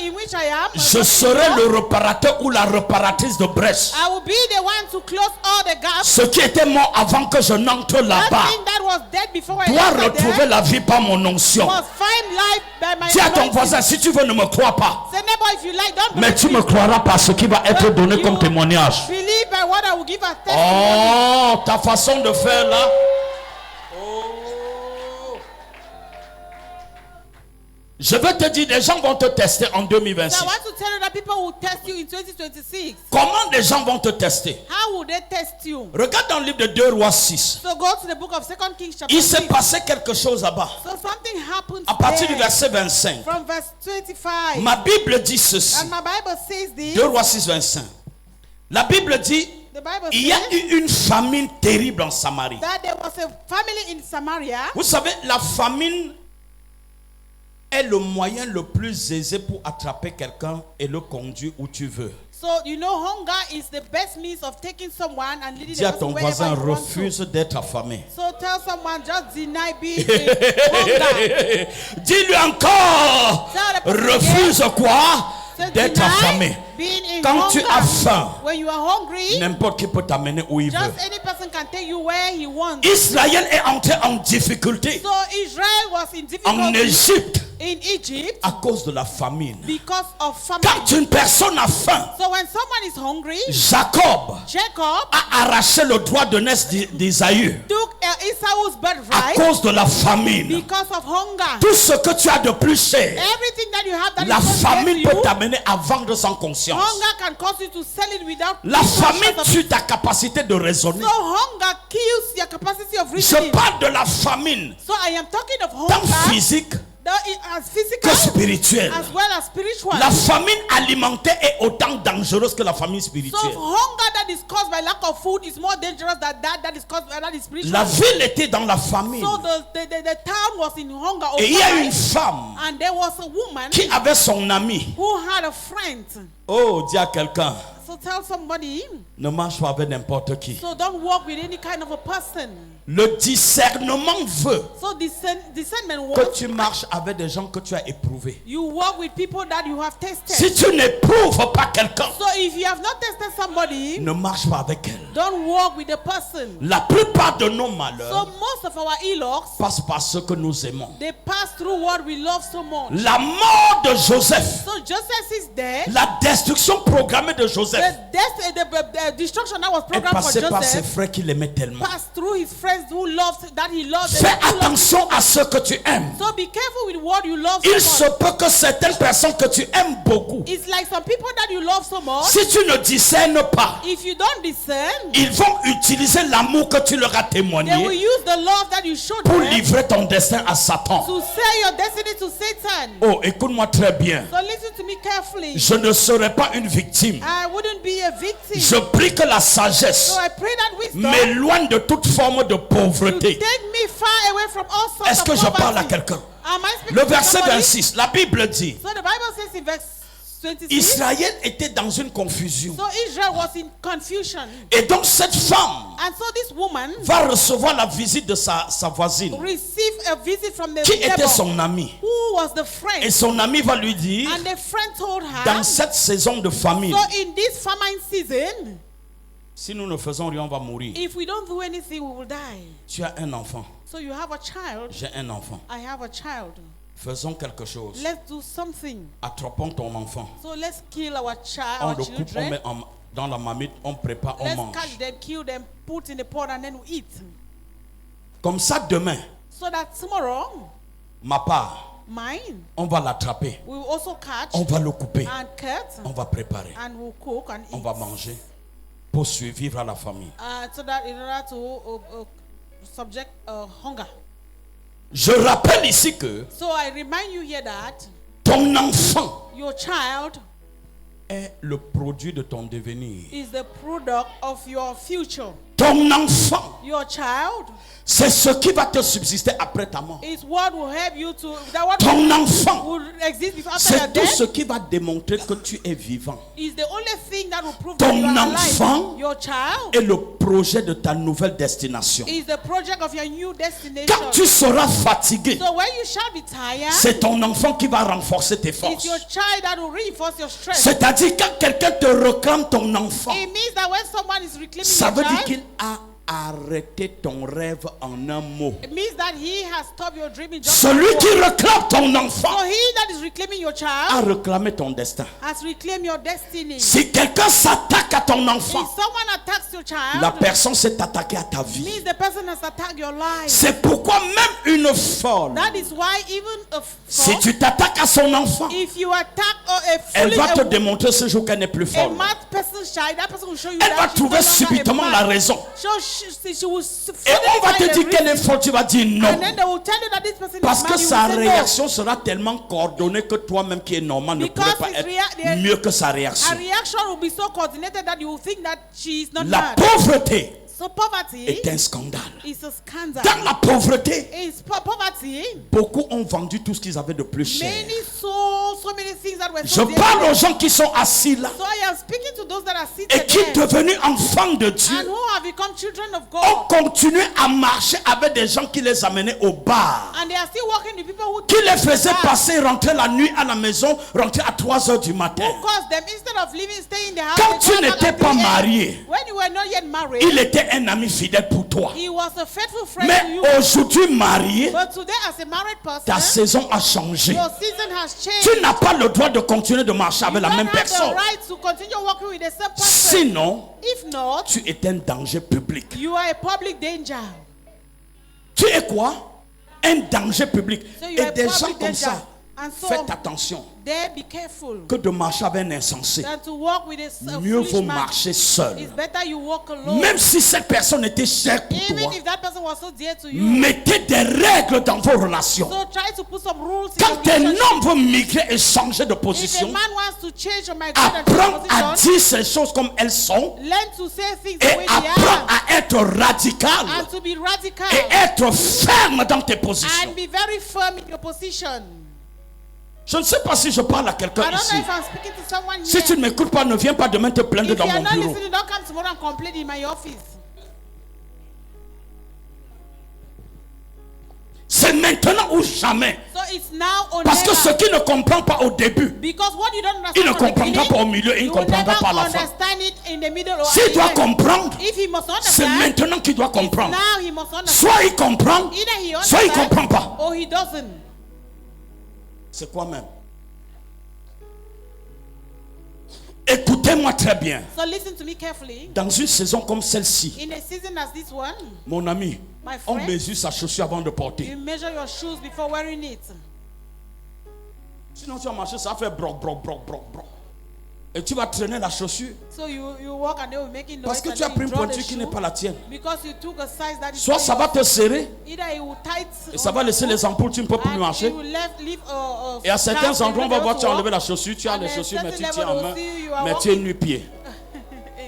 Speaker 2: in which I am,
Speaker 1: Je serai le réparateur ou la réparatrice de brèche.
Speaker 2: I will be the one to close all the gaps.
Speaker 1: Ce qui était mort avant que je n'entre
Speaker 2: That
Speaker 1: là-bas
Speaker 2: thing that was dead before I
Speaker 1: doit
Speaker 2: entered
Speaker 1: retrouver
Speaker 2: there
Speaker 1: la vie par mon onction.
Speaker 2: must find life by my
Speaker 1: Dis à ton
Speaker 2: anointing.
Speaker 1: voisin, si tu veux, ne me crois pas.
Speaker 2: Say neighbor, if you like, don't
Speaker 1: Mais
Speaker 2: believe
Speaker 1: tu me croiras par ce qui va être donné comme témoignage.
Speaker 2: believe by what I will give as testimony.
Speaker 1: Oh, ta façon de faire là. Oh. Je veux te dire, les gens vont te tester en
Speaker 2: So
Speaker 1: 2026.
Speaker 2: I want to tell you that people will test you in 2026.
Speaker 1: Comment les gens vont te tester?
Speaker 2: How will they test you?
Speaker 1: Regarde dans le livre de 2 Rois 6.
Speaker 2: So go to the book of 2 Kings chapter
Speaker 1: Il s'est
Speaker 2: 6.
Speaker 1: passé quelque chose là-bas.
Speaker 2: So something happens
Speaker 1: À partir du
Speaker 2: there.
Speaker 1: verset 25.
Speaker 2: From verse 25.
Speaker 1: Ma Bible dit ceci.
Speaker 2: And my Bible says this.
Speaker 1: 2 Rois 6, 25. La Bible dit,
Speaker 2: The Bible
Speaker 1: il y a
Speaker 2: says
Speaker 1: eu une famine terrible en Samarie.
Speaker 2: that there was a family in Samaria.
Speaker 1: Vous savez, la famine est le moyen le plus aisé pour attraper quelqu'un et le conduire où tu veux.
Speaker 2: So you know hunger is the best means of taking someone and leading
Speaker 1: Dis
Speaker 2: the
Speaker 1: à
Speaker 2: person
Speaker 1: ton
Speaker 2: wherever
Speaker 1: voisin,
Speaker 2: you want to.
Speaker 1: refuse d'être affamé.
Speaker 2: So tell someone just deny being hunger.
Speaker 1: Dis-lui encore,
Speaker 2: Tell the person
Speaker 1: refuse quoi?
Speaker 2: So
Speaker 1: d'être
Speaker 2: tonight,
Speaker 1: affamé.
Speaker 2: being in
Speaker 1: Quand tu as
Speaker 2: hunger,
Speaker 1: faim,
Speaker 2: when you are hungry,
Speaker 1: n'importe qui peut t'amener où il veut.
Speaker 2: just any person can take you where he wants.
Speaker 1: Israël est entré en difficulté
Speaker 2: So Israel was in
Speaker 1: en
Speaker 2: difficulty
Speaker 1: Égypte
Speaker 2: in Egypt
Speaker 1: à cause de la famine.
Speaker 2: because of famine.
Speaker 1: Quand une personne a faim,
Speaker 2: So when someone is hungry,
Speaker 1: Jacob
Speaker 2: Jacob
Speaker 1: a arraché le droit de naissance d'Isaïe
Speaker 2: took Esau's
Speaker 1: à
Speaker 2: birthright
Speaker 1: cause de la famine.
Speaker 2: because of hunger.
Speaker 1: Tout ce que tu as de plus cher,
Speaker 2: Everything that you have that
Speaker 1: la
Speaker 2: is not
Speaker 1: famine
Speaker 2: dear
Speaker 1: peut
Speaker 2: to you,
Speaker 1: t'amener à vendre sans conscience.
Speaker 2: hunger can cause you to sell it without
Speaker 1: La famine
Speaker 2: conscious of
Speaker 1: tue
Speaker 2: it.
Speaker 1: ta capacité de raisonner.
Speaker 2: So hunger kills your capacity of
Speaker 1: Je
Speaker 2: reasoning.
Speaker 1: parle de la famine,
Speaker 2: So I am talking of
Speaker 1: tant
Speaker 2: hunger
Speaker 1: physique
Speaker 2: as physical
Speaker 1: que spirituelle.
Speaker 2: as well as spiritual.
Speaker 1: La famine alimentaire est autant dangereuse que la famine
Speaker 2: So
Speaker 1: spirituelle.
Speaker 2: hunger that is caused by lack of food is more dangerous than that is caused by that is spiritual.
Speaker 1: La ville était dans la famine.
Speaker 2: So the town was in hunger
Speaker 1: Et il y a une
Speaker 2: overnight,
Speaker 1: femme
Speaker 2: and there was a woman
Speaker 1: qui avait son ami.
Speaker 2: who had a friend.
Speaker 1: Oh, dis à quelqu'un,
Speaker 2: So tell somebody,
Speaker 1: ne marche pas avec n'importe qui.
Speaker 2: so don't walk with any kind of a person.
Speaker 1: Le discernement veut
Speaker 2: So discernment
Speaker 1: que
Speaker 2: wants
Speaker 1: tu marches avec des gens que tu as éprouvés.
Speaker 2: you walk with people that you have tested.
Speaker 1: Si tu n'éprouves pas quelqu'un,
Speaker 2: So if you have not tested somebody,
Speaker 1: ne marche pas avec elle.
Speaker 2: don't walk with the person.
Speaker 1: La plupart de nos
Speaker 2: So
Speaker 1: malheurs
Speaker 2: most of our ills,
Speaker 1: passent par ce que nous aimons.
Speaker 2: they pass through what we love so much.
Speaker 1: La mort de Joseph,
Speaker 2: So Joseph is dead.
Speaker 1: la destruction programmée de Joseph,
Speaker 2: The destruction that was
Speaker 1: est
Speaker 2: programmed for
Speaker 1: passée par ses
Speaker 2: Joseph
Speaker 1: frères qui l'aimaient tellement.
Speaker 2: passed through his friends who loved that he loved.
Speaker 1: Fais
Speaker 2: and who loved.
Speaker 1: attention à ce que tu aimes.
Speaker 2: So be careful with what you love
Speaker 1: Il
Speaker 2: so
Speaker 1: se
Speaker 2: much.
Speaker 1: peut que certaines personnes que tu aimes beaucoup,
Speaker 2: It's like some people that you love so much.
Speaker 1: si tu ne discernes pas,
Speaker 2: If you don't discern,
Speaker 1: ils vont utiliser l'amour que tu leur as
Speaker 2: they will
Speaker 1: témoigné
Speaker 2: use the love that you showed
Speaker 1: pour
Speaker 2: them
Speaker 1: livrer ton destin à Satan.
Speaker 2: to sell your destiny to Satan.
Speaker 1: Oh, écoute-moi très bien.
Speaker 2: So listen to me carefully.
Speaker 1: Je ne serai pas une victime.
Speaker 2: I wouldn't be a victim.
Speaker 1: Je prie que la sagesse
Speaker 2: So I pray that wisdom
Speaker 1: m'éloigne de toute forme de
Speaker 2: to
Speaker 1: pauvreté.
Speaker 2: take me far away from all sorts
Speaker 1: Est-ce
Speaker 2: of
Speaker 1: que je parle à
Speaker 2: poverty.
Speaker 1: quelqu'un?
Speaker 2: Am I speaking
Speaker 1: Le
Speaker 2: to
Speaker 1: verset
Speaker 2: somebody?
Speaker 1: 26, la Bible dit,
Speaker 2: So the Bible says in verse 26,
Speaker 1: Israël était dans une confusion.
Speaker 2: so Israel was in confusion.
Speaker 1: Et donc cette femme
Speaker 2: And so this woman
Speaker 1: va recevoir la visite de sa voisine,
Speaker 2: received a visit from the
Speaker 1: qui était
Speaker 2: neighbor,
Speaker 1: son amie.
Speaker 2: who was the
Speaker 1: Et
Speaker 2: friend.
Speaker 1: son ami va lui dire,
Speaker 2: And the friend told her,
Speaker 1: dans cette saison de famine,
Speaker 2: so in this famine season,
Speaker 1: si nous ne faisons rien, on va mourir.
Speaker 2: if we don't do anything, we will die.
Speaker 1: Tu as un enfant,
Speaker 2: So you have a child,
Speaker 1: j'ai un enfant.
Speaker 2: I have a child.
Speaker 1: Faisons quelque chose.
Speaker 2: Let's do something.
Speaker 1: Attrapons ton enfant.
Speaker 2: So let's kill our
Speaker 1: On
Speaker 2: our
Speaker 1: le coupe, on
Speaker 2: children.
Speaker 1: met dans la marmite, on prépare, on
Speaker 2: Let's
Speaker 1: mange.
Speaker 2: catch them, kill them, put in the pot, and then we eat.
Speaker 1: Comme ça, demain,
Speaker 2: So that tomorrow,
Speaker 1: ma part,
Speaker 2: mine,
Speaker 1: on va l'attraper,
Speaker 2: we will also catch
Speaker 1: on va le couper,
Speaker 2: and cut,
Speaker 1: on va préparer,
Speaker 2: and we'll cook and
Speaker 1: on
Speaker 2: eat.
Speaker 1: va manger pour survivre à la famille.
Speaker 2: So that in order to subject hunger.
Speaker 1: Je rappelle ici que
Speaker 2: So I remind you here that
Speaker 1: ton enfant
Speaker 2: your child
Speaker 1: est le produit de ton devenir.
Speaker 2: is the product of your future.
Speaker 1: Ton enfant,
Speaker 2: Your child
Speaker 1: c'est ce qui va te subsister après ta mort.
Speaker 2: is what will help you to, that what
Speaker 1: Ton enfant,
Speaker 2: will exist before after your
Speaker 1: c'est tout
Speaker 2: death
Speaker 1: ce qui va démontrer que tu es vivant.
Speaker 2: is the only thing that will prove
Speaker 1: Ton
Speaker 2: that you are
Speaker 1: enfant
Speaker 2: alive. Your child
Speaker 1: Et le projet de ta nouvelle destination.
Speaker 2: is the project of your new destination.
Speaker 1: Quand tu seras fatigué,
Speaker 2: So when you shall be tired,
Speaker 1: c'est ton enfant qui va renforcer tes
Speaker 2: it's
Speaker 1: forces.
Speaker 2: your child that will reinforce your strength.
Speaker 1: C'est-à-dire quand quelqu'un te réclame ton enfant,
Speaker 2: It means that when someone is reclaiming
Speaker 1: ça
Speaker 2: your
Speaker 1: veut dire
Speaker 2: child,
Speaker 1: qu'il a arrêté ton rêve en un mot.
Speaker 2: it means that he has stopped your dream in just
Speaker 1: Celui
Speaker 2: one
Speaker 1: qui
Speaker 2: word.
Speaker 1: réclame ton enfant
Speaker 2: So he that is reclaiming your
Speaker 1: a
Speaker 2: child
Speaker 1: réclamé ton destin.
Speaker 2: has reclaimed your destiny.
Speaker 1: Si quelqu'un s'attaque à ton
Speaker 2: If
Speaker 1: enfant,
Speaker 2: someone attacks your
Speaker 1: la
Speaker 2: child,
Speaker 1: personne s'est attaquée à ta vie.
Speaker 2: means the person has attacked your life.
Speaker 1: C'est pourquoi même une folle,
Speaker 2: That is why even a
Speaker 1: si
Speaker 2: fool,
Speaker 1: tu t'attaques à son enfant,
Speaker 2: if you attack a
Speaker 1: elle va te
Speaker 2: foolish,
Speaker 1: démontrer ce jour qu'elle n'est plus
Speaker 2: a
Speaker 1: folle.
Speaker 2: mad person's child, that person will show you
Speaker 1: Elle va
Speaker 2: that she's
Speaker 1: trouver
Speaker 2: no longer
Speaker 1: subitement
Speaker 2: a
Speaker 1: la
Speaker 2: man.
Speaker 1: raison.
Speaker 2: So she will
Speaker 1: Et on va te dire qu'elle est folle, tu vas dire non.
Speaker 2: and then they will tell you that this person
Speaker 1: Parce
Speaker 2: is
Speaker 1: que
Speaker 2: mad. You
Speaker 1: sa
Speaker 2: will say no.
Speaker 1: réaction sera tellement coordonnée que toi-même qui es normal ne
Speaker 2: Because
Speaker 1: pourrais pas
Speaker 2: his
Speaker 1: être mieux que sa réaction.
Speaker 2: Her reaction will be so coordinated that you will think that she is not
Speaker 1: La
Speaker 2: mad.
Speaker 1: pauvreté
Speaker 2: So So poverty
Speaker 1: est un scandale.
Speaker 2: is a scandal.
Speaker 1: Dans la pauvreté,
Speaker 2: Poverty,
Speaker 1: beaucoup ont vendu tout ce qu'ils avaient de plus cher.
Speaker 2: many so many things that were
Speaker 1: Je
Speaker 2: so
Speaker 1: parle
Speaker 2: dear.
Speaker 1: aux gens qui sont assis là
Speaker 2: So I am speaking to those that are
Speaker 1: et
Speaker 2: seated
Speaker 1: qui,
Speaker 2: there
Speaker 1: devenus enfants de
Speaker 2: and
Speaker 1: Dieu,
Speaker 2: who have become children of
Speaker 1: ont
Speaker 2: God,
Speaker 1: continué à marcher avec des gens qui les amenaient au bar,
Speaker 2: and they are still walking with people who
Speaker 1: qui les faisaient
Speaker 2: back,
Speaker 1: passer, rentrer la nuit à la maison, rentrer à 3 heures du matin.
Speaker 2: who caused them instead of living, stay in the house.
Speaker 1: Quand
Speaker 2: they
Speaker 1: tu
Speaker 2: go back
Speaker 1: n'étais
Speaker 2: at
Speaker 1: pas
Speaker 2: 3 a.m.
Speaker 1: marié,
Speaker 2: When you were not yet married,
Speaker 1: il était un ami fidèle pour toi.
Speaker 2: he was a faithful friend to
Speaker 1: Mais
Speaker 2: you.
Speaker 1: aujourd'hui marié,
Speaker 2: But today, as a married
Speaker 1: ta
Speaker 2: person,
Speaker 1: saison a changé.
Speaker 2: your season has changed.
Speaker 1: Tu n'as pas le droit de continuer de marcher avec
Speaker 2: You
Speaker 1: la
Speaker 2: don't
Speaker 1: même
Speaker 2: have the
Speaker 1: personne.
Speaker 2: right to continue walking with the same person.
Speaker 1: Sinon,
Speaker 2: If not,
Speaker 1: tu es un danger public.
Speaker 2: you are a public danger.
Speaker 1: Tu es quoi? Un danger public.
Speaker 2: So you
Speaker 1: Et
Speaker 2: are a
Speaker 1: des gens
Speaker 2: public
Speaker 1: comme
Speaker 2: danger.
Speaker 1: ça,
Speaker 2: And so,
Speaker 1: faites attention.
Speaker 2: there be careful.
Speaker 1: Que de marcher avec un insensé.
Speaker 2: Than to walk with a
Speaker 1: Mieux
Speaker 2: foolish
Speaker 1: vaut
Speaker 2: man.
Speaker 1: marcher seul.
Speaker 2: It's better you walk alone.
Speaker 1: Même si cette personne était chère pour
Speaker 2: Even
Speaker 1: toi,
Speaker 2: if that person was so dear to you.
Speaker 1: mettez des règles dans vos relations.
Speaker 2: So try to put some rules in
Speaker 1: Quand
Speaker 2: your
Speaker 1: un
Speaker 2: relationship.
Speaker 1: homme veut migrer et changer de
Speaker 2: If a
Speaker 1: position,
Speaker 2: man wants to change or migrate and
Speaker 1: apprends
Speaker 2: change
Speaker 1: à
Speaker 2: position,
Speaker 1: dire ces choses comme elles sont
Speaker 2: learn to say things the
Speaker 1: et
Speaker 2: way they
Speaker 1: apprends
Speaker 2: are.
Speaker 1: à être radical
Speaker 2: And to be radical.
Speaker 1: et être ferme dans tes positions.
Speaker 2: And be very firm in your position.
Speaker 1: Je ne sais pas si je parle à quelqu'un
Speaker 2: I don't
Speaker 1: ici.
Speaker 2: know if I'm speaking to someone
Speaker 1: Si
Speaker 2: here.
Speaker 1: tu ne m'écoutes pas, ne viens pas demain te plaindre
Speaker 2: If
Speaker 1: dans
Speaker 2: you are
Speaker 1: mon
Speaker 2: not
Speaker 1: bureau.
Speaker 2: listening, don't come tomorrow and complain in my office.
Speaker 1: C'est maintenant ou jamais.
Speaker 2: So it's now or
Speaker 1: Parce que
Speaker 2: never.
Speaker 1: ce qui ne comprend pas au début,
Speaker 2: Because what you don't understand
Speaker 1: il ne
Speaker 2: from the
Speaker 1: comprendra
Speaker 2: beginning,
Speaker 1: pas au milieu et il ne
Speaker 2: you will
Speaker 1: comprendra
Speaker 2: never
Speaker 1: pas à la fin.
Speaker 2: understand it in the middle or
Speaker 1: S'il
Speaker 2: at the
Speaker 1: doit
Speaker 2: end.
Speaker 1: comprendre,
Speaker 2: If he must
Speaker 1: c'est
Speaker 2: understand,
Speaker 1: maintenant qu'il doit
Speaker 2: it's
Speaker 1: comprendre.
Speaker 2: now he must understand.
Speaker 1: Soit il comprend,
Speaker 2: Either he
Speaker 1: soit il ne
Speaker 2: understands
Speaker 1: comprend pas.
Speaker 2: or he doesn't.
Speaker 1: C'est quoi même? Écoutez-moi très bien.
Speaker 2: So listen to me carefully.
Speaker 1: Dans une saison comme celle-ci,
Speaker 2: In a season as this one,
Speaker 1: mon ami,
Speaker 2: my
Speaker 1: on
Speaker 2: friend,
Speaker 1: mesure sa chaussure avant de porter.
Speaker 2: you measure your shoes before wearing it.
Speaker 1: Sinon, tu vas marcher, ça va faire broc, broc, broc, broc, broc. Et tu vas traîner la chaussure
Speaker 2: So you walk and they will make it noise
Speaker 1: parce que
Speaker 2: and
Speaker 1: tu as
Speaker 2: then
Speaker 1: pris
Speaker 2: you
Speaker 1: une
Speaker 2: draw the
Speaker 1: pointure qui n'est
Speaker 2: shoe
Speaker 1: pas la tienne.
Speaker 2: because you took a size that is
Speaker 1: Soit
Speaker 2: not
Speaker 1: ça va
Speaker 2: yours.
Speaker 1: te serrer
Speaker 2: Either it will tight
Speaker 1: et ça va laisser les ampoules, tu ne peux plus
Speaker 2: and
Speaker 1: marcher.
Speaker 2: it will leave a
Speaker 1: Et à certains
Speaker 2: strap
Speaker 1: endroits, on
Speaker 2: in
Speaker 1: va
Speaker 2: the
Speaker 1: voir,
Speaker 2: middle
Speaker 1: tu as
Speaker 2: to
Speaker 1: enlevé
Speaker 2: walk.
Speaker 1: la chaussure, tu as
Speaker 2: And
Speaker 1: les
Speaker 2: then
Speaker 1: chaussures, mais tu
Speaker 2: certain
Speaker 1: tiens en
Speaker 2: level
Speaker 1: main,
Speaker 2: will see you are
Speaker 1: mais tu es
Speaker 2: walking.
Speaker 1: nu-pied.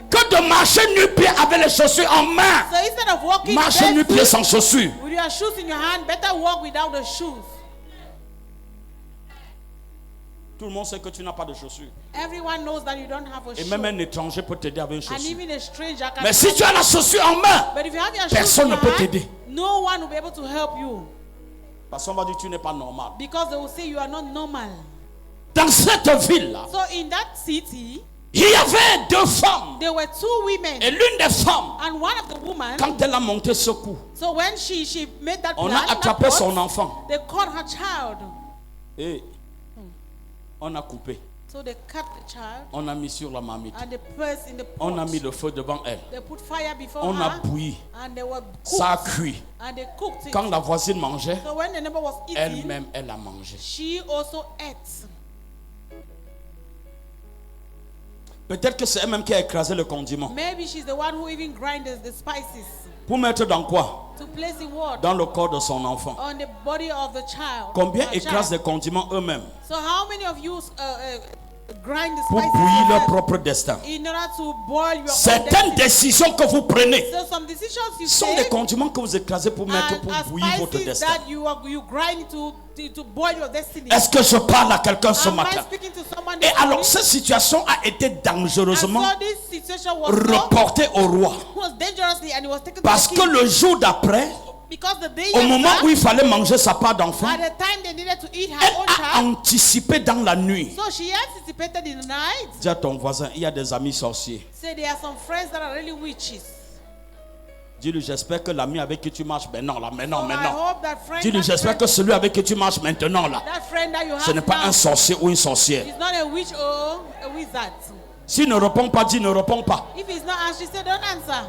Speaker 1: Que de marcher nu-pied avec les chaussures en main.
Speaker 2: So instead of walking
Speaker 1: Marche nu-pied
Speaker 2: barefoot
Speaker 1: sans chaussures.
Speaker 2: with your shoes in your hand, better walk without the shoes.
Speaker 1: Tout le monde sait que tu n'as pas de chaussures.
Speaker 2: Everyone knows that you don't have a
Speaker 1: Et
Speaker 2: shoe.
Speaker 1: même un étranger peut t'aider avec une
Speaker 2: And
Speaker 1: chaussure.
Speaker 2: even a stranger can
Speaker 1: Mais si
Speaker 2: help
Speaker 1: tu as la chaussure en main,
Speaker 2: But if you have your shoes
Speaker 1: personne
Speaker 2: in
Speaker 1: ne
Speaker 2: your
Speaker 1: peut
Speaker 2: hand,
Speaker 1: t'aider.
Speaker 2: no one will be able to help you
Speaker 1: parce qu'on va dire que tu n'es pas normal.
Speaker 2: because they will say you are not normal.
Speaker 1: Dans cette ville-là,
Speaker 2: So in that city,
Speaker 1: il y avait 2 femmes.
Speaker 2: there were 2 women,
Speaker 1: Et l'une des femmes,
Speaker 2: and one of the women.
Speaker 1: quand elle a monté ce coup,
Speaker 2: So when she made that
Speaker 1: on
Speaker 2: plan,
Speaker 1: a attrapé
Speaker 2: that
Speaker 1: son
Speaker 2: plot,
Speaker 1: enfant.
Speaker 2: they caught her child.
Speaker 1: Et on a coupé.
Speaker 2: So they cut the child
Speaker 1: On a mis sur la marmite.
Speaker 2: and they placed in the pot.
Speaker 1: On a mis le feu devant elle.
Speaker 2: They put fire before
Speaker 1: On a
Speaker 2: her
Speaker 1: bouilli.
Speaker 2: and they were
Speaker 1: Ça a
Speaker 2: cooked
Speaker 1: cuit.
Speaker 2: and they cooked it.
Speaker 1: Quand la voisine mangeait,
Speaker 2: So when the neighbor was eating,
Speaker 1: elle-même, elle a mangé.
Speaker 2: she also ate.
Speaker 1: Peut-être que c'est elle-même qui a écrasé le condiment.
Speaker 2: Maybe she's the one who even grinds the spices
Speaker 1: Pour mettre dans quoi?
Speaker 2: to place in what?
Speaker 1: Dans le corps de son enfant.
Speaker 2: On the body of the child.
Speaker 1: Combien
Speaker 2: Her
Speaker 1: écrasent
Speaker 2: child.
Speaker 1: les condiments eux-mêmes
Speaker 2: So how many of you grind the
Speaker 1: pour
Speaker 2: spices
Speaker 1: bouillir leur
Speaker 2: yourself
Speaker 1: propre destin?
Speaker 2: in order to boil your own
Speaker 1: Certaines
Speaker 2: destiny?
Speaker 1: décisions que vous prenez
Speaker 2: So some decisions you
Speaker 1: sont
Speaker 2: take
Speaker 1: des condiments que vous écrasez pour mettre
Speaker 2: and
Speaker 1: pour
Speaker 2: are
Speaker 1: bouillir votre
Speaker 2: spices
Speaker 1: destin.
Speaker 2: that you grind to boil your destiny.
Speaker 1: Est-ce que je parle à quelqu'un ce
Speaker 2: Am I
Speaker 1: matin?
Speaker 2: speaking to someone
Speaker 1: Et
Speaker 2: this
Speaker 1: alors,
Speaker 2: morning?
Speaker 1: cette situation a été
Speaker 2: And
Speaker 1: dangereusement
Speaker 2: so this situation
Speaker 1: reportée au roi.
Speaker 2: was dangerously and it was taken
Speaker 1: Parce
Speaker 2: to
Speaker 1: que
Speaker 2: the king.
Speaker 1: le jour d'après,
Speaker 2: Because the day
Speaker 1: au moment
Speaker 2: after,
Speaker 1: où il fallait manger sa part d'enfant,
Speaker 2: at the time they needed to eat her
Speaker 1: elle
Speaker 2: own
Speaker 1: a
Speaker 2: child,
Speaker 1: anticipé dans la nuit.
Speaker 2: so she anticipated in the night.
Speaker 1: Dis à ton voisin, il y a des amis sorciers.
Speaker 2: Say there are some friends that are really witches.
Speaker 1: Dis-lui, j'espère que l'ami avec qui tu marches, ben non, là, maintenant,
Speaker 2: So I
Speaker 1: maintenant.
Speaker 2: hope that friend,
Speaker 1: Dis-lui, j'espère que celui avec qui tu marches maintenant, là,
Speaker 2: that friend that you have
Speaker 1: ce n'est pas
Speaker 2: now
Speaker 1: un sorcier ou une sorcière.
Speaker 2: is not a witch or a wizard.
Speaker 1: S'il ne répond pas, dis ne réponds pas.
Speaker 2: If it's not answered, say don't answer.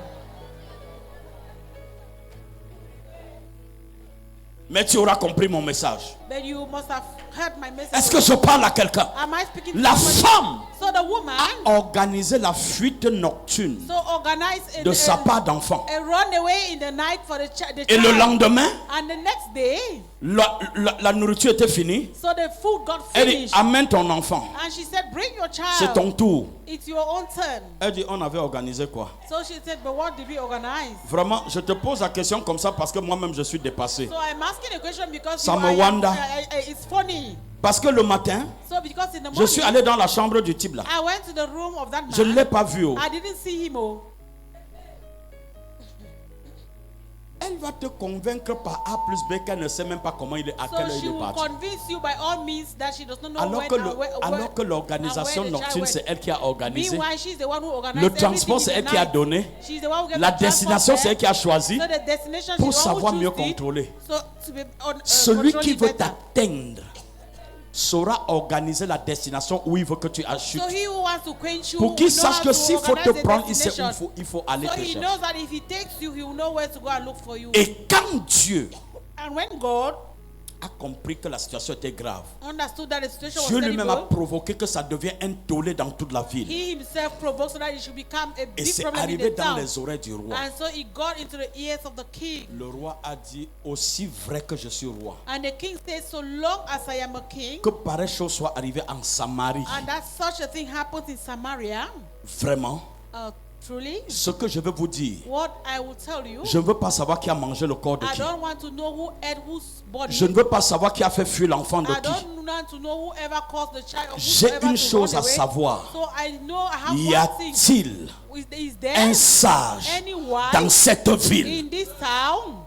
Speaker 1: Mais tu auras compris mon message.
Speaker 2: But you must have heard my message.
Speaker 1: Est-ce que je parle à quelqu'un?
Speaker 2: Am I speaking to
Speaker 1: La
Speaker 2: somebody?
Speaker 1: femme
Speaker 2: So the woman
Speaker 1: a organisé la fuite nocturne
Speaker 2: organized
Speaker 1: de sa part d'enfant.
Speaker 2: a runaway in the night for the
Speaker 1: Et le
Speaker 2: child.
Speaker 1: lendemain,
Speaker 2: And the next day,
Speaker 1: la nourriture était finie.
Speaker 2: so the food got
Speaker 1: Elle dit,
Speaker 2: finished.
Speaker 1: amène ton enfant.
Speaker 2: And she said, bring your
Speaker 1: C'est ton
Speaker 2: child.
Speaker 1: tour.
Speaker 2: It's your own turn.
Speaker 1: Elle dit, on avait organisé quoi?
Speaker 2: So she said, but what did we organize?
Speaker 1: Vraiment, je te pose la question comme ça parce que moi-même je suis dépassé.
Speaker 2: So I'm asking a question because
Speaker 1: Ça
Speaker 2: you
Speaker 1: me
Speaker 2: are-
Speaker 1: wonder.
Speaker 2: it's funny.
Speaker 1: Parce que le matin,
Speaker 2: So because in the
Speaker 1: je suis
Speaker 2: morning,
Speaker 1: allé dans la chambre du type là.
Speaker 2: I went to the room of that man.
Speaker 1: Je ne l'ai pas vu. Oh.
Speaker 2: I didn't see him. Oh.
Speaker 1: Elle va te convaincre par A plus B qu'elle ne sait même pas comment il est, à
Speaker 2: So
Speaker 1: quelle heure
Speaker 2: she
Speaker 1: il est
Speaker 2: will
Speaker 1: parti.
Speaker 2: convince you by all means that she does not know
Speaker 1: Alors
Speaker 2: when
Speaker 1: que,
Speaker 2: and where,
Speaker 1: alors que l'organisation
Speaker 2: and where the child
Speaker 1: nocturne,
Speaker 2: went.
Speaker 1: c'est elle qui a organisé.
Speaker 2: Meanwhile, she's the one who organized
Speaker 1: Le transport,
Speaker 2: everything
Speaker 1: c'est
Speaker 2: in
Speaker 1: elle
Speaker 2: the
Speaker 1: qui a
Speaker 2: night.
Speaker 1: donné.
Speaker 2: She's the one who gave
Speaker 1: La
Speaker 2: the transport
Speaker 1: destination, c'est
Speaker 2: there.
Speaker 1: elle qui a choisi.
Speaker 2: So the destination,
Speaker 1: Pour
Speaker 2: she's the one
Speaker 1: savoir
Speaker 2: who
Speaker 1: mieux
Speaker 2: chose it.
Speaker 1: contrôler.
Speaker 2: So to be
Speaker 1: Celui qui
Speaker 2: control
Speaker 1: veut
Speaker 2: it better.
Speaker 1: t'atteindre saura organiser la destination où il veut que tu achutes.
Speaker 2: So he who wants to quench you
Speaker 1: Pour qu'il
Speaker 2: will know
Speaker 1: sache
Speaker 2: how
Speaker 1: que
Speaker 2: to
Speaker 1: s'il faut te
Speaker 2: organize the
Speaker 1: prendre, il sait où
Speaker 2: destination.
Speaker 1: il faut aller
Speaker 2: So
Speaker 1: te
Speaker 2: he
Speaker 1: chercher.
Speaker 2: knows that if he takes you, he will know where to go and look for you.
Speaker 1: Et quand Dieu
Speaker 2: And when God
Speaker 1: a compris que la situation était grave,
Speaker 2: understood that the situation was
Speaker 1: Dieu lui-même a
Speaker 2: terrible,
Speaker 1: provoqué que ça devienne un tollé dans toute la ville.
Speaker 2: he himself provoked so that it should become a
Speaker 1: Et
Speaker 2: big
Speaker 1: c'est
Speaker 2: problem in
Speaker 1: arrivé
Speaker 2: the
Speaker 1: dans
Speaker 2: town.
Speaker 1: les oreilles du roi.
Speaker 2: And so it got into the ears of the king.
Speaker 1: Le roi a dit, aussi vrai que je suis roi,
Speaker 2: And the king said, so long as I am a king,
Speaker 1: que pareille chose soit arrivée en Samarie.
Speaker 2: and that such a thing happens in Samaria,
Speaker 1: Vraiment,
Speaker 2: truly,
Speaker 1: ce que je veux vous dire,
Speaker 2: what I will tell you,
Speaker 1: je ne veux pas savoir qui a mangé le corps de
Speaker 2: I
Speaker 1: qui.
Speaker 2: don't want to know who ate whose body.
Speaker 1: Je ne veux pas savoir qui a fait fuir l'enfant de
Speaker 2: I
Speaker 1: qui.
Speaker 2: don't want to know whoever caused the child. Or
Speaker 1: J'ai
Speaker 2: whosoever
Speaker 1: une
Speaker 2: to
Speaker 1: chose
Speaker 2: run
Speaker 1: à
Speaker 2: away.
Speaker 1: savoir.
Speaker 2: So I know I have
Speaker 1: Y
Speaker 2: one thing.
Speaker 1: a-t-il
Speaker 2: Is there
Speaker 1: un sage
Speaker 2: anyone
Speaker 1: dans cette ville
Speaker 2: in this town?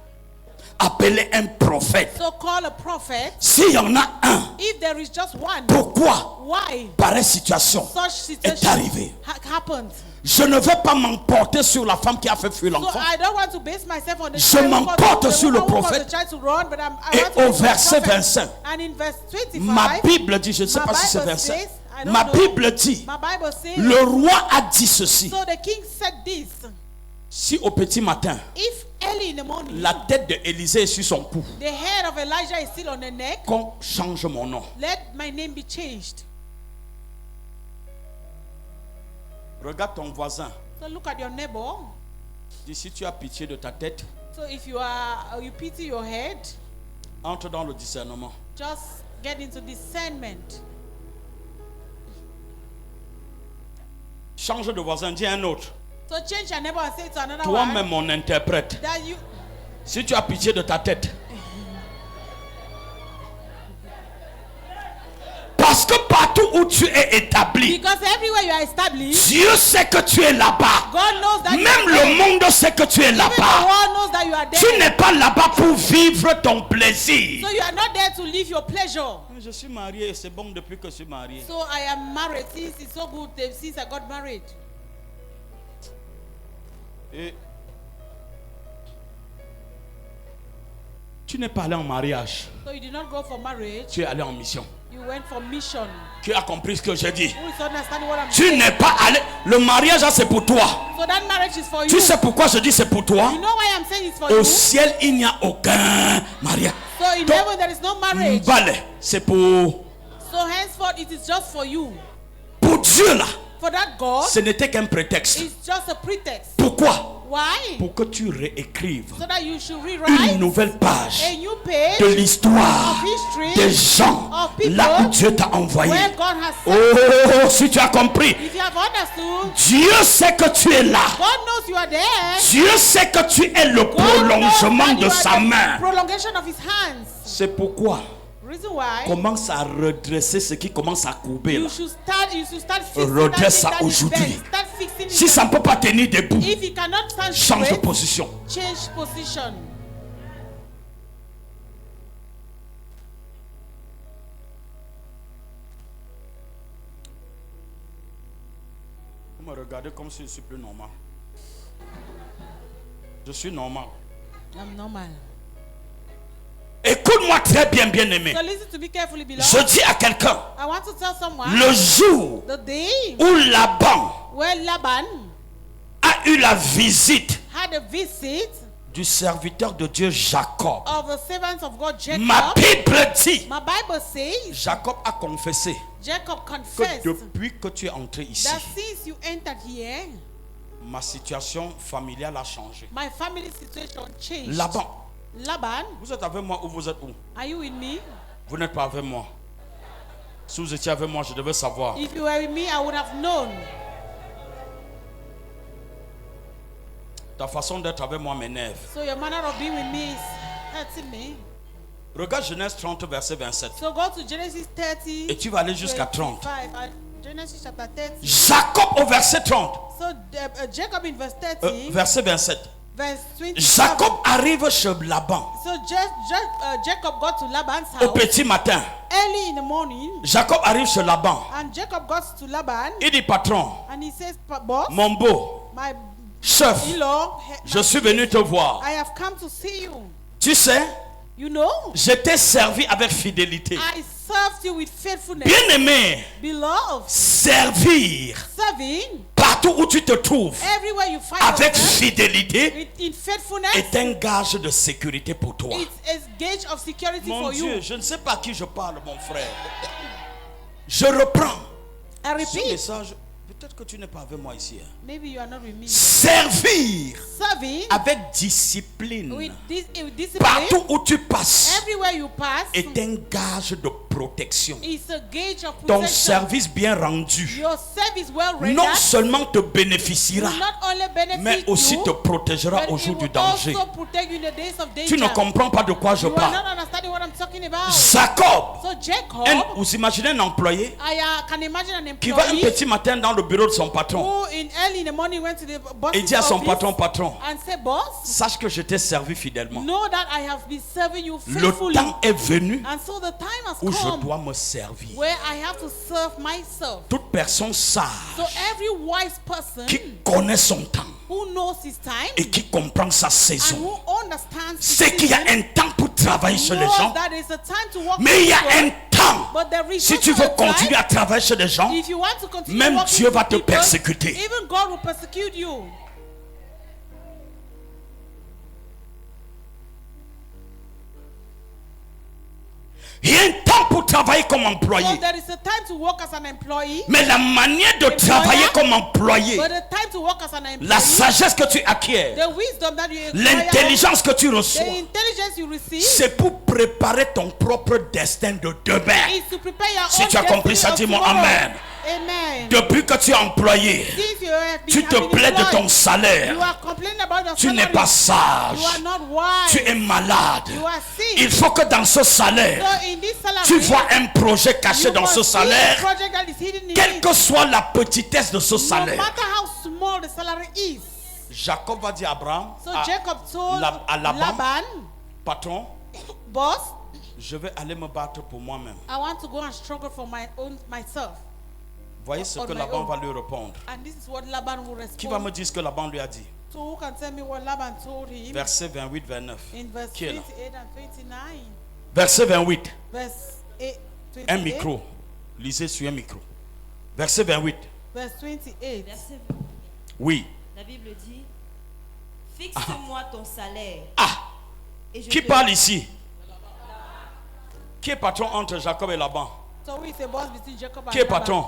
Speaker 1: appelé un prophète?
Speaker 2: So call a prophet.
Speaker 1: S'il y en a un,
Speaker 2: If there is just one,
Speaker 1: pourquoi
Speaker 2: why
Speaker 1: pareille situation
Speaker 2: such
Speaker 1: est
Speaker 2: situation
Speaker 1: arrivée?
Speaker 2: happened?
Speaker 1: Je ne veux pas m'emporter sur la femme qui a fait fuir
Speaker 2: So
Speaker 1: l'enfant.
Speaker 2: I don't want to base myself on the
Speaker 1: Je
Speaker 2: child who
Speaker 1: m'emporte
Speaker 2: caused the
Speaker 1: sur le
Speaker 2: woman who caused
Speaker 1: prophète.
Speaker 2: the child to run, but I
Speaker 1: Et
Speaker 2: want to
Speaker 1: au
Speaker 2: base on the
Speaker 1: verset
Speaker 2: prophet.
Speaker 1: 25,
Speaker 2: And in verse 25,
Speaker 1: ma Bible dit, je ne sais
Speaker 2: my
Speaker 1: pas si c'est
Speaker 2: Bible
Speaker 1: 25,
Speaker 2: says, I don't
Speaker 1: ma
Speaker 2: know.
Speaker 1: Bible dit,
Speaker 2: my Bible says,
Speaker 1: le roi a dit ceci.
Speaker 2: so the king said this,
Speaker 1: Si au petit matin,
Speaker 2: if early in the morning,
Speaker 1: la tête d'Élisée est sur son cou,
Speaker 2: the head of Elijah is still on the neck,
Speaker 1: qu'on change mon nom.
Speaker 2: let my name be changed.
Speaker 1: Regarde ton voisin.
Speaker 2: So look at your neighbor.
Speaker 1: Dis, si tu as pitié de ta tête,
Speaker 2: So if you pity your head,
Speaker 1: entre dans le discernement.
Speaker 2: just get into discernment.
Speaker 1: Change de voisin, dis un autre.
Speaker 2: So change your neighbor and say to another
Speaker 1: Toi-même,
Speaker 2: one
Speaker 1: mon interprète,
Speaker 2: that you.
Speaker 1: si tu as pitié de ta tête. Parce que partout où tu es établi,
Speaker 2: Because everywhere you are established,
Speaker 1: Dieu sait que tu es là-bas.
Speaker 2: God knows that you
Speaker 1: Même
Speaker 2: are
Speaker 1: le
Speaker 2: there.
Speaker 1: monde sait que tu es
Speaker 2: Even the
Speaker 1: là-bas.
Speaker 2: world knows that you are there.
Speaker 1: Tu n'es pas là-bas pour vivre ton plaisir.
Speaker 2: So you are not there to live your pleasure.
Speaker 1: Je suis marié et c'est bon depuis que je suis marié.
Speaker 2: So I am married since it's so good since I got married.
Speaker 1: Et tu n'es pas allé en mariage,
Speaker 2: So you did not go for marriage.
Speaker 1: tu es allé en mission.
Speaker 2: You went for mission.
Speaker 1: Qui a compris ce que j'ai dit?
Speaker 2: Who is understanding what I'm
Speaker 1: Tu
Speaker 2: saying?
Speaker 1: n'es pas allé. Le mariage, là, c'est pour toi.
Speaker 2: So that marriage is for you.
Speaker 1: Tu sais pourquoi je dis c'est pour toi?
Speaker 2: You know why I'm saying it's for
Speaker 1: Au
Speaker 2: you?
Speaker 1: ciel, il n'y a aucun mariage.
Speaker 2: So in
Speaker 1: Donc,
Speaker 2: heaven there is no marriage.
Speaker 1: Vale, c'est pour
Speaker 2: So henceforth it is just for you.
Speaker 1: Dieu là.
Speaker 2: For that God,
Speaker 1: Ce n'était qu'un prétexte.
Speaker 2: it's just a pretext.
Speaker 1: Pourquoi?
Speaker 2: Why?
Speaker 1: Pour que tu réécrives
Speaker 2: So that you should
Speaker 1: une
Speaker 2: rewrite
Speaker 1: nouvelle page
Speaker 2: a new page
Speaker 1: de l'histoire
Speaker 2: of history
Speaker 1: des gens
Speaker 2: of people
Speaker 1: là où Dieu t'a envoyé.
Speaker 2: where God has sent.
Speaker 1: Oh, si tu as compris,
Speaker 2: If you have understood,
Speaker 1: Dieu sait que tu es là.
Speaker 2: God knows you are there.
Speaker 1: Dieu sait que tu es le
Speaker 2: God knows
Speaker 1: prolongement
Speaker 2: that
Speaker 1: de
Speaker 2: you are
Speaker 1: sa
Speaker 2: the
Speaker 1: main.
Speaker 2: prolongation of his hands.
Speaker 1: C'est pourquoi
Speaker 2: Reason why
Speaker 1: commence à redresser ce qui commence à courber là.
Speaker 2: you should start fixing
Speaker 1: Redresse ça
Speaker 2: that thing that is
Speaker 1: aujourd'hui.
Speaker 2: bent. Start fixing it.
Speaker 1: Si ça ne peut pas tenir debout,
Speaker 2: If you cannot stand
Speaker 1: change de
Speaker 2: straight,
Speaker 1: position.
Speaker 2: change position.
Speaker 1: Vous me regardez comme si je suis plus normal. Je suis normal.
Speaker 2: I'm normal.
Speaker 1: Écoute-moi très bien, bien-aimé.
Speaker 2: So listen to me carefully, beloved.
Speaker 1: Je dis à quelqu'un,
Speaker 2: I want to tell someone
Speaker 1: le jour
Speaker 2: the day
Speaker 1: où Laban
Speaker 2: where Laban
Speaker 1: a eu la visite
Speaker 2: had a visit
Speaker 1: du serviteur de Dieu Jacob.
Speaker 2: of the servants of God Jacob,
Speaker 1: Ma Bible dit,
Speaker 2: my Bible says
Speaker 1: Jacob a confessé
Speaker 2: Jacob
Speaker 1: que
Speaker 2: confessed
Speaker 1: depuis que tu es entré ici,
Speaker 2: that since you entered here,
Speaker 1: ma situation familiale a changé.
Speaker 2: my family situation changed.
Speaker 1: Laban,
Speaker 2: Laban,
Speaker 1: vous êtes avec moi ou vous êtes où?
Speaker 2: are you with me?
Speaker 1: Vous n'êtes pas avec moi. Si vous étiez avec moi, je devais savoir.
Speaker 2: If you were with me, I would have known.
Speaker 1: Ta façon d'être avec moi m'énerve.
Speaker 2: So your manner of being with me is hurting me.
Speaker 1: Regarde Genèse 30, verset 27.
Speaker 2: So go to Genesis 30.
Speaker 1: Et tu vas aller jusqu'à 30.
Speaker 2: 25, and Genesis chapter 30.
Speaker 1: Jacob au verset 30,
Speaker 2: So Jacob in verse 30,
Speaker 1: verset 27.
Speaker 2: verse 27.
Speaker 1: Jacob arrive chez Laban
Speaker 2: So Jacob got to Laban's
Speaker 1: au
Speaker 2: house
Speaker 1: petit matin.
Speaker 2: early in the morning,
Speaker 1: Jacob arrive chez Laban.
Speaker 2: and Jacob got to Laban,
Speaker 1: Il dit, patron,
Speaker 2: and he says, "Boss,
Speaker 1: mon beau,
Speaker 2: my
Speaker 1: chef,
Speaker 2: in-law,
Speaker 1: je suis venu te voir.
Speaker 2: I have come to see you.
Speaker 1: Tu sais,
Speaker 2: You know,
Speaker 1: je t'ai servi avec fidélité.
Speaker 2: I served you with faithfulness,
Speaker 1: Bien-aimé,
Speaker 2: beloved,
Speaker 1: servir
Speaker 2: serving
Speaker 1: partout où tu te trouves
Speaker 2: everywhere you find
Speaker 1: avec
Speaker 2: yourself
Speaker 1: fidélité
Speaker 2: in faithfulness.
Speaker 1: est un gage de sécurité pour toi.
Speaker 2: It's a gauge of security
Speaker 1: Mon
Speaker 2: for
Speaker 1: Dieu,
Speaker 2: you.
Speaker 1: je ne sais pas à qui je parle, mon frère. Je reprends
Speaker 2: I
Speaker 1: ce
Speaker 2: repeat,
Speaker 1: message. Peut-être que tu n'es pas avec moi ici. Hein.
Speaker 2: maybe you are not with me.
Speaker 1: Servir
Speaker 2: Serving
Speaker 1: avec discipline
Speaker 2: with discipline
Speaker 1: partout où tu passes
Speaker 2: everywhere you pass
Speaker 1: est un gage de protection.
Speaker 2: is a gauge of
Speaker 1: Ton
Speaker 2: protection.
Speaker 1: service bien rendu
Speaker 2: Your service well rendered
Speaker 1: non seulement te bénéficiera,
Speaker 2: will not only benefit
Speaker 1: mais aussi
Speaker 2: you,
Speaker 1: te protégera
Speaker 2: but
Speaker 1: au
Speaker 2: it
Speaker 1: jour du
Speaker 2: will
Speaker 1: danger.
Speaker 2: also protect you in the days of danger.
Speaker 1: Tu ne comprends pas de quoi je
Speaker 2: You are
Speaker 1: parle.
Speaker 2: not understanding what I'm talking about.
Speaker 1: Jacob,
Speaker 2: So Jacob,
Speaker 1: vous imaginez un employé
Speaker 2: I can imagine an
Speaker 1: qui va un
Speaker 2: employee
Speaker 1: petit matin dans le bureau de son patron
Speaker 2: who early in the morning went to the boss's
Speaker 1: et dit à son
Speaker 2: office
Speaker 1: patron,
Speaker 2: and said, "Boss,
Speaker 1: sache que je t'ai servi fidèlement.
Speaker 2: know that I have been serving you
Speaker 1: Le
Speaker 2: faithfully."
Speaker 1: temps est venu
Speaker 2: And so the time has
Speaker 1: où je
Speaker 2: come
Speaker 1: dois me servir.
Speaker 2: where I have to serve myself.
Speaker 1: Toute personne sage
Speaker 2: So every wise person
Speaker 1: qui connaît son temps
Speaker 2: who knows his time
Speaker 1: et qui comprend sa
Speaker 2: and
Speaker 1: saison,
Speaker 2: who understands his
Speaker 1: c'est qu'il y a
Speaker 2: season
Speaker 1: un temps pour travailler chez les
Speaker 2: knows
Speaker 1: gens,
Speaker 2: that it's a time to work
Speaker 1: mais il y a
Speaker 2: with people,
Speaker 1: un temps.
Speaker 2: but there is
Speaker 1: Si
Speaker 2: also
Speaker 1: tu veux
Speaker 2: a time,
Speaker 1: continuer à travailler chez les gens,
Speaker 2: if you want to continue
Speaker 1: même
Speaker 2: working
Speaker 1: Dieu
Speaker 2: with
Speaker 1: va te
Speaker 2: people,
Speaker 1: persécuter.
Speaker 2: even God will persecute you.
Speaker 1: Il y a un temps pour travailler comme employé.
Speaker 2: So there is a time to work as an employee,
Speaker 1: Mais la manière de travailler comme employé,
Speaker 2: but a time to work as an employee,
Speaker 1: la sagesse que tu acquiers,
Speaker 2: the wisdom that you acquire,
Speaker 1: l'intelligence que tu
Speaker 2: the
Speaker 1: reçois,
Speaker 2: intelligence you receive,
Speaker 1: c'est pour préparer ton propre destin de demain.
Speaker 2: is to prepare your
Speaker 1: Si
Speaker 2: own
Speaker 1: tu as compris ça,
Speaker 2: destiny of
Speaker 1: dis-moi
Speaker 2: tomorrow.
Speaker 1: Amen.
Speaker 2: Amen.
Speaker 1: Depuis que tu es employé,
Speaker 2: If you have been,
Speaker 1: tu te
Speaker 2: have been
Speaker 1: plais de ton
Speaker 2: employed,
Speaker 1: salaire.
Speaker 2: you are complaining about your
Speaker 1: Tu n'es
Speaker 2: salary.
Speaker 1: pas sage.
Speaker 2: You are not wise.
Speaker 1: Tu es malade.
Speaker 2: You are sick.
Speaker 1: Il faut que dans ce salaire,
Speaker 2: So in this salary,
Speaker 1: tu vois un projet caché
Speaker 2: you
Speaker 1: dans ce
Speaker 2: must see a
Speaker 1: salaire,
Speaker 2: project that is hidden in
Speaker 1: quelle
Speaker 2: it.
Speaker 1: que soit la petitesse de ce
Speaker 2: No
Speaker 1: salaire.
Speaker 2: matter how small the salary is.
Speaker 1: Jacob va dire à Abraham,
Speaker 2: So Jacob told
Speaker 1: à Laban,
Speaker 2: Laban,
Speaker 1: patron,
Speaker 2: boss,
Speaker 1: je vais aller me battre pour moi-même.
Speaker 2: I want to go and struggle for myself.
Speaker 1: Voyez ce
Speaker 2: On
Speaker 1: que
Speaker 2: my
Speaker 1: Laban
Speaker 2: own.
Speaker 1: va lui répondre.
Speaker 2: And this is what Laban will
Speaker 1: Qui va me
Speaker 2: respond.
Speaker 1: dire ce que Laban lui a dit?
Speaker 2: So who can tell me what Laban told him
Speaker 1: Verset 28, 29.
Speaker 2: in verse
Speaker 1: Qui est là?
Speaker 2: 28 and 29?
Speaker 1: Verset 28.
Speaker 2: Verse 8,
Speaker 1: Un
Speaker 2: 28,
Speaker 1: micro. Lisez sur un micro. Verset 28.
Speaker 2: Verse 28.
Speaker 3: Verset 20.
Speaker 1: Oui.
Speaker 3: La Bible dit, fixe-moi ton salaire.
Speaker 1: Ah,
Speaker 3: Et je
Speaker 1: qui
Speaker 3: te-
Speaker 1: parle ici? Qui est patron entre Jacob et Laban?
Speaker 2: So who is the boss between Jacob and
Speaker 1: Qui est
Speaker 2: Laban?
Speaker 1: patron?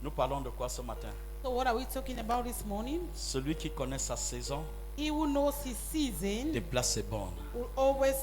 Speaker 1: Nous parlons de quoi ce matin?
Speaker 2: So what are we talking about this morning?
Speaker 1: Celui qui connaît sa saison
Speaker 2: He who knows his season
Speaker 1: déplace ses bornes.
Speaker 2: will always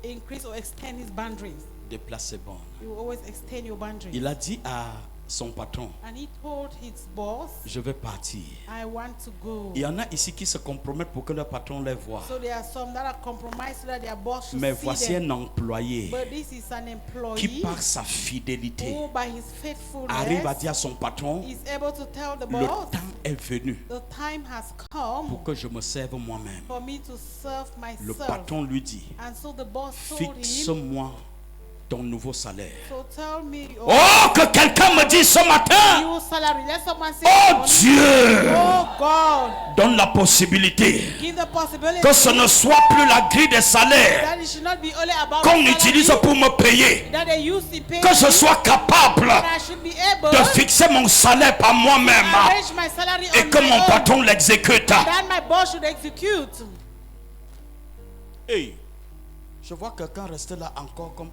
Speaker 2: increase or extend his boundaries.
Speaker 1: Déplace ses bornes.
Speaker 2: He will always extend your boundaries.
Speaker 1: Il a dit à son patron,
Speaker 2: And he told his boss,
Speaker 1: je vais partir.
Speaker 2: I want to go.
Speaker 1: Il y en a ici qui se compromettent pour que leur patron les voie.
Speaker 2: So there are some that are compromised so that their boss should
Speaker 1: Mais
Speaker 2: see
Speaker 1: voici
Speaker 2: them.
Speaker 1: un employé
Speaker 2: But this is an
Speaker 1: qui
Speaker 2: employee
Speaker 1: par sa fidélité
Speaker 2: who by his faithfulness
Speaker 1: arrive à dire à son patron,
Speaker 2: is able to tell the
Speaker 1: le
Speaker 2: boss,
Speaker 1: temps est venu
Speaker 2: the time has come
Speaker 1: pour que je me serve moi-même.
Speaker 2: for me to serve
Speaker 1: Le
Speaker 2: myself.
Speaker 1: patron lui dit,
Speaker 2: And so the boss told him,
Speaker 1: fixe-moi ton nouveau salaire.
Speaker 2: So tell me your
Speaker 1: Oh, que quelqu'un me dise ce matin,
Speaker 2: new salary. Let someone say,
Speaker 1: oh Dieu,
Speaker 2: oh God,
Speaker 1: donne la possibilité
Speaker 2: give the possibility
Speaker 1: que ce ne soit plus la grille des salaires
Speaker 2: that it should not be only about
Speaker 1: qu'on
Speaker 2: the
Speaker 1: utilise
Speaker 2: salary
Speaker 1: pour me payer,
Speaker 2: that they use to pay
Speaker 1: que je
Speaker 2: me,
Speaker 1: sois capable
Speaker 2: that I should be able
Speaker 1: de fixer mon salaire par moi-même
Speaker 2: to arrange my salary
Speaker 1: et
Speaker 2: on
Speaker 1: que
Speaker 2: my
Speaker 1: mon
Speaker 2: own,
Speaker 1: patron l'exécute.
Speaker 2: that my boss should execute.
Speaker 1: Hey, je vois quelqu'un rester là encore comme...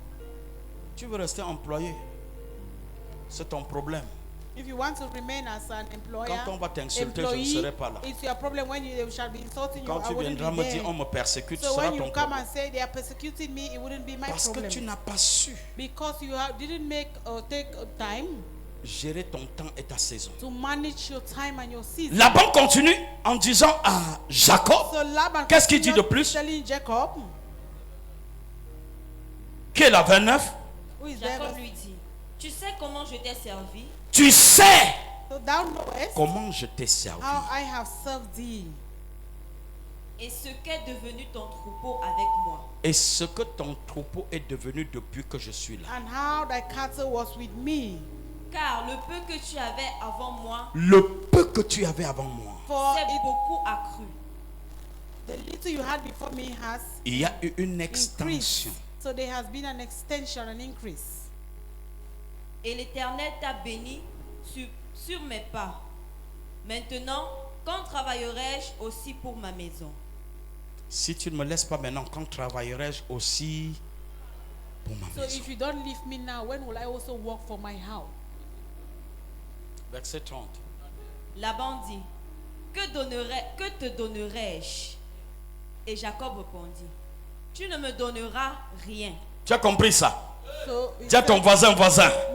Speaker 1: Tu veux rester employé, c'est ton problème.
Speaker 2: If you want to remain as an employer,
Speaker 1: Quand on va t'insulter, je ne
Speaker 2: employee,
Speaker 1: serai pas là.
Speaker 2: it's your problem. When you shall be insulting you,
Speaker 1: Quand
Speaker 2: I
Speaker 1: tu
Speaker 2: wouldn't
Speaker 1: viendras
Speaker 2: be
Speaker 1: me
Speaker 2: there.
Speaker 1: dire on me persécute, ce
Speaker 2: So
Speaker 1: sera
Speaker 2: when you
Speaker 1: ton
Speaker 2: come
Speaker 1: problème.
Speaker 2: and say they are persecuting me, it wouldn't be my
Speaker 1: Parce que
Speaker 2: problem.
Speaker 1: tu n'as pas su
Speaker 2: Because you didn't make take time
Speaker 1: gérer ton temps et ta saison.
Speaker 2: to manage your time and your season.
Speaker 1: Laban continue en disant à Jacob,
Speaker 2: So Laban
Speaker 1: qu'est-ce qu'il dit de
Speaker 2: continued
Speaker 1: plus?
Speaker 2: telling Jacob,
Speaker 1: qui est la 29,
Speaker 2: who is there?
Speaker 3: Jacob lui dit, tu sais comment je t'ai servi
Speaker 1: tu sais
Speaker 2: So thou knowest
Speaker 1: comment je t'ai servi.
Speaker 2: how I have served thee,
Speaker 3: et ce qu'est devenu ton troupeau avec moi.
Speaker 1: Et ce que ton troupeau est devenu depuis que je suis là.
Speaker 2: and how thy cattle was with me.
Speaker 3: Car le peu que tu avais avant moi
Speaker 1: Le peu que tu avais avant moi,
Speaker 2: For
Speaker 3: s'est
Speaker 2: it,
Speaker 3: beaucoup accru.
Speaker 2: the little you had before me has
Speaker 1: il y a eu une
Speaker 2: increased.
Speaker 1: extension.
Speaker 2: So there has been an extension, an increase.
Speaker 3: Et l'Éternel t'a béni sur mes pas. Maintenant, quand travaillerai-je aussi pour ma maison?
Speaker 1: Si tu ne me laisses pas maintenant, quand travaillerai-je aussi pour ma
Speaker 2: So
Speaker 1: maison?
Speaker 2: if you don't leave me now, when will I also work for my house?
Speaker 1: Verset 30.
Speaker 3: Laban dit, que te donnerai-je? Et Jacob répondit, tu ne me donneras rien.
Speaker 1: Tu as compris ça?
Speaker 2: So
Speaker 1: Dis à ton voisin,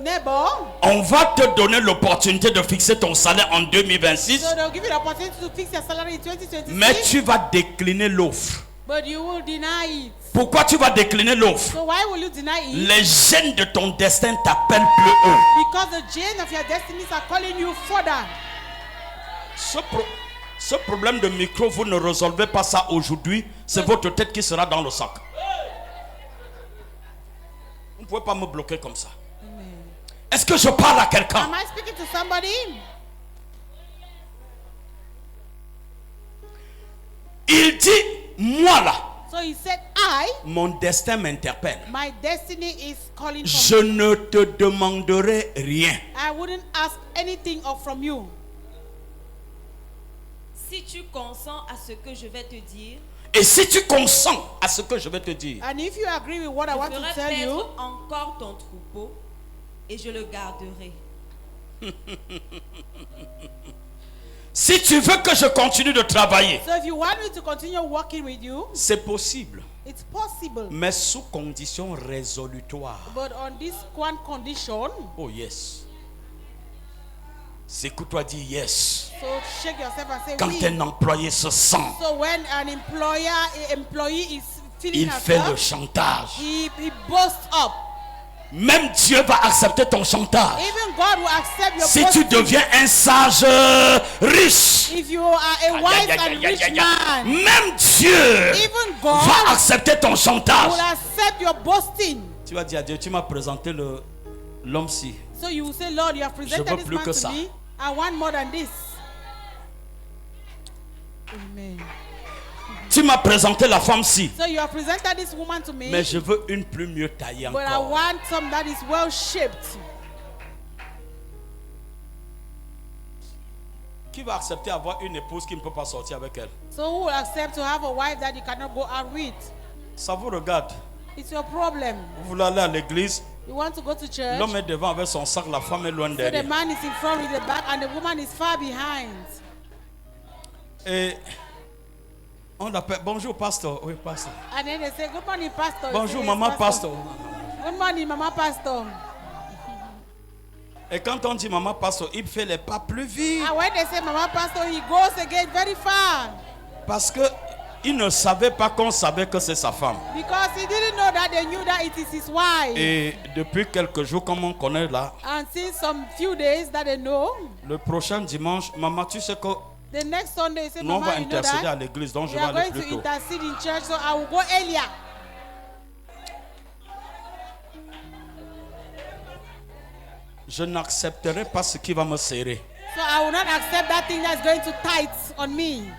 Speaker 2: neighbor,
Speaker 1: on va te donner l'opportunité de fixer ton salaire en 2026,
Speaker 2: so they'll give you the opportunity to fix your salary in 2026,
Speaker 1: mais tu vas décliner l'offre.
Speaker 2: but you will deny it.
Speaker 1: Pourquoi tu vas décliner l'offre?
Speaker 2: So why will you deny it?
Speaker 1: Les gènes de ton destin t'appellent plus haut.
Speaker 2: Because the gene of your destinies are calling you further.
Speaker 1: Ce problème de micro, vous ne résolvez pas ça aujourd'hui. C'est votre tête qui sera dans le sac. Vous ne pouvez pas me bloquer comme ça. Est-ce que je parle à quelqu'un?
Speaker 2: Am I speaking to somebody?
Speaker 1: Il dit, moi là,
Speaker 2: So he said,
Speaker 1: mon destin m'interpelle.
Speaker 2: my destiny is calling
Speaker 1: Je
Speaker 2: from me.
Speaker 1: ne te demanderai rien.
Speaker 2: I wouldn't ask anything from you.
Speaker 3: Si tu consens à ce que je vais te dire,
Speaker 1: Et si tu consens à ce que je vais te dire,
Speaker 2: And if you agree with what I
Speaker 3: je
Speaker 2: want to
Speaker 3: ferai
Speaker 2: tell you,
Speaker 3: paître encore ton troupeau et je le garderai.
Speaker 1: si tu veux que je continue de travailler,
Speaker 2: so if you want me to continue working with you,
Speaker 1: c'est possible,
Speaker 2: it's possible.
Speaker 1: mais sous conditions résolutoires.
Speaker 2: But on this one condition,
Speaker 1: Oh yes. C'est que toi dis yes.
Speaker 2: so shake yourself and say
Speaker 1: Quand
Speaker 2: we.
Speaker 1: un employé se sent,
Speaker 2: So when an employee is feeling
Speaker 1: il fait le
Speaker 2: herself,
Speaker 1: chantage.
Speaker 2: he boasts up.
Speaker 1: Même Dieu va accepter ton chantage.
Speaker 2: Even God will accept your
Speaker 1: Si tu
Speaker 2: boasting.
Speaker 1: deviens un sage riche,
Speaker 2: If you are a wise and rich man,
Speaker 1: même Dieu
Speaker 2: even God
Speaker 1: va accepter ton chantage.
Speaker 2: will accept your boasting.
Speaker 1: Tu vas dire à Dieu, tu m'as présenté l'homme-ci.
Speaker 2: So you will say, Lord, you have presented
Speaker 1: veux
Speaker 2: this
Speaker 1: plus
Speaker 2: man
Speaker 1: que
Speaker 2: to
Speaker 1: ça.
Speaker 2: me. I want more than this. Amen.
Speaker 1: Tu m'as présenté la femme-ci.
Speaker 2: So you have presented this woman to me,
Speaker 1: Mais je veux une plus mieux taillée
Speaker 2: but I
Speaker 1: encore.
Speaker 2: want some that is well shaped.
Speaker 1: Qui va accepter avoir une épouse qui ne peut pas sortir avec elle?
Speaker 2: So who will accept to have a wife that you cannot go out with?
Speaker 1: Ça vous regarde.
Speaker 2: It's your problem.
Speaker 1: Vous voulez aller à l'église,
Speaker 2: You want to go to church,
Speaker 1: l'homme est devant avec son sac, la femme est loin
Speaker 2: so the
Speaker 1: derrière.
Speaker 2: man is in front with the back and the woman is far behind.
Speaker 1: Et on l'appelle, bonjour pasteur. Oui, pasteur.
Speaker 2: And then they say, good morning, pastor. You
Speaker 1: Bonjour
Speaker 2: say,
Speaker 1: maman
Speaker 2: "Yes,
Speaker 1: pasteur.
Speaker 2: Good morning, mama pastor.
Speaker 1: Et quand on dit maman pasteur, il fait les pas plus vite.
Speaker 2: And when they say mama pastor, he goes again very far.
Speaker 1: Parce que il ne savait pas qu'on savait que c'est sa femme.
Speaker 2: Because he didn't know that they knew that it is his wife.
Speaker 1: Et depuis quelques jours, comme on connaît là,
Speaker 2: And since some few days that they know,
Speaker 1: le prochain dimanche, maman, tu sais que
Speaker 2: the next Sunday, you say,
Speaker 1: nous on va
Speaker 2: mama, you know
Speaker 1: intercéder à
Speaker 2: that?
Speaker 1: l'église, donc je
Speaker 2: We
Speaker 1: vais
Speaker 2: are
Speaker 1: aller
Speaker 2: going
Speaker 1: plus
Speaker 2: to
Speaker 1: tôt.
Speaker 2: intercede in church, so I will go earlier.
Speaker 1: Je n'accepterai pas ce qui va me serrer.
Speaker 2: So I will not accept that thing that's going to tight on me.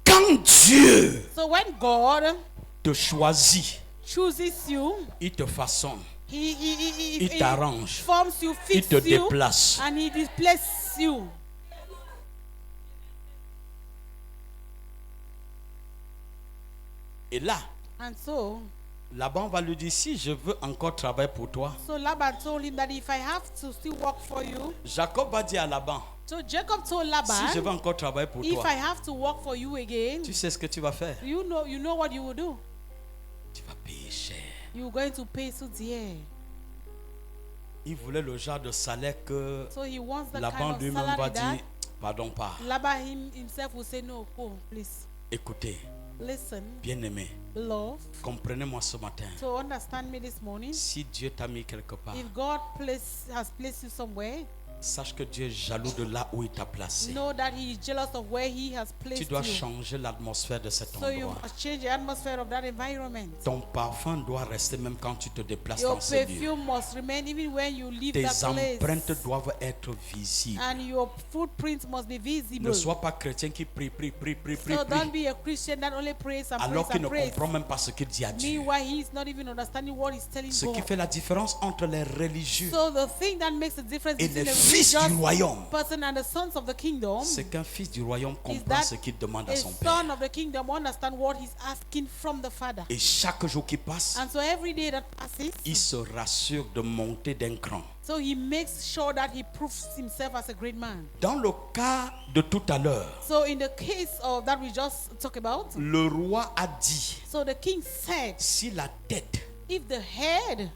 Speaker 1: Quand Dieu
Speaker 2: So when God
Speaker 1: te choisit,
Speaker 2: chooses you,
Speaker 1: il te façonne,
Speaker 2: he
Speaker 1: il t'arrange,
Speaker 2: forms you,
Speaker 1: il
Speaker 2: fits
Speaker 1: te
Speaker 2: you,
Speaker 1: déplace.
Speaker 2: and he displaces you.
Speaker 1: Et là,
Speaker 2: And so
Speaker 1: Laban va lui dire, si je veux encore travailler pour toi,
Speaker 2: Laban told him that if I have to still work for you,
Speaker 1: Jacob va dire à Laban,
Speaker 2: so Jacob told
Speaker 1: si
Speaker 2: Laban,
Speaker 1: je veux encore travailler pour
Speaker 2: if
Speaker 1: toi,
Speaker 2: I have to work for you again,
Speaker 1: tu sais ce que tu vas faire?
Speaker 2: you know what you will do.
Speaker 1: Tu vas payer cher.
Speaker 2: You're going to pay so dear.
Speaker 1: Il voulait le genre de salaire que
Speaker 2: So he wants the
Speaker 1: Laban
Speaker 2: kind of
Speaker 1: lui-même va
Speaker 2: salary that
Speaker 1: dire, pardon pas.
Speaker 2: Laban himself will say, no, go, please.
Speaker 1: Écoutez,
Speaker 2: Listen,
Speaker 1: bien-aimé,
Speaker 2: love.
Speaker 1: comprenez-moi ce matin.
Speaker 2: So understand me this morning.
Speaker 1: Si Dieu t'a mis quelque part,
Speaker 2: If God has placed you somewhere,
Speaker 1: sache que Dieu est jaloux de là où il t'a placé.
Speaker 2: know that He is jealous of where He has
Speaker 1: Tu
Speaker 2: placed
Speaker 1: dois
Speaker 2: you.
Speaker 1: changer l'atmosphère de cet
Speaker 2: So you
Speaker 1: endroit.
Speaker 2: must change the atmosphere of that environment.
Speaker 1: Ton parfum doit rester même quand tu te déplaces
Speaker 2: Your
Speaker 1: dans ce lieu.
Speaker 2: perfume must remain even when you leave
Speaker 1: Tes
Speaker 2: that
Speaker 1: empreintes
Speaker 2: place.
Speaker 1: doivent être visibles.
Speaker 2: And your footprints must be
Speaker 1: Ne
Speaker 2: visible.
Speaker 1: sois pas chrétien qui prie,
Speaker 2: So don't be a Christian that only prays and
Speaker 1: alors
Speaker 2: prays
Speaker 1: qu'il
Speaker 2: and
Speaker 1: ne
Speaker 2: prays.
Speaker 1: comprend même pas ce qu'il dit à Dieu.
Speaker 2: Meanwhile, he is not even understanding what he's telling
Speaker 1: Ce qui
Speaker 2: God.
Speaker 1: fait la différence entre les religieux
Speaker 2: So the thing that makes the difference
Speaker 1: et
Speaker 2: between
Speaker 1: les
Speaker 2: the
Speaker 1: fils du
Speaker 2: religious
Speaker 1: royaume,
Speaker 2: person and the sons of the kingdom
Speaker 1: c'est qu'un fils du royaume
Speaker 2: is
Speaker 1: comprend
Speaker 2: that
Speaker 1: ce qu'il demande à
Speaker 2: a
Speaker 1: son père.
Speaker 2: son of the kingdom understand what he's asking from the Father.
Speaker 1: Et chaque jour qui passe,
Speaker 2: And so every day that passes,
Speaker 1: il se rassure de monter d'un cran.
Speaker 2: so he makes sure that he proves himself as a great man.
Speaker 1: Dans le cas de tout à l'heure,
Speaker 2: So in the case of that we just talked about,
Speaker 1: le roi a dit,
Speaker 2: so the king said,
Speaker 1: si la tête
Speaker 2: if the head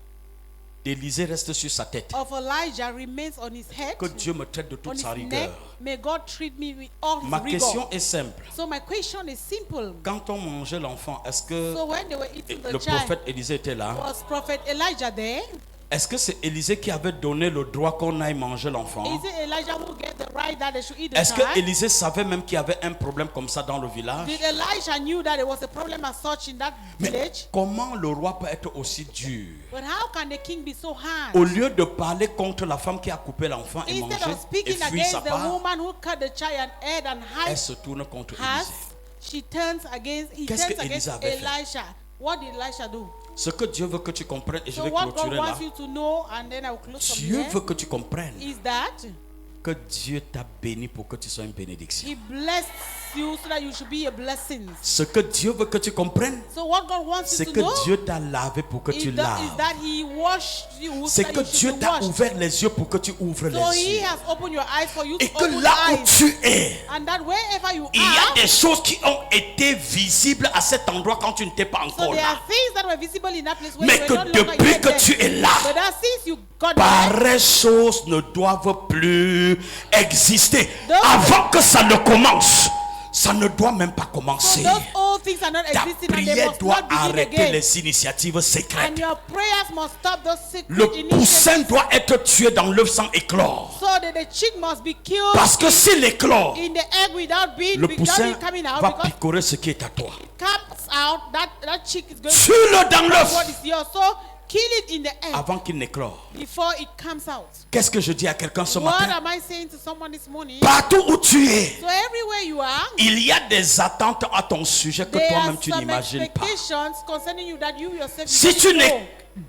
Speaker 1: d'Élisée reste sur sa tête,
Speaker 2: of Elijah remains on his head,
Speaker 1: que Dieu me traite de
Speaker 2: on
Speaker 1: toute
Speaker 2: his
Speaker 1: sa
Speaker 2: neck,
Speaker 1: rigueur.
Speaker 2: may God treat me with all his
Speaker 1: Ma
Speaker 2: rigor.
Speaker 1: question est simple.
Speaker 2: So my question is simple.
Speaker 1: Quand on mangeait l'enfant, est-ce que
Speaker 2: So when they were eating the
Speaker 1: le
Speaker 2: child,
Speaker 1: prophète Élisée était là?
Speaker 2: was Prophet Elijah there?
Speaker 1: Est-ce que c'est Élisée qui avait donné le droit qu'on aille manger l'enfant?
Speaker 2: Is it Elijah who gave the right that they should eat the
Speaker 1: Est-ce que
Speaker 2: child?
Speaker 1: Élisée savait même qu'il y avait un problème comme ça dans le village?
Speaker 2: Did Elijah knew that there was a problem as such in that
Speaker 1: Mais
Speaker 2: village?
Speaker 1: comment le roi peut être aussi dur?
Speaker 2: But how can the king be so hard?
Speaker 1: Au lieu de parler contre la femme qui a coupé l'enfant et
Speaker 2: Instead
Speaker 1: mangé
Speaker 2: of
Speaker 1: et
Speaker 2: speaking
Speaker 1: fui sa
Speaker 2: against the
Speaker 1: part,
Speaker 2: woman who cut the child and head and
Speaker 1: elle
Speaker 2: hide
Speaker 1: se tourne contre
Speaker 2: has,
Speaker 1: Élisée.
Speaker 2: he turns against
Speaker 1: Qu'est-ce que
Speaker 2: against
Speaker 1: Élisée avait fait?
Speaker 2: Elisha. What did Elisha do?
Speaker 1: Ce que Dieu veut que tu comprennes, et je
Speaker 2: So
Speaker 1: vais
Speaker 2: what God
Speaker 1: clôturer là,
Speaker 2: wants you to know, and then I will close from
Speaker 1: Dieu
Speaker 2: here,
Speaker 1: veut que tu comprennes
Speaker 2: is that
Speaker 1: que Dieu t'a béni pour que tu sois une bénédiction.
Speaker 2: He blessed you so that you should be a blessing.
Speaker 1: Ce que Dieu veut que tu comprennes,
Speaker 2: So what God wants you
Speaker 1: c'est
Speaker 2: to
Speaker 1: que
Speaker 2: know
Speaker 1: Dieu t'a lavé pour que tu
Speaker 2: is
Speaker 1: laves.
Speaker 2: that He washed you. so
Speaker 1: C'est
Speaker 2: that
Speaker 1: que
Speaker 2: you should
Speaker 1: Dieu
Speaker 2: be
Speaker 1: t'a
Speaker 2: washed.
Speaker 1: ouvert les yeux pour que tu ouvres
Speaker 2: So
Speaker 1: les
Speaker 2: He
Speaker 1: yeux.
Speaker 2: has opened your eyes for you to
Speaker 1: Et que
Speaker 2: open
Speaker 1: là où
Speaker 2: eyes.
Speaker 1: tu es,
Speaker 2: And that wherever you
Speaker 1: il y a
Speaker 2: are,
Speaker 1: des choses qui ont été visibles à cet endroit quand tu n'étais pas
Speaker 2: so
Speaker 1: encore
Speaker 2: there
Speaker 1: là.
Speaker 2: are things that were visible in that place where
Speaker 1: Mais
Speaker 2: you
Speaker 1: que
Speaker 2: were no longer
Speaker 1: depuis
Speaker 2: yet
Speaker 1: que
Speaker 2: there.
Speaker 1: tu es là,
Speaker 2: But that since you got there,
Speaker 1: pareilles choses ne doivent plus exister.
Speaker 2: Those-
Speaker 1: Avant que ça ne commence, ça ne doit même pas
Speaker 2: so
Speaker 1: commencer.
Speaker 2: those old things are not
Speaker 1: Ta
Speaker 2: existing and they
Speaker 1: prière
Speaker 2: must
Speaker 1: doit
Speaker 2: not begin
Speaker 1: arrêter
Speaker 2: again.
Speaker 1: les initiatives secrètes.
Speaker 2: And your prayers must stop those secret
Speaker 1: Le
Speaker 2: initiatives
Speaker 1: poussin doit être tué dans l'œuf sans éclore.
Speaker 2: so that the chick must be killed
Speaker 1: Parce que s'il éclore,
Speaker 2: in the egg without being
Speaker 1: le
Speaker 2: without
Speaker 1: poussin
Speaker 2: it coming out,
Speaker 1: va
Speaker 2: because
Speaker 1: picorer ce qui est à toi.
Speaker 2: it comes out that chick is going to
Speaker 1: Tue-le dans
Speaker 2: what
Speaker 1: l'œuf
Speaker 2: is yours. So kill it in the egg
Speaker 1: avant qu'il n'éclore.
Speaker 2: before it comes out.
Speaker 1: Qu'est-ce que je dis à quelqu'un ce
Speaker 2: What
Speaker 1: matin?
Speaker 2: am I saying to someone this morning?
Speaker 1: Partout où tu es,
Speaker 2: So everywhere you are,
Speaker 1: il y a des attentes à ton sujet que
Speaker 2: there are
Speaker 1: toi-même tu
Speaker 2: some
Speaker 1: n'imagines pas.
Speaker 2: expectations concerning you that you yourself
Speaker 1: Si
Speaker 2: you
Speaker 1: tu
Speaker 2: don't
Speaker 1: ne
Speaker 2: know.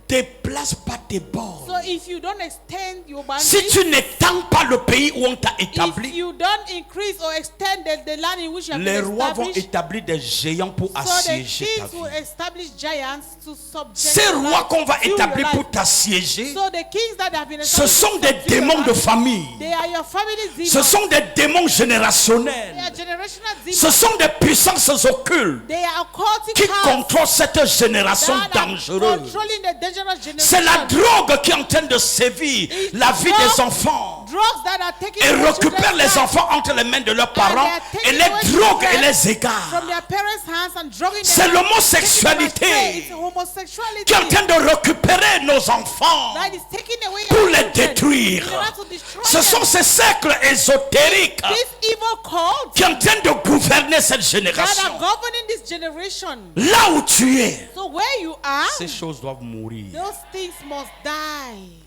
Speaker 1: déplaces pas tes bords,
Speaker 2: So if you don't extend your
Speaker 1: si
Speaker 2: boundaries,
Speaker 1: tu n'étends pas le pays où on t'a
Speaker 2: if
Speaker 1: établi,
Speaker 2: you don't increase or extend the land in which you have
Speaker 1: les
Speaker 2: been
Speaker 1: rois vont
Speaker 2: established,
Speaker 1: établir des géants pour
Speaker 2: so the
Speaker 1: assiéger ta
Speaker 2: kings will
Speaker 1: vie.
Speaker 2: establish giants to subject
Speaker 1: Ces
Speaker 2: your
Speaker 1: rois
Speaker 2: life,
Speaker 1: qu'on va
Speaker 2: to your
Speaker 1: établir
Speaker 2: life.
Speaker 1: pour t'assiéger,
Speaker 2: So the kings that have been
Speaker 1: ce
Speaker 2: established
Speaker 1: sont
Speaker 2: to
Speaker 1: des
Speaker 2: subdue your
Speaker 1: démons de
Speaker 2: life,
Speaker 1: famille.
Speaker 2: they are your family demons.
Speaker 1: Ce sont des démons
Speaker 2: They
Speaker 1: générationnels.
Speaker 2: are generational demons.
Speaker 1: Ce sont des puissances occultes
Speaker 2: They are occultic
Speaker 1: qui
Speaker 2: powers
Speaker 1: contrôlent cette génération
Speaker 2: that are
Speaker 1: dangereuse.
Speaker 2: controlling the dangerous generation.
Speaker 1: C'est la drogue qui est en train de sévir la vie des enfants.
Speaker 2: drugs that are taking
Speaker 1: et
Speaker 2: away
Speaker 1: récupèrent
Speaker 2: children's
Speaker 1: les
Speaker 2: lives
Speaker 1: enfants entre les mains de leurs
Speaker 2: and
Speaker 1: parents
Speaker 2: they are
Speaker 1: et
Speaker 2: taking
Speaker 1: les
Speaker 2: away
Speaker 1: droguent et
Speaker 2: children
Speaker 1: les égarent.
Speaker 2: from their parents' hands and drugging them.
Speaker 1: C'est
Speaker 2: Taking them astray.
Speaker 1: l'homosexualité
Speaker 2: It's homosexuality
Speaker 1: qui est en train de récupérer nos enfants
Speaker 2: that is taking away
Speaker 1: pour
Speaker 2: our
Speaker 1: les
Speaker 2: children
Speaker 1: détruire.
Speaker 2: in order to destroy
Speaker 1: Ce sont
Speaker 2: them.
Speaker 1: ces cercles ésotériques
Speaker 2: These evil cults
Speaker 1: qui sont en train de gouverner cette
Speaker 2: that
Speaker 1: génération.
Speaker 2: are governing this generation.
Speaker 1: Là où tu es,
Speaker 2: So where you are,
Speaker 1: ces choses doivent mourir.
Speaker 2: those things must die.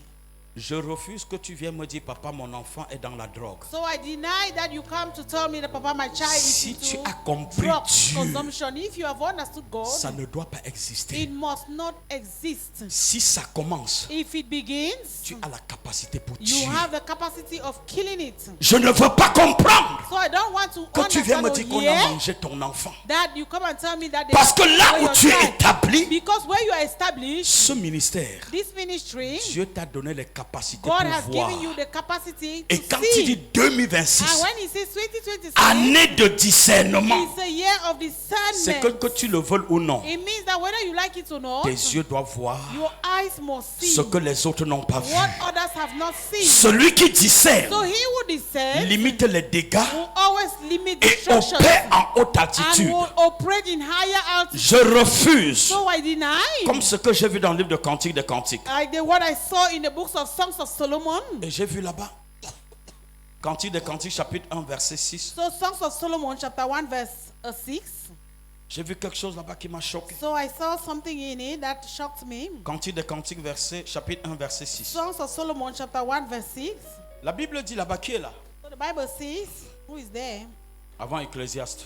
Speaker 1: Je refuse que tu viennes me dire, papa, mon enfant est dans la drogue.
Speaker 2: So I deny that you come to tell me that Papa, my child is
Speaker 1: Si tu
Speaker 2: into
Speaker 1: as compris
Speaker 2: drug
Speaker 1: Dieu,
Speaker 2: consumption. If you have understood God,
Speaker 1: ça ne doit pas exister.
Speaker 2: it must not exist.
Speaker 1: Si ça commence,
Speaker 2: If it begins,
Speaker 1: tu as la capacité pour
Speaker 2: you
Speaker 1: tuer.
Speaker 2: have the capacity of killing it.
Speaker 1: Je ne veux pas comprendre
Speaker 2: So I don't want to
Speaker 1: que tu viennes me
Speaker 2: understand
Speaker 1: dire
Speaker 2: or
Speaker 1: qu'on a
Speaker 2: hear
Speaker 1: mangé ton enfant.
Speaker 2: that you come and tell me that they
Speaker 1: Parce que là
Speaker 2: destroy
Speaker 1: où
Speaker 2: your
Speaker 1: tu es
Speaker 2: child.
Speaker 1: établi,
Speaker 2: Because where you are established,
Speaker 1: ce ministère,
Speaker 2: this ministry,
Speaker 1: Dieu t'a donné les capacités
Speaker 2: God
Speaker 1: pour
Speaker 2: has
Speaker 1: voir.
Speaker 2: given you the capacity
Speaker 1: Et
Speaker 2: to
Speaker 1: quand tu dis
Speaker 2: see.
Speaker 1: 2026,
Speaker 2: And when he says 2026,
Speaker 1: année de discernement,
Speaker 2: it's a year of
Speaker 1: c'est que
Speaker 2: discernment.
Speaker 1: tu le veuilles ou non,
Speaker 2: It means that whether you like it or not,
Speaker 1: tes yeux doivent voir
Speaker 2: your eyes must see
Speaker 1: ce que les autres n'ont pas vu.
Speaker 2: what others have not seen.
Speaker 1: Celui qui discerne
Speaker 2: So he who discerns
Speaker 1: limite les dégâts
Speaker 2: will always limit
Speaker 1: et
Speaker 2: destruction
Speaker 1: opère en haute
Speaker 2: and
Speaker 1: altitude.
Speaker 2: will operate in higher altitude.
Speaker 1: Je refuse,
Speaker 2: So I deny
Speaker 1: comme ce que j'ai vu dans le livre de Cantiques des Cantiques.
Speaker 2: what I saw in the books of Songs of Solomon.
Speaker 1: Et j'ai vu là-bas, Cantiques des Cantiques, chapitre 1, verset 6.
Speaker 2: So Songs of Solomon chapter 1 verse 6.
Speaker 1: J'ai vu quelque chose là-bas qui m'a choqué.
Speaker 2: So I saw something in it that shocked me.
Speaker 1: Cantiques des Cantiques, chapitre 1, verset 6.
Speaker 2: Songs of Solomon chapter 1 verse 6.
Speaker 1: La Bible dit là-bas, qui est là?
Speaker 2: So the Bible says, who is there?
Speaker 1: Avant Ecclésiaste.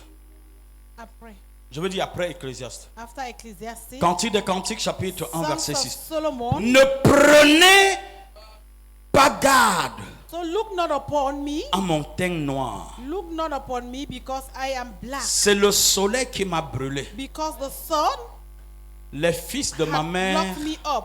Speaker 2: I pray.
Speaker 1: Je veux dire après Ecclésiaste.
Speaker 2: After Ecclesiastes.
Speaker 1: Cantiques des Cantiques, chapitre 1,
Speaker 2: Songs
Speaker 1: verset
Speaker 2: of
Speaker 1: 6.
Speaker 2: Solomon.
Speaker 1: Ne prenez pas garde
Speaker 2: So look not upon me.
Speaker 1: à mon teint noir.
Speaker 2: Look not upon me because I am black.
Speaker 1: C'est le soleil qui m'a brûlé.
Speaker 2: Because the sun
Speaker 1: Les fils de ma
Speaker 2: had
Speaker 1: mère
Speaker 2: blocked me up.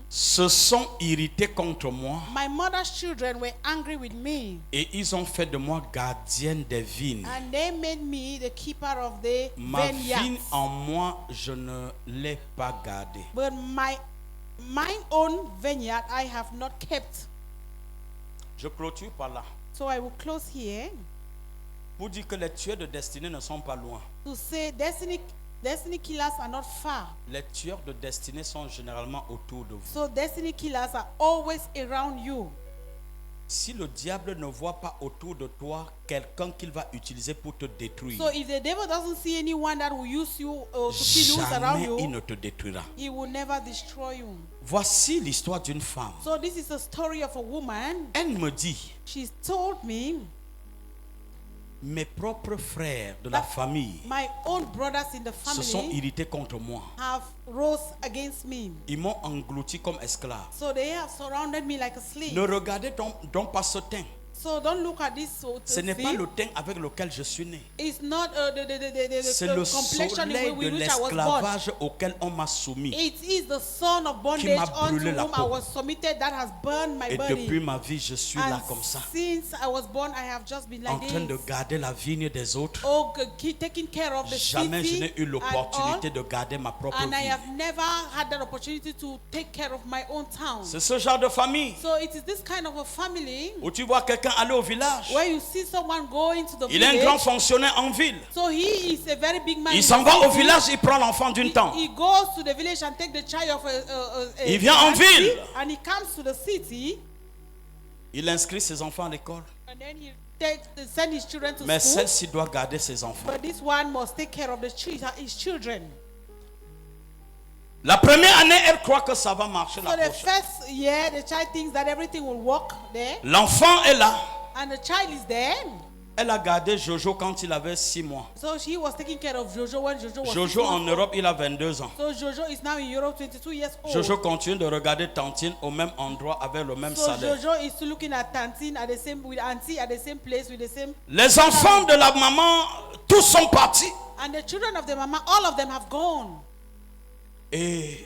Speaker 1: se sont irrités contre moi
Speaker 2: My mother's children were angry with me.
Speaker 1: et ils ont fait de moi gardienne des vignes.
Speaker 2: And they made me the keeper of the
Speaker 1: Ma vigne
Speaker 2: vineyards.
Speaker 1: en moi, je ne l'ai pas gardée.
Speaker 2: But mine own vineyard I have not kept.
Speaker 1: Je clôture par là
Speaker 2: So I will close here
Speaker 1: pour dire que les tueurs de destinée ne sont pas loin.
Speaker 2: to say destiny killers are not far.
Speaker 1: Les tueurs de destinée sont généralement autour de vous.
Speaker 2: So destiny killers are always around you.
Speaker 1: Si le diable ne voit pas autour de toi quelqu'un qu'il va utiliser pour te détruire,
Speaker 2: So if the devil doesn't see anyone that will use you to kill you around
Speaker 1: jamais il
Speaker 2: you,
Speaker 1: ne te détruira.
Speaker 2: he will never destroy you.
Speaker 1: Voici l'histoire d'une femme.
Speaker 2: So this is a story of a woman.
Speaker 1: Elle me dit,
Speaker 2: She's told me
Speaker 1: mes propres frères de la famille
Speaker 2: my own brothers in the
Speaker 1: se sont
Speaker 2: family
Speaker 1: irrités contre moi.
Speaker 2: have rose against me.
Speaker 1: Ils m'ont englouti comme esclave.
Speaker 2: So they have surrounded me like a slave.
Speaker 1: Ne regardez donc pas ce teint.
Speaker 2: So don't look at this.
Speaker 1: Ce n'est pas le teint avec lequel je suis né.
Speaker 2: It's not
Speaker 1: C'est
Speaker 2: the
Speaker 1: le
Speaker 2: complexion
Speaker 1: soleil de
Speaker 2: with which I was born.
Speaker 1: l'esclavage auquel on m'a soumis.
Speaker 2: It is the son of bondage
Speaker 1: m'a
Speaker 2: unto
Speaker 1: brûlé la
Speaker 2: whom I
Speaker 1: peau.
Speaker 2: was submitted that has burned my
Speaker 1: Et
Speaker 2: body.
Speaker 1: depuis ma vie, je suis
Speaker 2: And
Speaker 1: là comme ça,
Speaker 2: since I was born, I have just been
Speaker 1: en
Speaker 2: like
Speaker 1: train de
Speaker 2: this.
Speaker 1: garder la vigne des autres.
Speaker 2: Oh, taking care of the
Speaker 1: Jamais je
Speaker 2: city
Speaker 1: n'ai eu
Speaker 2: and
Speaker 1: l'opportunité
Speaker 2: all.
Speaker 1: de garder ma propre
Speaker 2: And I
Speaker 1: vie.
Speaker 2: have never had that opportunity to take care of my own town.
Speaker 1: C'est ce genre de famille
Speaker 2: So it is this kind of a family
Speaker 1: où tu vois quelqu'un aller au village.
Speaker 2: where you see someone going to the
Speaker 1: Il est un grand
Speaker 2: village.
Speaker 1: fonctionnaire en ville.
Speaker 2: So he is a very big man.
Speaker 1: Il
Speaker 2: in
Speaker 1: s'en
Speaker 2: the
Speaker 1: va au
Speaker 2: city.
Speaker 1: village, il prend l'enfant d'une tante.
Speaker 2: He goes to the village and take the child of a
Speaker 1: Il vient en
Speaker 2: auntie,
Speaker 1: ville.
Speaker 2: and he comes to the city
Speaker 1: Il inscrit ses enfants à l'école.
Speaker 2: and then he send his children to
Speaker 1: Mais
Speaker 2: school.
Speaker 1: celle-ci doit garder ses enfants.
Speaker 2: But this one must take care of his children.
Speaker 1: La première année, elle croit que ça va marcher
Speaker 2: So
Speaker 1: la
Speaker 2: the
Speaker 1: prochaine.
Speaker 2: first year, the child thinks that everything will work there,
Speaker 1: L'enfant est là.
Speaker 2: and the child is there.
Speaker 1: Elle a gardé Jojo quand il avait 6 mois.
Speaker 2: So she was taking care of Jojo when Jojo was 6
Speaker 1: Jojo en
Speaker 2: months old.
Speaker 1: Europe, il a 22 ans.
Speaker 2: So Jojo is now in Europe, 22 years old.
Speaker 1: Jojo continue de regarder Tantine au même endroit avec le même
Speaker 2: So
Speaker 1: salaire.
Speaker 2: Jojo is still looking at Tantine at the same with Auntie at the same place with the same.
Speaker 1: Les enfants de la maman, tous sont partis.
Speaker 2: And the children of the mama, all of them have gone.
Speaker 1: Et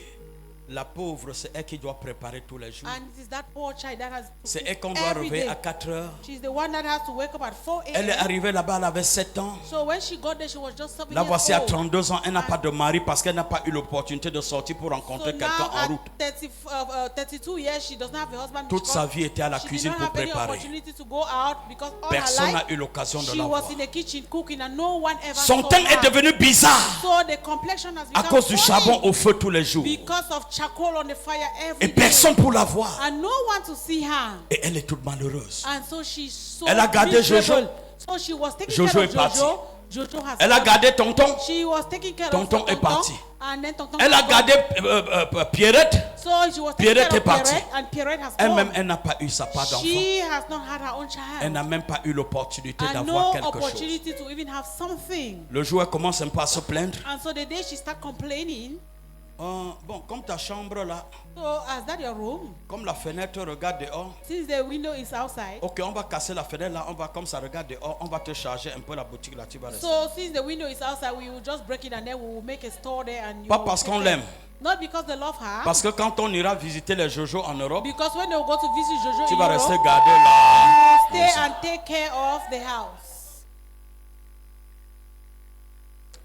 Speaker 1: La pauvre, c'est elle qui doit préparer tous les jours.
Speaker 2: And it is that poor child that has to
Speaker 1: C'est
Speaker 2: cook
Speaker 1: elle qu'on doit
Speaker 2: every
Speaker 1: réveiller
Speaker 2: day.
Speaker 1: à 4 heures.
Speaker 2: She's the one that has to wake up at 4
Speaker 1: Elle est
Speaker 2: a.m.
Speaker 1: arrivée là-bas, elle avait 7 ans.
Speaker 2: So when she got there, she was just 7
Speaker 1: Là,
Speaker 2: years
Speaker 1: voici à
Speaker 2: old.
Speaker 1: 32 ans, elle n'a pas de mari parce qu'elle n'a pas eu l'opportunité de sortir pour
Speaker 2: So
Speaker 1: rencontrer
Speaker 2: now
Speaker 1: quelqu'un en
Speaker 2: at
Speaker 1: route.
Speaker 2: 32 years, she doesn't have a husband.
Speaker 1: Toute sa
Speaker 2: because
Speaker 1: vie était à la
Speaker 2: she
Speaker 1: cuisine
Speaker 2: did not
Speaker 1: pour
Speaker 2: have any
Speaker 1: préparer.
Speaker 2: opportunity to go out because all
Speaker 1: Personne
Speaker 2: her
Speaker 1: n'a
Speaker 2: life
Speaker 1: eu l'occasion de
Speaker 2: she
Speaker 1: la
Speaker 2: was
Speaker 1: voir.
Speaker 2: in the kitchen cooking and no one ever
Speaker 1: Son
Speaker 2: saw
Speaker 1: teint est
Speaker 2: her.
Speaker 1: devenu bizarre
Speaker 2: So the complexion has
Speaker 1: à
Speaker 2: become
Speaker 1: cause du
Speaker 2: funny
Speaker 1: charbon au feu tous les jours.
Speaker 2: because of charcoal on the fire every
Speaker 1: Et
Speaker 2: day.
Speaker 1: personne pour la voir.
Speaker 2: And no one to see her.
Speaker 1: Et elle est toute malheureuse.
Speaker 2: And so she's so
Speaker 1: Elle a gardé
Speaker 2: miserable.
Speaker 1: Jojo.
Speaker 2: So she was taking
Speaker 1: Jojo
Speaker 2: care
Speaker 1: est
Speaker 2: of
Speaker 1: parti.
Speaker 2: Jojo. Jojo has
Speaker 1: Elle a
Speaker 2: gone.
Speaker 1: gardé Tonton.
Speaker 2: She was taking care
Speaker 1: Tonton
Speaker 2: of
Speaker 1: est parti.
Speaker 2: And then Tonton
Speaker 1: Elle a
Speaker 2: has gone.
Speaker 1: gardé Pierrette.
Speaker 2: So she was taking
Speaker 1: Pierrette
Speaker 2: care
Speaker 1: est
Speaker 2: of
Speaker 1: partie.
Speaker 2: Pierrette, and Pierrette has
Speaker 1: Elle-même,
Speaker 2: gone.
Speaker 1: elle n'a pas eu sa part d'enfant.
Speaker 2: She has not had her own
Speaker 1: Elle
Speaker 2: child.
Speaker 1: n'a même pas eu l'opportunité
Speaker 2: And
Speaker 1: d'avoir
Speaker 2: no
Speaker 1: quelque chose.
Speaker 2: opportunity to even have something.
Speaker 1: Le jour, elle commence un peu à se plaindre.
Speaker 2: And so the day she started complaining,
Speaker 1: Bon, comme ta chambre là,
Speaker 2: so as that your room,
Speaker 1: comme la fenêtre regarde dehors,
Speaker 2: since the window is outside,
Speaker 1: ok, on va casser la fenêtre là, on va comme ça regarde dehors, on va te charger un peu la boutique là, tu vas rester.
Speaker 2: so since the window is outside, we will just break it and then we will make a store there and you
Speaker 1: Pas
Speaker 2: will
Speaker 1: parce
Speaker 2: take
Speaker 1: qu'on
Speaker 2: care.
Speaker 1: l'aime.
Speaker 2: Not because they love her.
Speaker 1: Parce que quand on ira visiter les Jojo en Europe,
Speaker 2: Because when they will go to visit Jojo
Speaker 1: tu
Speaker 2: in
Speaker 1: vas
Speaker 2: Europe,
Speaker 1: rester garder là.
Speaker 2: you will stay and take care of the house.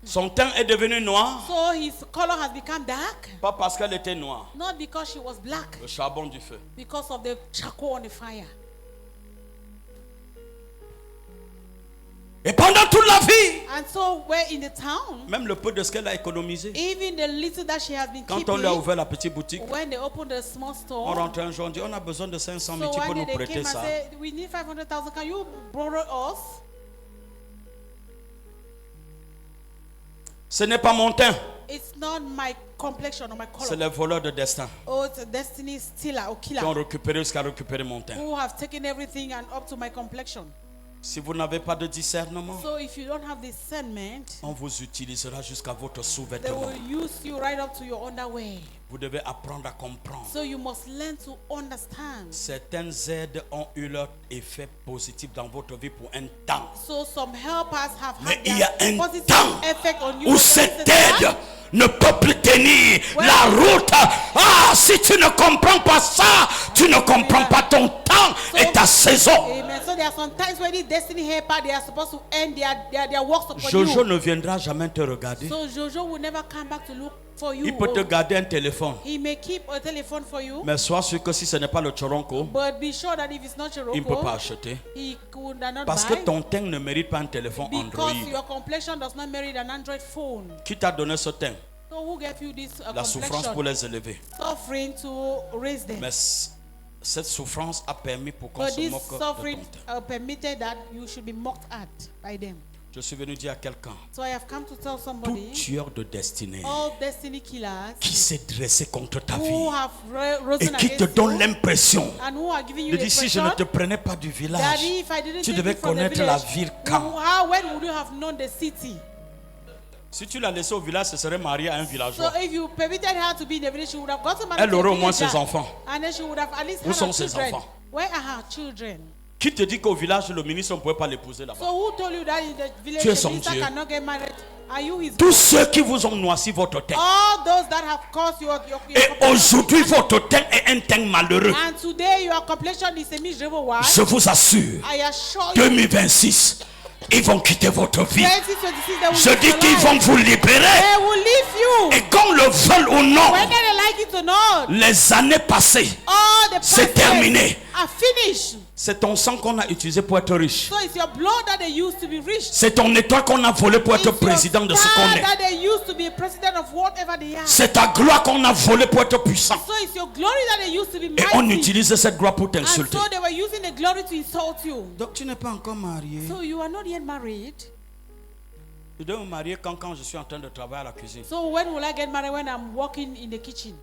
Speaker 1: Son teint est devenu noir,
Speaker 2: So his color has become dark.
Speaker 1: pas parce qu'elle était noire.
Speaker 2: Not because she was black,
Speaker 1: Le charbon du feu.
Speaker 2: because of the charcoal on the fire.
Speaker 1: Et pendant toute la vie,
Speaker 2: And so we're in the town,
Speaker 1: même le peu de ce qu'elle a économisé,
Speaker 2: even the little that she has been
Speaker 1: quand on lui a
Speaker 2: keeping,
Speaker 1: ouvert la petite boutique,
Speaker 2: when they opened the small
Speaker 1: on
Speaker 2: store,
Speaker 1: rentrait un jour, on dit on a besoin de 500 000,
Speaker 2: so
Speaker 1: tu peux
Speaker 2: one
Speaker 1: nous
Speaker 2: day they
Speaker 1: prêter
Speaker 2: came and
Speaker 1: ça.
Speaker 2: said, we need 500,000, can you borrow us?
Speaker 1: Ce n'est pas mon teint,
Speaker 2: It's not my complexion or my
Speaker 1: c'est
Speaker 2: color.
Speaker 1: les voleurs de destin
Speaker 2: Oh, it's a destiny stealer or
Speaker 1: qui ont
Speaker 2: killer
Speaker 1: récupéré jusqu'à récupérer mon teint.
Speaker 2: who have taken everything and up to my complexion.
Speaker 1: Si vous n'avez pas de discernement,
Speaker 2: So if you don't have discernment,
Speaker 1: on vous utilisera jusqu'à votre
Speaker 2: they
Speaker 1: sous-vêtement.
Speaker 2: will use you right up to your underwear.
Speaker 1: Vous devez apprendre à comprendre.
Speaker 2: So you must learn to understand.
Speaker 1: Certaines aides ont eu leur effet positif dans votre vie pour un temps.
Speaker 2: So some helpers have
Speaker 1: Mais
Speaker 2: had
Speaker 1: il y a
Speaker 2: their
Speaker 1: un
Speaker 2: positive
Speaker 1: temps
Speaker 2: effect on you.
Speaker 1: où
Speaker 2: But
Speaker 1: cette
Speaker 2: there is a
Speaker 1: aide
Speaker 2: time
Speaker 1: ne peut plus tenir
Speaker 2: Ouais.
Speaker 1: la route. Ah, si tu ne comprends pas ça, tu ne comprends pas ton temps et ta saison.
Speaker 2: Amen. So there are some times when the destiny helper they are supposed to end their works upon
Speaker 1: Jojo
Speaker 2: you.
Speaker 1: ne viendra jamais te regarder.
Speaker 2: So Jojo will never come back to look for you.
Speaker 1: Il peut te garder un téléphone.
Speaker 2: He may keep a telephone for you,
Speaker 1: Mais sois sûr que si ce n'est pas le Choronko,
Speaker 2: but be sure that if it's not
Speaker 1: il ne peut pas
Speaker 2: Chiroko,
Speaker 1: acheter.
Speaker 2: he could not
Speaker 1: Parce que
Speaker 2: buy.
Speaker 1: ton teint ne mérite pas un téléphone Android.
Speaker 2: Because your complexion does not merit an Android phone.
Speaker 1: Qui t'a donné ce teint?
Speaker 2: So who gave you this
Speaker 1: La souffrance pour
Speaker 2: complexion?
Speaker 1: les élever.
Speaker 2: Suffering to raise them.
Speaker 1: Mais cette souffrance a permis pour qu'on
Speaker 2: But
Speaker 1: se
Speaker 2: this
Speaker 1: moque de
Speaker 2: suffering
Speaker 1: ton teint.
Speaker 2: permitted that you should be mocked at by them.
Speaker 1: Je suis venu dire à quelqu'un,
Speaker 2: So I have come to tell
Speaker 1: tout
Speaker 2: somebody,
Speaker 1: tueur de destinée
Speaker 2: all destiny killers
Speaker 1: qui s'est dressé contre ta vie
Speaker 2: who have
Speaker 1: et
Speaker 2: risen
Speaker 1: qui te
Speaker 2: against
Speaker 1: donne
Speaker 2: you
Speaker 1: l'impression
Speaker 2: and who are giving you
Speaker 1: de
Speaker 2: the
Speaker 1: dire si je ne te
Speaker 2: impression
Speaker 1: prenais pas du
Speaker 2: that
Speaker 1: village,
Speaker 2: if I didn't
Speaker 1: tu
Speaker 2: take
Speaker 1: devais
Speaker 2: you from the
Speaker 1: connaître la
Speaker 2: village,
Speaker 1: ville quand.
Speaker 2: when would you have known the city?
Speaker 1: Si tu l'as laissé au village, ce serait marié à un
Speaker 2: So
Speaker 1: villageois.
Speaker 2: if you permitted her to be in the village, she would have gotten married
Speaker 1: Elle
Speaker 2: to a
Speaker 1: aurait au moins
Speaker 2: villager.
Speaker 1: ses enfants.
Speaker 2: And then she would have at least
Speaker 1: Où
Speaker 2: had
Speaker 1: sont
Speaker 2: her
Speaker 1: ses
Speaker 2: children.
Speaker 1: enfants?
Speaker 2: Where are her children?
Speaker 1: Qui te dit qu'au village, le ministre, on ne pouvait pas l'épouser là-bas?
Speaker 2: So who told you that in the village
Speaker 1: Tu es
Speaker 2: the
Speaker 1: son
Speaker 2: minister
Speaker 1: Dieu.
Speaker 2: cannot get married? Are you his
Speaker 1: Tous
Speaker 2: God?
Speaker 1: ceux qui vous ont noirci votre teint.
Speaker 2: All those that have caused your
Speaker 1: Et aujourd'hui, votre teint est un teint malheureux.
Speaker 2: and today your complexion is a miserable one.
Speaker 1: Je vous assure,
Speaker 2: I assure you,
Speaker 1: 2026, ils vont quitter votre vie.
Speaker 2: 2026 they will
Speaker 1: Je
Speaker 2: leave
Speaker 1: dis
Speaker 2: your
Speaker 1: qu'ils
Speaker 2: life.
Speaker 1: vont vous libérer.
Speaker 2: They will leave you.
Speaker 1: Et qu'on le veuille ou non,
Speaker 2: Whether they like it or not,
Speaker 1: les années passées,
Speaker 2: all the
Speaker 1: c'est
Speaker 2: past
Speaker 1: terminé.
Speaker 2: years are finished.
Speaker 1: C'est ton sang qu'on a utilisé pour être riche.
Speaker 2: So it's your blood that they used to be rich.
Speaker 1: C'est ton étoile qu'on a volé pour
Speaker 2: It's
Speaker 1: être président de ce qu'on
Speaker 2: star
Speaker 1: est.
Speaker 2: that they used to be a president of whatever they are.
Speaker 1: C'est ta gloire qu'on a volé pour être puissant.
Speaker 2: So it's your glory that they used to be
Speaker 1: Et on
Speaker 2: mighty.
Speaker 1: utilise cette gloire pour
Speaker 2: And
Speaker 1: t'insulter.
Speaker 2: so they were using the glory to insult you.
Speaker 1: Donc tu n'es pas encore marié.
Speaker 2: So you are not yet married.
Speaker 1: Je dois me marier quand je suis en train de travailler à la cuisine.
Speaker 2: So when will I get married? When I'm working in the kitchen.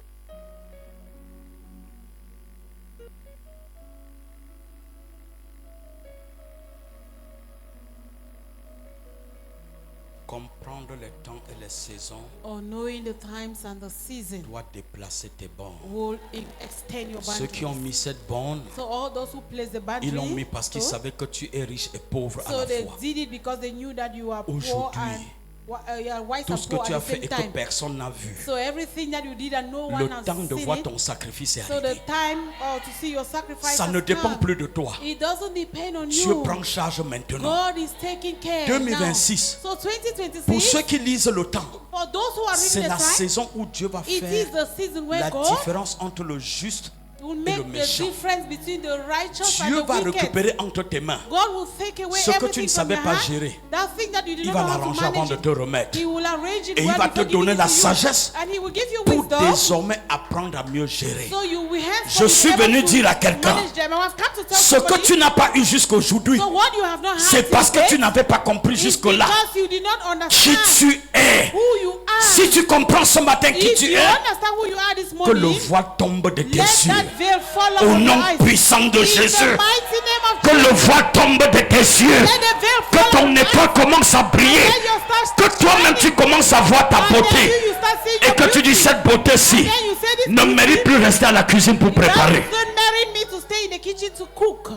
Speaker 1: Comprendre les temps et les saisons
Speaker 2: Or knowing the times and the season
Speaker 1: doit déplacer tes bornes.
Speaker 2: will extend your
Speaker 1: Ceux qui ont
Speaker 2: boundaries.
Speaker 1: mis cette borne,
Speaker 2: So all those who place the boundary,
Speaker 1: ils l'ont mis parce qu'ils
Speaker 2: so
Speaker 1: savaient que tu es riche et pauvre à
Speaker 2: so
Speaker 1: la
Speaker 2: they
Speaker 1: fois.
Speaker 2: did it because they knew that you are poor
Speaker 1: Aujourd'hui,
Speaker 2: and you're wise
Speaker 1: Tout
Speaker 2: and
Speaker 1: ce que
Speaker 2: poor
Speaker 1: tu
Speaker 2: at
Speaker 1: as
Speaker 2: the
Speaker 1: fait
Speaker 2: same
Speaker 1: et que
Speaker 2: time.
Speaker 1: personne n'a vu.
Speaker 2: So everything that you did and no one
Speaker 1: Le
Speaker 2: has
Speaker 1: temps de
Speaker 2: seen
Speaker 1: voir
Speaker 2: it,
Speaker 1: ton sacrifice est
Speaker 2: so the
Speaker 1: arrivé.
Speaker 2: time to see your sacrifice
Speaker 1: Ça
Speaker 2: has
Speaker 1: ne dépend
Speaker 2: come.
Speaker 1: plus de toi.
Speaker 2: It doesn't depend on
Speaker 1: Dieu
Speaker 2: you.
Speaker 1: prend charge maintenant.
Speaker 2: God is taking care
Speaker 1: 2026.
Speaker 2: now. So
Speaker 1: Pour
Speaker 2: 2026,
Speaker 1: ceux qui lisent le temps,
Speaker 2: for those who are
Speaker 1: c'est
Speaker 2: reading
Speaker 1: la
Speaker 2: the time,
Speaker 1: saison où Dieu va
Speaker 2: it
Speaker 1: faire
Speaker 2: is the season where
Speaker 1: la
Speaker 2: God
Speaker 1: différence entre le juste
Speaker 2: will
Speaker 1: et le
Speaker 2: make the
Speaker 1: méchant.
Speaker 2: difference between the righteous
Speaker 1: Dieu
Speaker 2: and the
Speaker 1: va
Speaker 2: wicked.
Speaker 1: récupérer entre tes mains
Speaker 2: God will take away
Speaker 1: ce que tu
Speaker 2: everything
Speaker 1: ne
Speaker 2: from
Speaker 1: savais
Speaker 2: your
Speaker 1: pas
Speaker 2: hand.
Speaker 1: gérer.
Speaker 2: That thing that you did
Speaker 1: Il
Speaker 2: not
Speaker 1: va
Speaker 2: know how to
Speaker 1: l'arranger avant
Speaker 2: manage
Speaker 1: de
Speaker 2: it.
Speaker 1: te remettre.
Speaker 2: He will arrange it
Speaker 1: Et il
Speaker 2: well
Speaker 1: va
Speaker 2: before
Speaker 1: te
Speaker 2: giving
Speaker 1: donner
Speaker 2: it
Speaker 1: la
Speaker 2: to you.
Speaker 1: sagesse
Speaker 2: And he will give you
Speaker 1: pour
Speaker 2: wisdom.
Speaker 1: désormais apprendre à mieux gérer.
Speaker 2: So you will have
Speaker 1: Je suis venu dire à quelqu'un,
Speaker 2: manage them. And I've come to tell
Speaker 1: ce que
Speaker 2: somebody,
Speaker 1: tu n'as pas eu jusqu'aujourd'hui,
Speaker 2: so what you have not had
Speaker 1: c'est parce que
Speaker 2: till
Speaker 1: tu
Speaker 2: date
Speaker 1: n'avais pas compris
Speaker 2: is
Speaker 1: jusque-là
Speaker 2: because you did not
Speaker 1: qui
Speaker 2: understand
Speaker 1: tu es.
Speaker 2: who you are.
Speaker 1: Si tu comprends ce matin qui
Speaker 2: If
Speaker 1: tu
Speaker 2: you
Speaker 1: es,
Speaker 2: understand who you are this
Speaker 1: que le
Speaker 2: morning,
Speaker 1: voile tombe de tes
Speaker 2: let
Speaker 1: yeux.
Speaker 2: that veil fall
Speaker 1: Au
Speaker 2: off
Speaker 1: nom
Speaker 2: your eyes.
Speaker 1: puissant de
Speaker 2: In
Speaker 1: Jésus,
Speaker 2: the mighty name of
Speaker 1: que le
Speaker 2: Jesus,
Speaker 1: voile tombe de tes yeux.
Speaker 2: let the veil
Speaker 1: Que
Speaker 2: fall
Speaker 1: ton
Speaker 2: off your
Speaker 1: étoile
Speaker 2: eyes.
Speaker 1: commence à briller.
Speaker 2: Let your stars
Speaker 1: Que
Speaker 2: start
Speaker 1: toi-même tu
Speaker 2: shining.
Speaker 1: commences à voir ta
Speaker 2: And then
Speaker 1: beauté.
Speaker 2: you start seeing
Speaker 1: Et
Speaker 2: your
Speaker 1: que tu dis
Speaker 2: beauty.
Speaker 1: cette beauté-ci
Speaker 2: And then you say this
Speaker 1: ne
Speaker 2: beauty
Speaker 1: mérite plus rester à la cuisine pour
Speaker 2: doesn't
Speaker 1: préparer.
Speaker 2: merit me to stay in the kitchen to cook.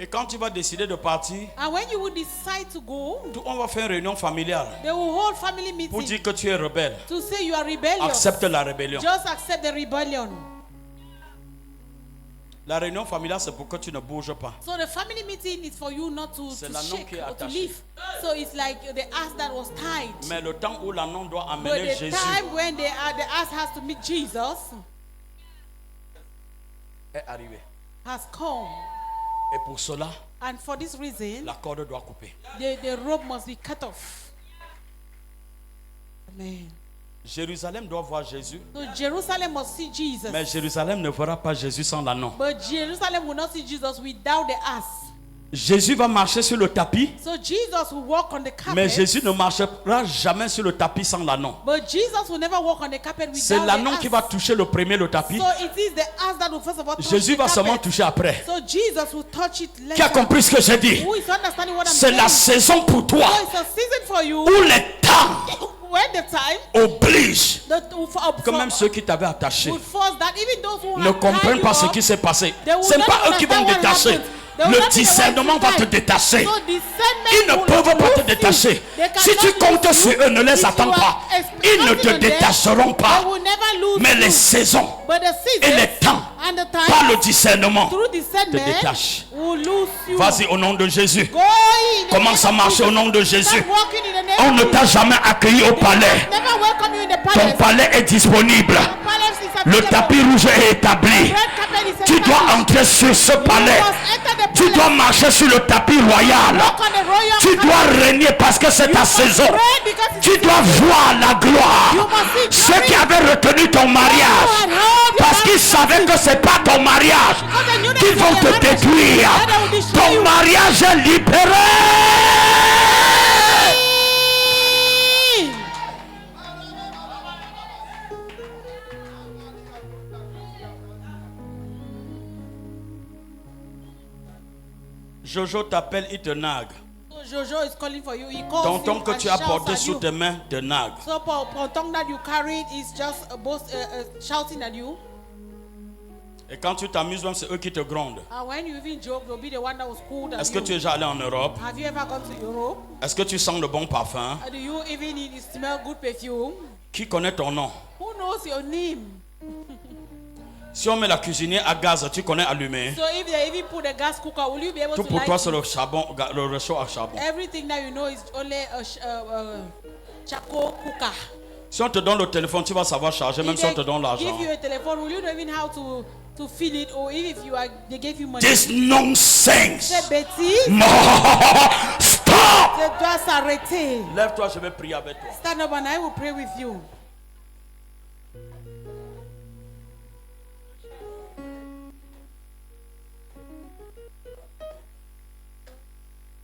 Speaker 1: Et quand tu vas décider de partir,
Speaker 2: And when you will decide to go,
Speaker 1: on va faire une réunion familiale
Speaker 2: they will hold family
Speaker 1: pour
Speaker 2: meeting
Speaker 1: dire que tu es rebelle.
Speaker 2: to say you are rebellious.
Speaker 1: Accepte la rébellion.
Speaker 2: Just accept the rebellion.
Speaker 1: La réunion familiale, c'est pour que tu ne bouges pas.
Speaker 2: So the family meeting is for you not to
Speaker 1: C'est l'anneau
Speaker 2: shake
Speaker 1: qui est
Speaker 2: or to
Speaker 1: attaché.
Speaker 2: leave. So it's like the ass that was tied.
Speaker 1: Mais le temps où l'anneau doit
Speaker 2: But
Speaker 1: amener
Speaker 2: the
Speaker 1: Jésus
Speaker 2: time when the ass has to meet Jesus
Speaker 1: est arrivé.
Speaker 2: has come.
Speaker 1: Et pour cela,
Speaker 2: And for this reason,
Speaker 1: la corde doit couper.
Speaker 2: the rope must be cut off. Amen.
Speaker 1: Jérusalem doit voir Jésus,
Speaker 2: So Jerusalem must see Jesus.
Speaker 1: mais Jérusalem ne verra pas Jésus sans l'anneau.
Speaker 2: But Jerusalem will not see Jesus without the ass.
Speaker 1: Jésus va marcher sur le tapis,
Speaker 2: So Jesus will walk on the carpet.
Speaker 1: mais Jésus ne marchera jamais sur le tapis sans l'anneau.
Speaker 2: But Jesus will never walk on the carpet
Speaker 1: C'est
Speaker 2: without
Speaker 1: l'anneau
Speaker 2: the
Speaker 1: qui
Speaker 2: ass.
Speaker 1: va toucher le premier le tapis.
Speaker 2: So it is the ass that will first of all touch
Speaker 1: Jésus
Speaker 2: the
Speaker 1: va seulement
Speaker 2: carpet.
Speaker 1: toucher après.
Speaker 2: So Jesus will touch it
Speaker 1: Qui a
Speaker 2: later.
Speaker 1: compris ce que j'ai dit?
Speaker 2: Who is understanding what I'm
Speaker 1: C'est
Speaker 2: saying?
Speaker 1: la saison pour toi
Speaker 2: So it's a season for you
Speaker 1: où les temps
Speaker 2: when the time
Speaker 1: obligent que même
Speaker 2: for,
Speaker 1: ceux qui t'avaient attaché
Speaker 2: would force that even those who
Speaker 1: ne
Speaker 2: have tied
Speaker 1: comprennent
Speaker 2: you
Speaker 1: pas ce
Speaker 2: up,
Speaker 1: qui s'est passé.
Speaker 2: they will
Speaker 1: Ce n'est
Speaker 2: not
Speaker 1: pas eux qui vont
Speaker 2: understand what
Speaker 1: détacher.
Speaker 2: happened. They will
Speaker 1: Le
Speaker 2: not be the ones
Speaker 1: discernement
Speaker 2: who
Speaker 1: va te
Speaker 2: tied.
Speaker 1: détacher.
Speaker 2: So discernment
Speaker 1: Ils ne
Speaker 2: will
Speaker 1: peuvent pas te
Speaker 2: lose
Speaker 1: détacher.
Speaker 2: you. They
Speaker 1: Si tu
Speaker 2: cannot
Speaker 1: comptes
Speaker 2: lose
Speaker 1: sur
Speaker 2: you.
Speaker 1: eux, ne les
Speaker 2: If
Speaker 1: attends
Speaker 2: you
Speaker 1: pas.
Speaker 2: are
Speaker 1: Ils ne
Speaker 2: counting
Speaker 1: te
Speaker 2: on them,
Speaker 1: détacheront pas.
Speaker 2: they will never lose
Speaker 1: Mais
Speaker 2: you.
Speaker 1: les saisons
Speaker 2: But the
Speaker 1: et
Speaker 2: seasons
Speaker 1: les temps,
Speaker 2: and the
Speaker 1: par le
Speaker 2: time
Speaker 1: discernement,
Speaker 2: through
Speaker 1: te
Speaker 2: discernment
Speaker 1: détachent.
Speaker 2: will lose you.
Speaker 1: Vas-y au nom de Jésus.
Speaker 2: Go in the
Speaker 1: Commence à
Speaker 2: name of
Speaker 1: marcher au
Speaker 2: Jesus.
Speaker 1: nom de Jésus.
Speaker 2: Start walking in the name
Speaker 1: On
Speaker 2: of
Speaker 1: ne
Speaker 2: Jesus.
Speaker 1: t'a jamais accueilli au palais.
Speaker 2: Never welcome you in the
Speaker 1: Ton
Speaker 2: palace.
Speaker 1: palais est disponible.
Speaker 2: The palace is
Speaker 1: Le
Speaker 2: available.
Speaker 1: tapis rouge est établi.
Speaker 2: The red carpet is
Speaker 1: Tu dois
Speaker 2: established.
Speaker 1: entrer sur ce palais.
Speaker 2: You must enter the
Speaker 1: Tu
Speaker 2: palace.
Speaker 1: dois marcher sur le tapis royal.
Speaker 2: Walk on the royal
Speaker 1: Tu
Speaker 2: carpet.
Speaker 1: dois régner parce que c'est ta saison.
Speaker 2: Pray because it's
Speaker 1: Tu dois voir la gloire.
Speaker 2: You must see
Speaker 1: Ceux
Speaker 2: glory.
Speaker 1: qui avaient retenu ton mariage
Speaker 2: and hold your
Speaker 1: parce qu'ils savaient que c'est pas ton mariage qui vont te détruire. Ton mariage est libéré. Jojo t'appelle, il te nague.
Speaker 2: So Jojo is calling for you. He calls
Speaker 1: Tonton
Speaker 2: you
Speaker 1: que
Speaker 2: and
Speaker 1: tu as
Speaker 2: shouts
Speaker 1: porté
Speaker 2: at
Speaker 1: sous
Speaker 2: you.
Speaker 1: tes mains te nague.
Speaker 2: So Ponton that you carried is just both shouting at you.
Speaker 1: Et quand tu t'amuses, même c'est eux qui te grondent.
Speaker 2: And when you even joke, they'll be the one that was cool at
Speaker 1: Est-ce que
Speaker 2: you.
Speaker 1: tu es déjà allé en Europe?
Speaker 2: Have you ever gone to Europe?
Speaker 1: Est-ce que tu sens le bon parfum?
Speaker 2: Do you even smell good perfume?
Speaker 1: Qui connaît ton nom?
Speaker 2: Who knows your name?
Speaker 1: Si on met la cuisinière à gaz, tu connais allumer.
Speaker 2: So if they even put a gas cooker, will you be able
Speaker 1: Tout
Speaker 2: to
Speaker 1: pour
Speaker 2: light
Speaker 1: toi,
Speaker 2: it?
Speaker 1: c'est le charbon, le réchaud à charbon.
Speaker 2: Everything that you know is only a charcoal cooker.
Speaker 1: Si on te donne le téléphone, tu vas savoir charger, même
Speaker 2: If
Speaker 1: si on
Speaker 2: they
Speaker 1: te donne l'argent.
Speaker 2: give you a telephone, will you know even how to fill it, or even if they gave you money?
Speaker 1: This nonsense.
Speaker 2: C'est bêtise.
Speaker 1: Stop!
Speaker 2: Tu dois s'arrêter.
Speaker 1: Lève-toi, je vais prier avec toi.
Speaker 2: Stand up and I will pray with you.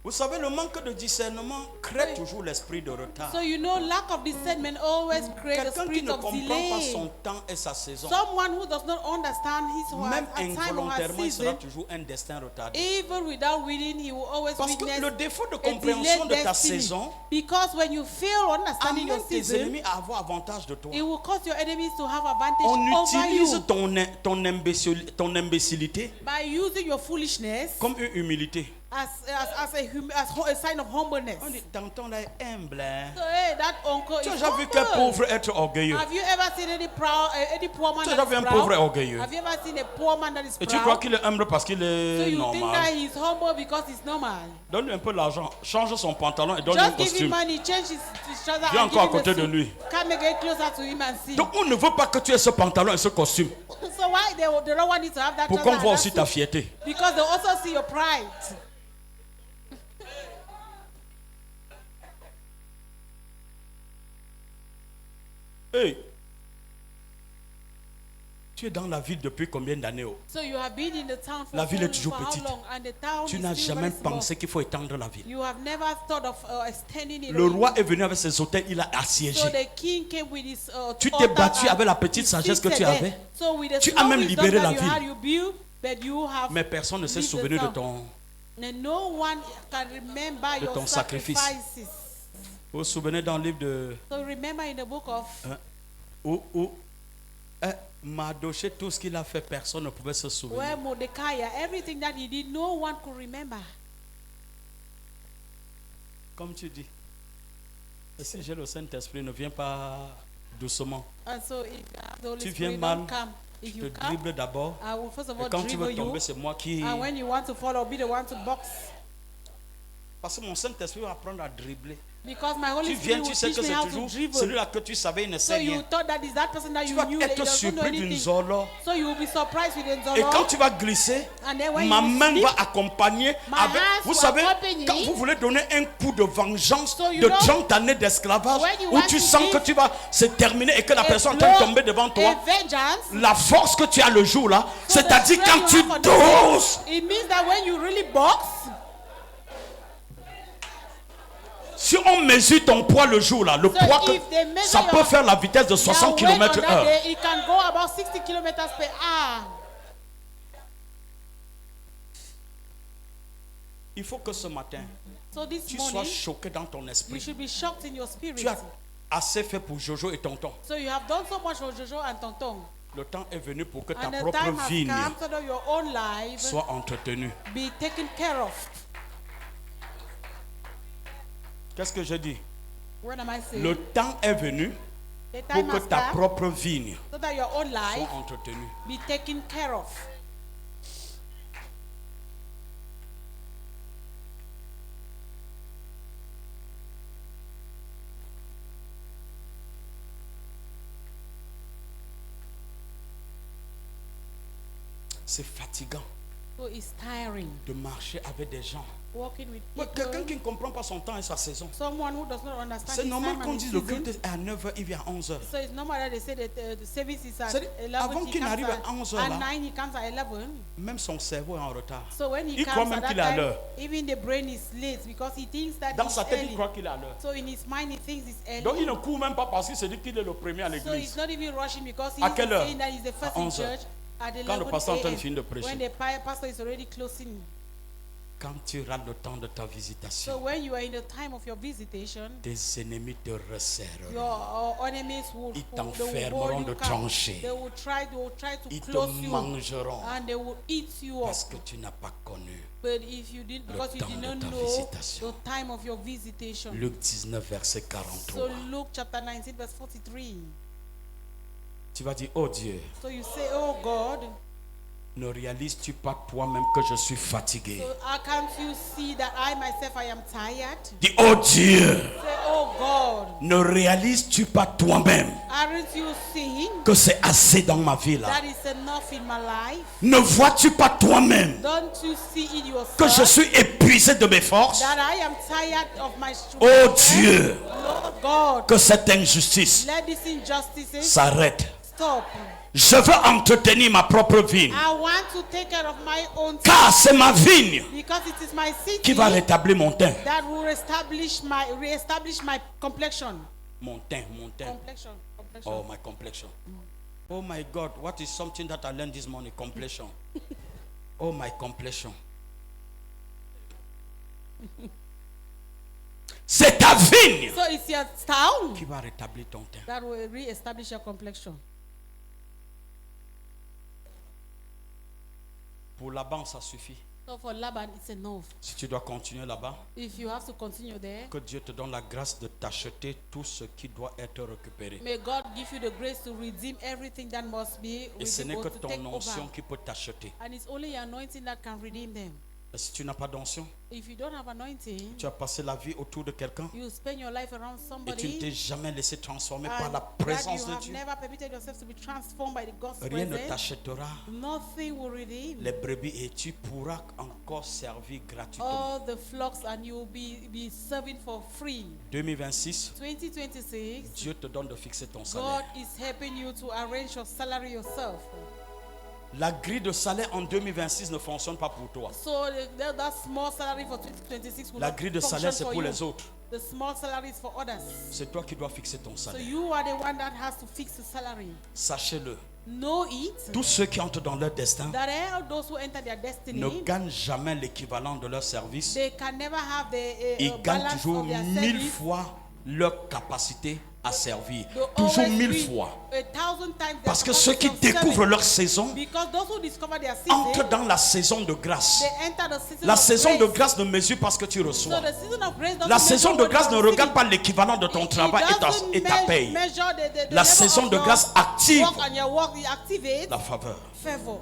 Speaker 1: Vous savez, le manque de discernement crée toujours l'esprit de retard.
Speaker 2: So you know, lack of discernment always creates a
Speaker 1: Quelqu'un qui
Speaker 2: spirit
Speaker 1: ne
Speaker 2: of
Speaker 1: comprend pas
Speaker 2: delay.
Speaker 1: son temps et sa saison,
Speaker 2: Someone who does not understand his or
Speaker 1: même
Speaker 2: her time or her
Speaker 1: involontairement, il sera
Speaker 2: season,
Speaker 1: toujours un destin retardé.
Speaker 2: even without reading, he will always
Speaker 1: Parce que
Speaker 2: witness
Speaker 1: le défaut de
Speaker 2: a
Speaker 1: compréhension
Speaker 2: delayed
Speaker 1: de ta
Speaker 2: destiny.
Speaker 1: saison
Speaker 2: Because when you fail understanding your
Speaker 1: amène tes
Speaker 2: season,
Speaker 1: ennemis à avoir avantage de toi.
Speaker 2: it will cause your enemies to have advantage
Speaker 1: On
Speaker 2: over
Speaker 1: utilise
Speaker 2: you
Speaker 1: ton imbécilité
Speaker 2: by using your foolishness
Speaker 1: comme une humilité.
Speaker 2: a sign of humbleness.
Speaker 1: On dit, tonton là est humble. Hein?
Speaker 2: So hey, that uncle
Speaker 1: Tu
Speaker 2: is
Speaker 1: as déjà vu qu'un
Speaker 2: humble.
Speaker 1: pauvre être orgueilleux?
Speaker 2: Have you ever seen any poor man
Speaker 1: Tu as
Speaker 2: that
Speaker 1: déjà vu
Speaker 2: is
Speaker 1: un
Speaker 2: proud?
Speaker 1: pauvre orgueilleux?
Speaker 2: Have you ever seen a poor man that is
Speaker 1: Et tu crois
Speaker 2: proud?
Speaker 1: qu'il est humble parce qu'il
Speaker 2: So
Speaker 1: est
Speaker 2: you think that
Speaker 1: normal?
Speaker 2: he's humble because he's normal?
Speaker 1: Donne-lui un peu d'argent, change son pantalon et donne-lui un
Speaker 2: Just give him
Speaker 1: costume.
Speaker 2: money, change his trouser
Speaker 1: Viens
Speaker 2: and give
Speaker 1: encore à
Speaker 2: him
Speaker 1: côté
Speaker 2: a
Speaker 1: de
Speaker 2: suit.
Speaker 1: lui.
Speaker 2: Come and get closer to him and see.
Speaker 1: Donc on ne veut pas que tu aies ce pantalon et ce costume
Speaker 2: So why they don't want you to have that
Speaker 1: pour
Speaker 2: trouser
Speaker 1: qu'on
Speaker 2: and
Speaker 1: voit
Speaker 2: that
Speaker 1: aussi
Speaker 2: suit?
Speaker 1: ta fierté.
Speaker 2: Because they also see your pride.
Speaker 1: Hey, tu es dans la ville depuis combien d'années? Oh?
Speaker 2: So you have been in the town for,
Speaker 1: La ville est toujours
Speaker 2: for how
Speaker 1: petite.
Speaker 2: long? And the town
Speaker 1: Tu
Speaker 2: is
Speaker 1: n'as
Speaker 2: still
Speaker 1: jamais
Speaker 2: very small.
Speaker 1: pensé qu'il faut étendre la ville.
Speaker 2: You have never thought of extending it.
Speaker 1: Le
Speaker 2: or
Speaker 1: roi est venu avec ses hôtels, il a
Speaker 2: So
Speaker 1: assiégé.
Speaker 2: the king came with his
Speaker 1: Tu t'es
Speaker 2: altar
Speaker 1: battu
Speaker 2: and
Speaker 1: avec la petite
Speaker 2: he
Speaker 1: sagesse que
Speaker 2: seated
Speaker 1: tu
Speaker 2: there.
Speaker 1: avais.
Speaker 2: So with the
Speaker 1: Tu as
Speaker 2: small
Speaker 1: même
Speaker 2: wisdom
Speaker 1: libéré
Speaker 2: that
Speaker 1: la
Speaker 2: you
Speaker 1: ville.
Speaker 2: had, you built, but you have
Speaker 1: Mais personne ne s'est
Speaker 2: leave the
Speaker 1: souvenu de
Speaker 2: town.
Speaker 1: ton...
Speaker 2: And no one can remember
Speaker 1: de
Speaker 2: your
Speaker 1: ton sacrifice.
Speaker 2: sacrifices.
Speaker 1: Vous vous souvenez dans le livre de...
Speaker 2: So remember in the book of
Speaker 1: où Mardoché, tout ce qu'il a fait, personne ne pouvait se souvenir.
Speaker 2: where Mordecai, everything that he did, no one could remember.
Speaker 1: Comme tu dis. Et si j'ai le Saint-Esprit, ne viens pas doucement.
Speaker 2: And so if you have the Holy
Speaker 1: Tu viens
Speaker 2: Spirit,
Speaker 1: mal,
Speaker 2: don't come. If
Speaker 1: Je
Speaker 2: you
Speaker 1: te
Speaker 2: come,
Speaker 1: dribble d'abord.
Speaker 2: I will first of
Speaker 1: Et
Speaker 2: all
Speaker 1: quand tu veux
Speaker 2: dribble you.
Speaker 1: tomber, c'est moi qui...
Speaker 2: And when you want to fall, I'll be the one to box.
Speaker 1: Parce que mon Saint-Esprit va apprendre à dribbler.
Speaker 2: Because my Holy
Speaker 1: Tu viens,
Speaker 2: Spirit
Speaker 1: tu
Speaker 2: will
Speaker 1: sais
Speaker 2: teach
Speaker 1: que
Speaker 2: me
Speaker 1: c'est
Speaker 2: how to
Speaker 1: toujours
Speaker 2: dribble.
Speaker 1: celui-là que tu savais, il ne
Speaker 2: So
Speaker 1: sait
Speaker 2: you
Speaker 1: rien.
Speaker 2: thought that is that person that
Speaker 1: Tu
Speaker 2: you
Speaker 1: vas
Speaker 2: knew that he
Speaker 1: être
Speaker 2: doesn't know
Speaker 1: surpris d'une
Speaker 2: anything.
Speaker 1: zolo.
Speaker 2: So you will be surprised with
Speaker 1: Et
Speaker 2: Nzolo.
Speaker 1: quand tu vas glisser,
Speaker 2: And then when
Speaker 1: ma
Speaker 2: you
Speaker 1: main
Speaker 2: sleep,
Speaker 1: va accompagner
Speaker 2: my
Speaker 1: avec...
Speaker 2: hands
Speaker 1: Vous
Speaker 2: will
Speaker 1: savez,
Speaker 2: accompany.
Speaker 1: quand vous voulez donner un coup de vengeance
Speaker 2: So you
Speaker 1: de
Speaker 2: know,
Speaker 1: 30 années d'esclavage,
Speaker 2: when you
Speaker 1: où
Speaker 2: want
Speaker 1: tu
Speaker 2: to
Speaker 1: sens
Speaker 2: give
Speaker 1: que tu vas se terminer et que la
Speaker 2: a
Speaker 1: personne est en train de
Speaker 2: blow,
Speaker 1: tomber devant toi,
Speaker 2: a vengeance,
Speaker 1: la force que tu as le jour-là,
Speaker 2: so the
Speaker 1: c'est-à-dire
Speaker 2: strength
Speaker 1: quand
Speaker 2: you
Speaker 1: tu
Speaker 2: have on the day,
Speaker 1: doses,
Speaker 2: it means that when you really box,
Speaker 1: si on mesure ton poids le jour-là, le
Speaker 2: So
Speaker 1: poids que
Speaker 2: if they measure
Speaker 1: ça peut
Speaker 2: your-
Speaker 1: faire la vitesse de 60
Speaker 2: your weight on
Speaker 1: km/h.
Speaker 2: that day, it can go about 60 kilometers per hour.
Speaker 1: Il faut que ce matin,
Speaker 2: So this
Speaker 1: tu sois
Speaker 2: morning,
Speaker 1: choqué dans ton
Speaker 2: you
Speaker 1: esprit.
Speaker 2: should be shocked in your spirit.
Speaker 1: Tu as assez fait pour Jojo et Tonton.
Speaker 2: So you have done so much for Jojo and Tonton.
Speaker 1: Le temps est venu pour que ta
Speaker 2: And the
Speaker 1: propre
Speaker 2: time has
Speaker 1: vigne
Speaker 2: come so that your own life
Speaker 1: soit entretenue.
Speaker 2: be taken care of.
Speaker 1: Qu'est-ce que je dis?
Speaker 2: What am I saying?
Speaker 1: Le temps est venu
Speaker 2: The
Speaker 1: pour
Speaker 2: time
Speaker 1: que
Speaker 2: has
Speaker 1: ta
Speaker 2: come
Speaker 1: propre vigne
Speaker 2: so that your own life
Speaker 1: soit entretenue.
Speaker 2: be taken care of.
Speaker 1: C'est fatigant
Speaker 2: So it's tiring
Speaker 1: de marcher avec des gens.
Speaker 2: working with
Speaker 1: Ouais, quelqu'un
Speaker 2: people.
Speaker 1: qui ne comprend pas son temps et sa saison.
Speaker 2: Someone who does not understand
Speaker 1: C'est
Speaker 2: his
Speaker 1: normal
Speaker 2: time
Speaker 1: qu'on
Speaker 2: and
Speaker 1: dise
Speaker 2: his
Speaker 1: le
Speaker 2: season.
Speaker 1: culte est à 9h, il vient à 11h.
Speaker 2: So it's normal that they say that the service is at
Speaker 1: C'est-à-dire,
Speaker 2: 11.
Speaker 1: avant
Speaker 2: He
Speaker 1: qu'il
Speaker 2: comes
Speaker 1: n'arrive à 11 heures
Speaker 2: at
Speaker 1: là,
Speaker 2: 9, he comes at 11.
Speaker 1: Même son cerveau est en retard.
Speaker 2: So when he
Speaker 1: Il croit
Speaker 2: comes
Speaker 1: même
Speaker 2: at that
Speaker 1: qu'il est à
Speaker 2: time,
Speaker 1: l'heure.
Speaker 2: even the brain is late because he thinks that
Speaker 1: Dans
Speaker 2: it's
Speaker 1: sa tête, il
Speaker 2: early.
Speaker 1: croit qu'il est à l'heure.
Speaker 2: So in his mind, he thinks it's early.
Speaker 1: Donc il ne court même pas parce qu'il se dit qu'il est le premier à
Speaker 2: So he's
Speaker 1: l'église.
Speaker 2: not even rushing because
Speaker 1: À
Speaker 2: he's
Speaker 1: quelle heure?
Speaker 2: saying that he's the first
Speaker 1: À
Speaker 2: in
Speaker 1: 11 heures.
Speaker 2: church at 11
Speaker 1: Quand le pasteur est en train de
Speaker 2: a.m.
Speaker 1: finir de prêcher.
Speaker 2: When the pastor is already closing.
Speaker 1: Quand tu auras le temps de ta
Speaker 2: So
Speaker 1: visitation,
Speaker 2: when you are in the time of your visitation,
Speaker 1: tes ennemis te resserreront.
Speaker 2: your enemies will
Speaker 1: Ils
Speaker 2: they will
Speaker 1: t'enfermeront
Speaker 2: hold
Speaker 1: de
Speaker 2: you
Speaker 1: tranchées.
Speaker 2: They will try to
Speaker 1: Ils te
Speaker 2: close you
Speaker 1: mangeront
Speaker 2: and they will eat you up.
Speaker 1: parce que tu n'as pas connu.
Speaker 2: But if you did, because you
Speaker 1: temps
Speaker 2: did
Speaker 1: de
Speaker 2: not
Speaker 1: ta
Speaker 2: know
Speaker 1: visitation.
Speaker 2: the time of your visitation.
Speaker 1: Luc 19, verset
Speaker 2: So
Speaker 1: 43.
Speaker 2: Luke chapter 19, verse 43.
Speaker 1: Tu vas dire, oh Dieu,
Speaker 2: So you say, oh God,
Speaker 1: ne réalises-tu pas toi-même que je suis fatigué?
Speaker 2: so how can't you see that I myself I am tired?
Speaker 1: Dis, oh Dieu,
Speaker 2: Say, oh God,
Speaker 1: ne réalises-tu pas toi-même
Speaker 2: aren't you seeing
Speaker 1: que c'est assez dans ma vie là?
Speaker 2: that is enough in my life?
Speaker 1: Ne vois-tu pas toi-même
Speaker 2: Don't you see in
Speaker 1: que je
Speaker 2: yourself
Speaker 1: suis épuisé de mes forces?
Speaker 2: that I am tired of my
Speaker 1: Oh Dieu,
Speaker 2: Lord God,
Speaker 1: que cette injustice
Speaker 2: let these injustices
Speaker 1: s'arrête.
Speaker 2: stop.
Speaker 1: Je veux entretenir ma propre vigne,
Speaker 2: I want to take care of my own
Speaker 1: car c'est ma vigne
Speaker 2: because it is my city
Speaker 1: qui va rétablir mon teint.
Speaker 2: that will reestablish my complexion.
Speaker 1: Mon teint, mon teint.
Speaker 2: Complexion.
Speaker 1: Oh, my complexion. Oh my God, what is something that I learned this morning? Complexion. Oh, my complexion. C'est ta vigne
Speaker 2: So it's your town
Speaker 1: qui va rétablir ton teint.
Speaker 2: that will re-establish your complexion.
Speaker 1: Pour Laban, ça suffit.
Speaker 2: So for Laban, it's a no.
Speaker 1: Si tu dois continuer là-bas,
Speaker 2: If you have to continue there,
Speaker 1: que Dieu te donne la grâce de t'acheter tout ce qui doit être récupéré.
Speaker 2: may God give you the grace to redeem everything that must be
Speaker 1: Et ce n'est
Speaker 2: redeemed
Speaker 1: que
Speaker 2: or to take
Speaker 1: ton onction
Speaker 2: over.
Speaker 1: qui peut t'acheter.
Speaker 2: And it's only your anointing that can redeem them.
Speaker 1: Et si tu n'as pas d'onction,
Speaker 2: If you don't have anointing,
Speaker 1: tu as passé la vie autour de quelqu'un
Speaker 2: you spend your life around
Speaker 1: et tu ne t'es
Speaker 2: somebody
Speaker 1: jamais laissé transformer par
Speaker 2: and
Speaker 1: la
Speaker 2: that
Speaker 1: présence
Speaker 2: you
Speaker 1: de
Speaker 2: have
Speaker 1: Dieu.
Speaker 2: never permitted yourself to be transformed by the God's
Speaker 1: Rien ne
Speaker 2: presence.
Speaker 1: t'achètera
Speaker 2: Nothing will redeem
Speaker 1: les brebis et tu pourras encore servir gratuitement.
Speaker 2: all the flocks, and you will be serving for free.
Speaker 1: 2026,
Speaker 2: 2026,
Speaker 1: Dieu te donne de fixer ton
Speaker 2: God
Speaker 1: salaire.
Speaker 2: is helping you to arrange your salary yourself.
Speaker 1: La grille de salaire en 2026 ne fonctionne pas pour toi.
Speaker 2: So that small salary for 2026 will
Speaker 1: La
Speaker 2: not
Speaker 1: grille de
Speaker 2: function
Speaker 1: salaire, c'est
Speaker 2: for
Speaker 1: pour
Speaker 2: you.
Speaker 1: les autres.
Speaker 2: The small salary is for others.
Speaker 1: C'est toi qui dois fixer ton
Speaker 2: So
Speaker 1: salaire.
Speaker 2: you are the one that has to fix the salary.
Speaker 1: Sachez-le,
Speaker 2: Know it
Speaker 1: tous ceux qui entrent dans leur destin
Speaker 2: that all those who enter their destiny,
Speaker 1: ne gagnent jamais l'équivalent de leur service.
Speaker 2: they can never have the
Speaker 1: Ils gagnent
Speaker 2: balance
Speaker 1: toujours
Speaker 2: of their
Speaker 1: 1000
Speaker 2: service.
Speaker 1: fois leur capacité à servir.
Speaker 2: They
Speaker 1: Toujours
Speaker 2: always
Speaker 1: 1000
Speaker 2: reach
Speaker 1: fois.
Speaker 2: 1,000 times their
Speaker 1: Parce que ceux qui
Speaker 2: capacity of
Speaker 1: découvrent
Speaker 2: service.
Speaker 1: leur saison
Speaker 2: Because those who discover their season,
Speaker 1: entrent dans la saison de grâce.
Speaker 2: they enter the season
Speaker 1: La
Speaker 2: of
Speaker 1: saison de
Speaker 2: grace.
Speaker 1: grâce ne mesure pas ce que tu
Speaker 2: So
Speaker 1: reçois.
Speaker 2: the season of grace doesn't
Speaker 1: La
Speaker 2: measure
Speaker 1: saison de
Speaker 2: what
Speaker 1: grâce
Speaker 2: you
Speaker 1: ne
Speaker 2: are
Speaker 1: regarde
Speaker 2: receiving.
Speaker 1: pas l'équivalent de ton
Speaker 2: It
Speaker 1: travail
Speaker 2: doesn't
Speaker 1: et ta paye.
Speaker 2: measure the
Speaker 1: La
Speaker 2: level
Speaker 1: saison
Speaker 2: of
Speaker 1: de
Speaker 2: your
Speaker 1: grâce active
Speaker 2: work and your work, it activates
Speaker 1: la faveur.
Speaker 2: favor.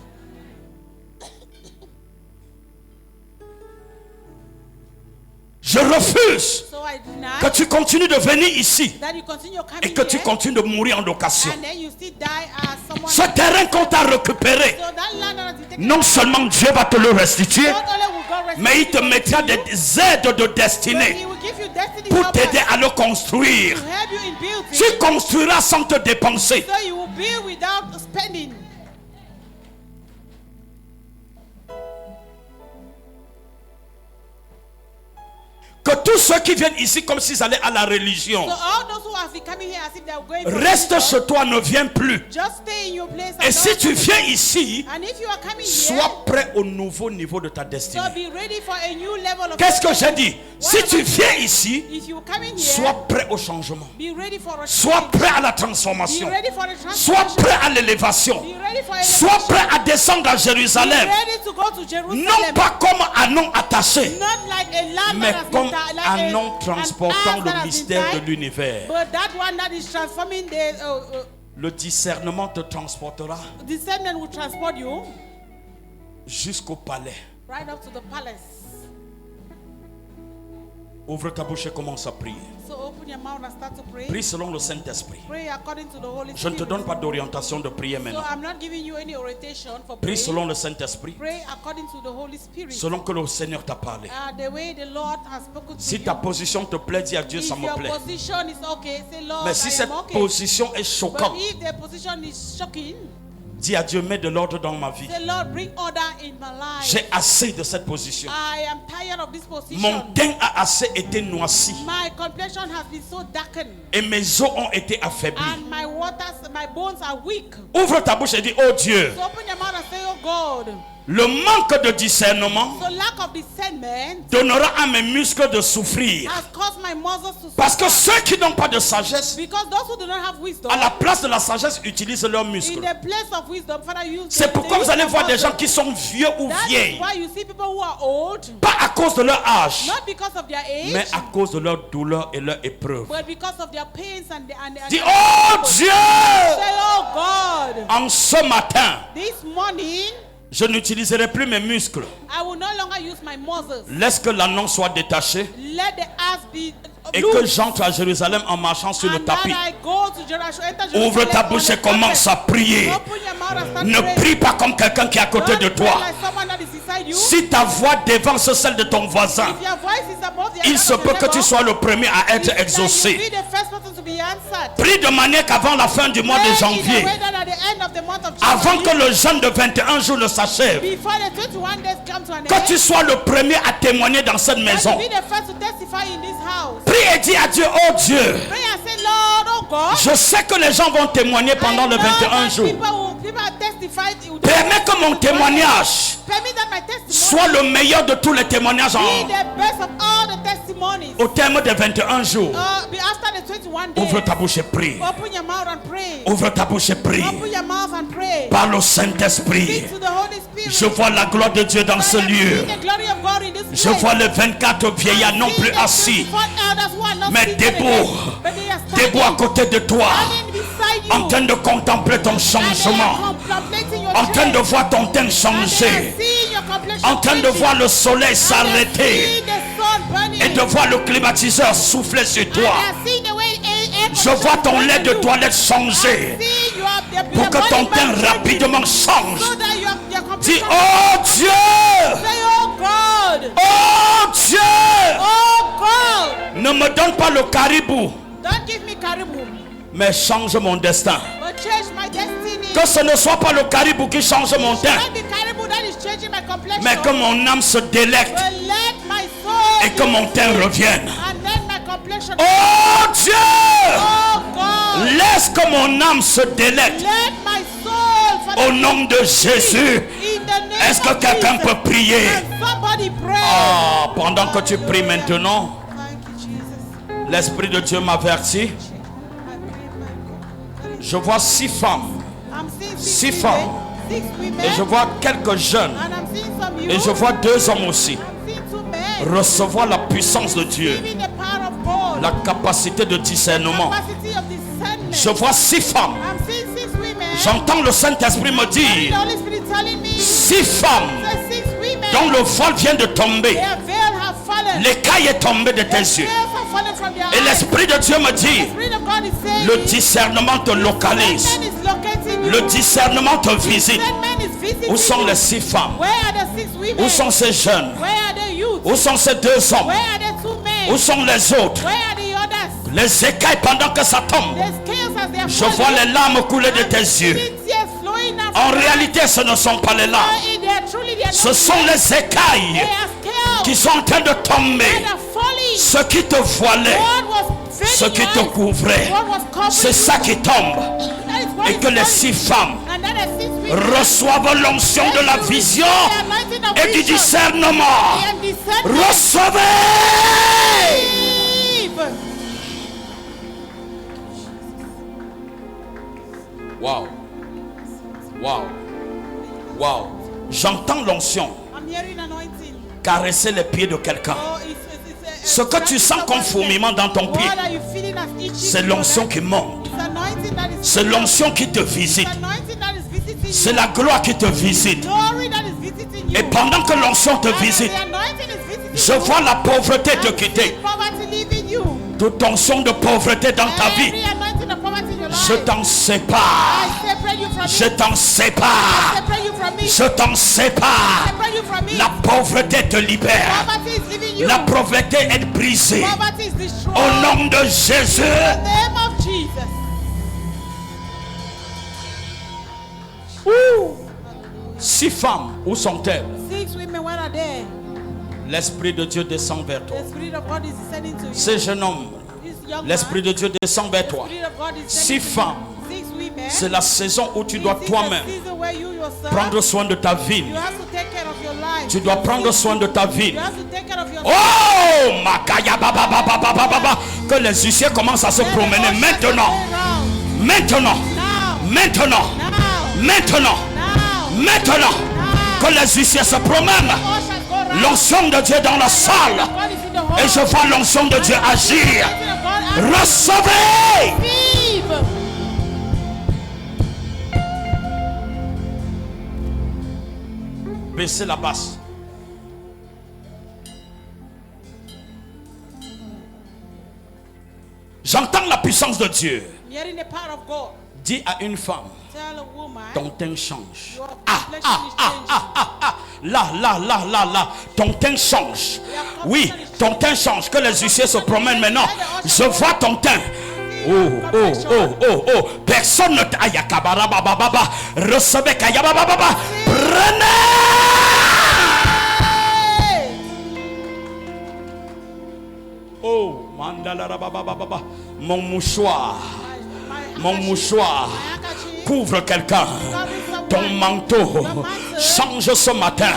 Speaker 1: Je refuse
Speaker 2: So I deny
Speaker 1: que tu continues de venir ici
Speaker 2: that you continue coming
Speaker 1: et que tu
Speaker 2: here,
Speaker 1: continues de mourir en location.
Speaker 2: and then you still die as someone.
Speaker 1: Ce terrain qu'on t'a récupéré,
Speaker 2: So that land that has been taken
Speaker 1: non seulement Dieu va te le restituer,
Speaker 2: not only will God restore
Speaker 1: mais il te
Speaker 2: it
Speaker 1: mettra
Speaker 2: to you,
Speaker 1: des aides de
Speaker 2: but
Speaker 1: destinée
Speaker 2: He will give you destiny
Speaker 1: pour
Speaker 2: helpers
Speaker 1: t'aider à le construire.
Speaker 2: to help you in building.
Speaker 1: Tu construiras sans te dépenser.
Speaker 2: So you will build without spending.
Speaker 1: Que tous ceux qui viennent ici comme s'ils allaient à la religion,
Speaker 2: So all those who have been coming here as if they are going for
Speaker 1: reste
Speaker 2: religion,
Speaker 1: chez toi, ne viens plus.
Speaker 2: just stay in your place.
Speaker 1: Et
Speaker 2: And
Speaker 1: si
Speaker 2: don't
Speaker 1: tu
Speaker 2: come
Speaker 1: viens
Speaker 2: here.
Speaker 1: ici,
Speaker 2: And if you are coming here,
Speaker 1: sois prêt au nouveau niveau de ta
Speaker 2: so
Speaker 1: destinée.
Speaker 2: be ready for a new level of.
Speaker 1: Qu'est-ce que j'ai dit? Si tu viens ici,
Speaker 2: If you come in here,
Speaker 1: sois prêt au changement.
Speaker 2: be ready for a
Speaker 1: Sois
Speaker 2: change.
Speaker 1: prêt à la
Speaker 2: Be
Speaker 1: transformation.
Speaker 2: ready for the
Speaker 1: Sois
Speaker 2: transformation.
Speaker 1: prêt à l'élévation.
Speaker 2: Be ready for
Speaker 1: Sois
Speaker 2: elevation.
Speaker 1: prêt à descendre à
Speaker 2: Be
Speaker 1: Jérusalem.
Speaker 2: ready to go to Jerusalem.
Speaker 1: Non pas comme un nom attaché,
Speaker 2: Not like a lamb
Speaker 1: mais
Speaker 2: that has
Speaker 1: comme
Speaker 2: been tied, like
Speaker 1: un
Speaker 2: a-
Speaker 1: nom
Speaker 2: an
Speaker 1: transportant
Speaker 2: ass that
Speaker 1: le
Speaker 2: has been
Speaker 1: mystère de
Speaker 2: tied,
Speaker 1: l'univers.
Speaker 2: But that one that is transforming the
Speaker 1: Le discernement te transportera
Speaker 2: descendant will transport you
Speaker 1: jusqu'au palais.
Speaker 2: right up to the palace.
Speaker 1: Ouvre ta bouche et commence à prier.
Speaker 2: So open your mouth and start to pray.
Speaker 1: Prie selon le Saint-Esprit.
Speaker 2: Pray according to the Holy
Speaker 1: Je ne
Speaker 2: Spirit.
Speaker 1: te donne pas d'orientation de prier
Speaker 2: So
Speaker 1: maintenant.
Speaker 2: I'm not giving you any orientation for
Speaker 1: Prie
Speaker 2: prayer.
Speaker 1: selon le Saint-Esprit,
Speaker 2: Pray according to the Holy Spirit.
Speaker 1: selon que le Seigneur t'a parlé.
Speaker 2: The way the Lord has spoken to
Speaker 1: Si
Speaker 2: you.
Speaker 1: ta position te plaît, dis à Dieu,
Speaker 2: If
Speaker 1: ça me
Speaker 2: your
Speaker 1: plaît.
Speaker 2: position is okay, say Lord,
Speaker 1: Mais si
Speaker 2: I
Speaker 1: cette
Speaker 2: am okay.
Speaker 1: position est
Speaker 2: But
Speaker 1: choquante,
Speaker 2: if the position is shocking,
Speaker 1: dis à Dieu, mets de l'ordre dans ma vie.
Speaker 2: say Lord, bring order in my life.
Speaker 1: J'ai assez de cette position.
Speaker 2: I am tired of this
Speaker 1: Mon
Speaker 2: position.
Speaker 1: teint a assez été noirci
Speaker 2: My complexion has been so darkened,
Speaker 1: et mes os ont été affaiblis.
Speaker 2: and my waters, my bones are weak.
Speaker 1: Ouvre ta bouche et dis, oh Dieu,
Speaker 2: So open your mouth and say, oh God.
Speaker 1: le manque de discernement
Speaker 2: So lack of discernment
Speaker 1: donnera à mes muscles de souffrir.
Speaker 2: has caused my muscles to
Speaker 1: Parce que
Speaker 2: suffer.
Speaker 1: ceux qui n'ont pas de sagesse,
Speaker 2: Because those who do not have wisdom,
Speaker 1: à la place de la sagesse, utilisent leurs
Speaker 2: in
Speaker 1: muscles.
Speaker 2: the place of wisdom, Father, use
Speaker 1: C'est
Speaker 2: them.
Speaker 1: pourquoi
Speaker 2: They
Speaker 1: vous allez
Speaker 2: use
Speaker 1: voir
Speaker 2: their
Speaker 1: des gens
Speaker 2: muscles.
Speaker 1: qui sont vieux ou
Speaker 2: That is
Speaker 1: vieilles,
Speaker 2: why you see people who are old,
Speaker 1: pas à cause de leur âge,
Speaker 2: not because of their age,
Speaker 1: mais à cause de leur douleur et leur épreuve.
Speaker 2: but because of their pains and
Speaker 1: Dis,
Speaker 2: their
Speaker 1: oh Dieu,
Speaker 2: Say, oh God,
Speaker 1: en ce matin,
Speaker 2: this morning
Speaker 1: je n'utiliserai plus mes muscles.
Speaker 2: I will no longer use my muscles.
Speaker 1: Laisse que l'anneau soit détaché
Speaker 2: Let the ass be
Speaker 1: et que j'entre à Jérusalem en marchant sur le
Speaker 2: and that
Speaker 1: tapis.
Speaker 2: I go to Jerusalem, enter Jerusalem
Speaker 1: Ouvre ta
Speaker 2: on
Speaker 1: bouche
Speaker 2: the
Speaker 1: et commence à prier.
Speaker 2: carpet. Open your mouth and start
Speaker 1: Ne
Speaker 2: praying.
Speaker 1: prie pas comme quelqu'un qui est à côté
Speaker 2: Don't
Speaker 1: de
Speaker 2: pray
Speaker 1: toi.
Speaker 2: like someone that is beside you.
Speaker 1: Si ta voix dévance celle de ton voisin,
Speaker 2: If your voice is above the
Speaker 1: il
Speaker 2: other
Speaker 1: se
Speaker 2: of
Speaker 1: peut
Speaker 2: your
Speaker 1: que tu
Speaker 2: neighbor,
Speaker 1: sois le premier à
Speaker 2: it's
Speaker 1: être
Speaker 2: like
Speaker 1: exaucé.
Speaker 2: you'll be the first person to be answered.
Speaker 1: Prie de manière qu'avant la fin du mois de
Speaker 2: Pray in a
Speaker 1: janvier,
Speaker 2: way that at the end of the month of
Speaker 1: avant
Speaker 2: January,
Speaker 1: que le jeûne de 21 jours ne s'achève,
Speaker 2: before the 21 days come to an
Speaker 1: que
Speaker 2: end,
Speaker 1: tu sois le premier à témoigner dans cette
Speaker 2: that
Speaker 1: maison.
Speaker 2: you be the first to testify in this house.
Speaker 1: Prie et dis à Dieu, oh Dieu,
Speaker 2: Pray and say, Lord, oh God,
Speaker 1: je sais que les gens vont témoigner pendant
Speaker 2: I
Speaker 1: le
Speaker 2: know
Speaker 1: 21
Speaker 2: that
Speaker 1: jours.
Speaker 2: people have testified.
Speaker 1: Permets que mon témoignage
Speaker 2: Permit that my testimony
Speaker 1: soit le meilleur de tous les témoignages
Speaker 2: be
Speaker 1: en-
Speaker 2: the best of all the testimonies.
Speaker 1: au terme des 21 jours.
Speaker 2: Be after the 21 days.
Speaker 1: Ouvre ta bouche et prie.
Speaker 2: Open your mouth and pray.
Speaker 1: Ouvre ta bouche et prie.
Speaker 2: Open your mouth and pray.
Speaker 1: Par le Saint-Esprit.
Speaker 2: Speak to the Holy Spirit.
Speaker 1: Je vois la gloire de Dieu dans ce lieu. Je vois les 24 vieillards non plus assis, mais debout à côté de toi, en train de contempler ton changement, en train de voir ton teint changer, en train de voir le soleil s'arrêter et de voir le climatiseur souffler sur toi. Je vois ton lait de toilette changer pour que ton teint rapidement change. Dis, oh Dieu! Oh Dieu! Ne me donne pas le caribou, mais change mon destin. Que ce ne soit pas le caribou qui change mon teint, mais que mon âme se délecte et que mon teint revienne. Oh Dieu! Laisse que mon âme se délecte. Au nom de Jésus. Est-ce que quelqu'un peut prier? Ah, pendant que tu pries maintenant, l'Esprit de Dieu m'avertit. Je vois 6 femmes. 6 femmes. Et je vois quelques jeunes. Et je vois 2 hommes aussi. Recevoir la puissance de Dieu. La capacité de discernement. Je vois 6 femmes. J'entends le Saint-Esprit me dire 6 femmes dont le voile vient de tomber. L'écaille est tombée de tes yeux. Et l'Esprit de Dieu me dit, le discernement te localise. Le discernement te visite. Où sont les 6 femmes? Où sont ces jeunes? Où sont ces 2 hommes? Où sont les autres? Les écailles pendant que ça tombe. Je vois les larmes couler de tes yeux. En réalité, ce ne sont pas les larmes. Ce sont les écailles qui sont en train de tomber. Ce qui te voilait, ce qui te couvrait, c'est ça qui tombe. Et que les 6 femmes reçoivent l'onction de la vision et du discernement. Recevez! Wow. Wow. Wow. J'entends l'onction caresser les pieds de quelqu'un. Ce que tu sens comme fourmillement dans ton pied, c'est l'onction qui monte. C'est l'onction qui te visite. C'est la gloire qui te visite. Et pendant que l'onction te visite, je vois la pauvreté te quitter. Toute onction de pauvreté dans ta vie, je t'en sépare. Je t'en sépare. Je t'en sépare. La pauvreté te libère. La pauvreté est brisée. Au nom de Jésus. 6 femmes, où sont-elles? L'Esprit de Dieu descend vers toi. Ces jeunes hommes, l'Esprit de Dieu descend vers toi. 6 femmes. C'est la saison où tu dois toi-même prendre soin de ta vie. Tu dois prendre soin de ta vie. Oh, Makaya Baba Baba Baba Baba. Que les huissiers commencent à se promener maintenant. Maintenant. Maintenant. Maintenant. Maintenant. Que les huissiers se promènent. L'onction de Dieu dans la salle. Et je vois l'onction de Dieu agir. Recevez. Baissez la basse. J'entends la puissance de Dieu. Dis à une femme, ton teint change. Là, ton teint change. Oui, ton teint change. Que les huissiers se promènent maintenant. Je vois ton teint. Oh. Personne ne t'a. Recevez Kayababa. Prenez. Oh, mandala baba. Mon mouchoir couvre quelqu'un. Ton manteau change ce matin.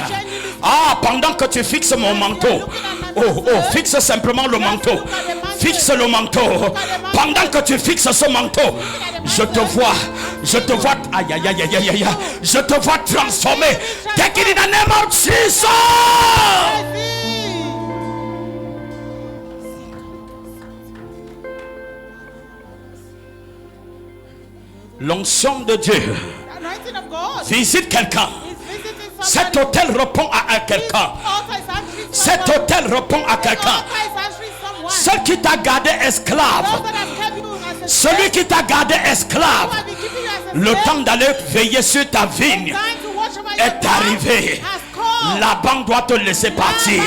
Speaker 1: Ah, pendant que tu fixes mon manteau. Oh, fixe simplement le manteau. fixes le manteau, pendant que tu fixes ce manteau, je te vois, aïe, aïe, aïe, aïe, aïe, aïe, je te vois transformer. Take it in the name of Jesus. L'onction de Dieu visite quelqu'un. Cet hôtel répond à quelqu'un. Cet hôtel répond à quelqu'un. Celui qui t'a gardé esclave, celui qui t'a gardé esclave, le temps d'aller veiller sur ta vigne est arrivé. La banque doit te laisser partir.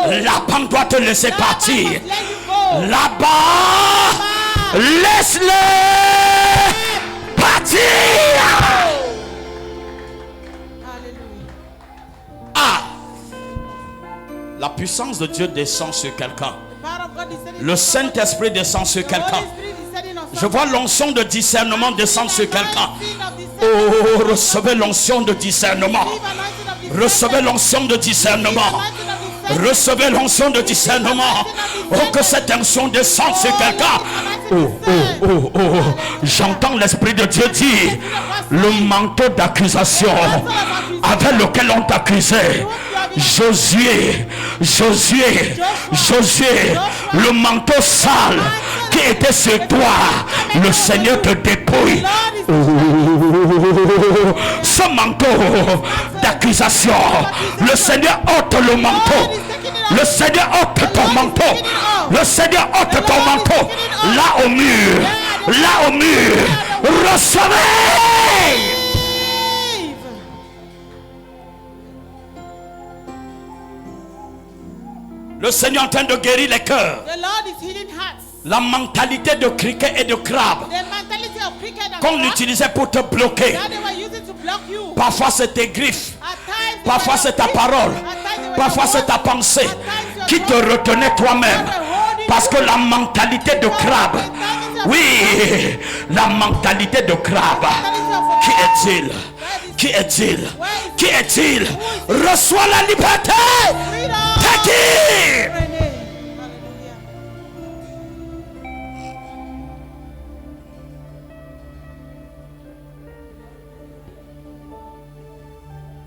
Speaker 1: La banque doit te laisser partir. Là-bas, laisse-le partir. Ah, la puissance de Dieu descend sur quelqu'un. Le Saint-Esprit descend sur quelqu'un. Je vois l'onction de discernement descendre sur quelqu'un. Oh, recevez l'onction de discernement. Recevez l'onction de discernement. Recevez l'onction de discernement. Oh, que cette onction descende sur quelqu'un. Oh, oh, oh, oh. J'entends l'Esprit de Dieu dire, le manteau d'accusation avec lequel on t'accusait, Josué, le manteau sale qui était sur toi, le Seigneur te dépouille. Oh, ce manteau d'accusation, le Seigneur ôte le manteau. Le Seigneur ôte ton manteau. Le Seigneur ôte ton manteau. Là au mur, recevez. Le Seigneur est en train de guérir les cœurs. La mentalité de criquet et de crabe qu'on utilisait pour te bloquer. Parfois c'est tes griffes, parfois c'est ta parole, parfois c'est ta pensée qui te retenait toi-même. Parce que la mentalité de crabe, oui, la mentalité de crabe, qui est-il? Qui est-il? Qui est-il? Reçois la liberté. Take it.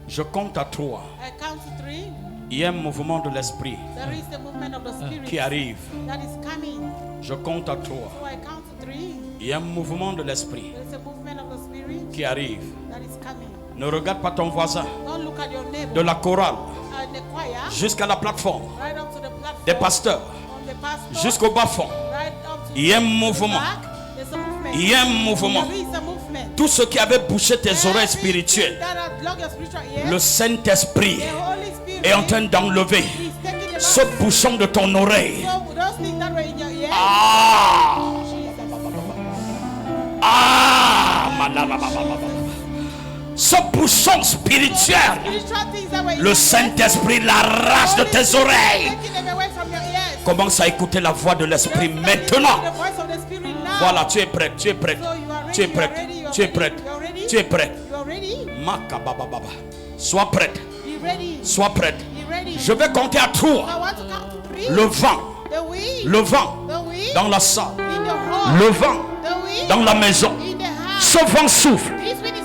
Speaker 1: Je compte à 3. Il y a un mouvement de l'esprit qui arrive. Je compte à 3. Il y a un mouvement de l'esprit qui arrive. Ne regarde pas ton voisin. De la chorale jusqu'à la plateforme, des pasteurs jusqu'au bas fond. Il y a un mouvement. Il y a un mouvement. Tout ce qui avait bouché tes oreilles spirituelles, le Saint-Esprit est en train d'enlever ce bouchon de ton oreille. Ce bouchon spirituel, le Saint-Esprit l'arrache de tes oreilles. Commence à écouter la voix de l'Esprit maintenant. Voilà, tu es prête, tu es prête, tu es prête, tu es prête, tu es prête. Sois prête, sois prête. Je vais compter à 3. Le vent dans la salle, le vent dans la maison. Ce vent souffle.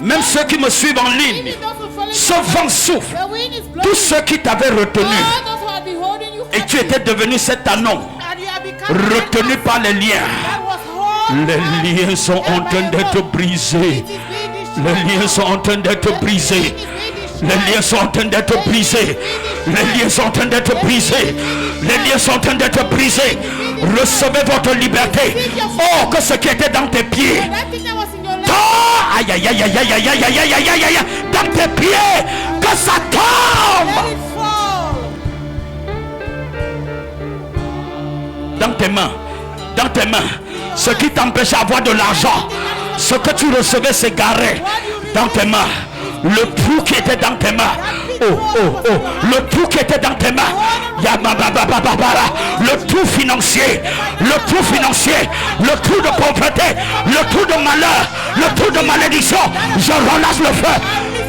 Speaker 1: Même ceux qui me suivent en ligne, ce vent souffle. Tous ceux qui t'avaient retenu et tu étais devenu cet anon, retenu par les liens. Les liens sont en train d'être brisés. Les liens sont en train d'être brisés. Les liens sont en train d'être brisés. Les liens sont en train d'être brisés. Les liens sont en train d'être brisés. Recevez votre liberté. Oh, que ce qui était dans tes pieds, aïe aïe aïe aïe aïe aïe aïe aïe aïe aïe aïe, dans tes pieds, que ça tombe. Dans tes mains, ce qui t'empêchait d'avoir de l'argent, ce que tu recevais s'égarait dans tes mains. Le trou qui était dans tes mains, le trou qui était dans tes mains, le trou financier, le trou de pauvreté, le trou de malheur, le trou de malédiction. Je relâche le feu,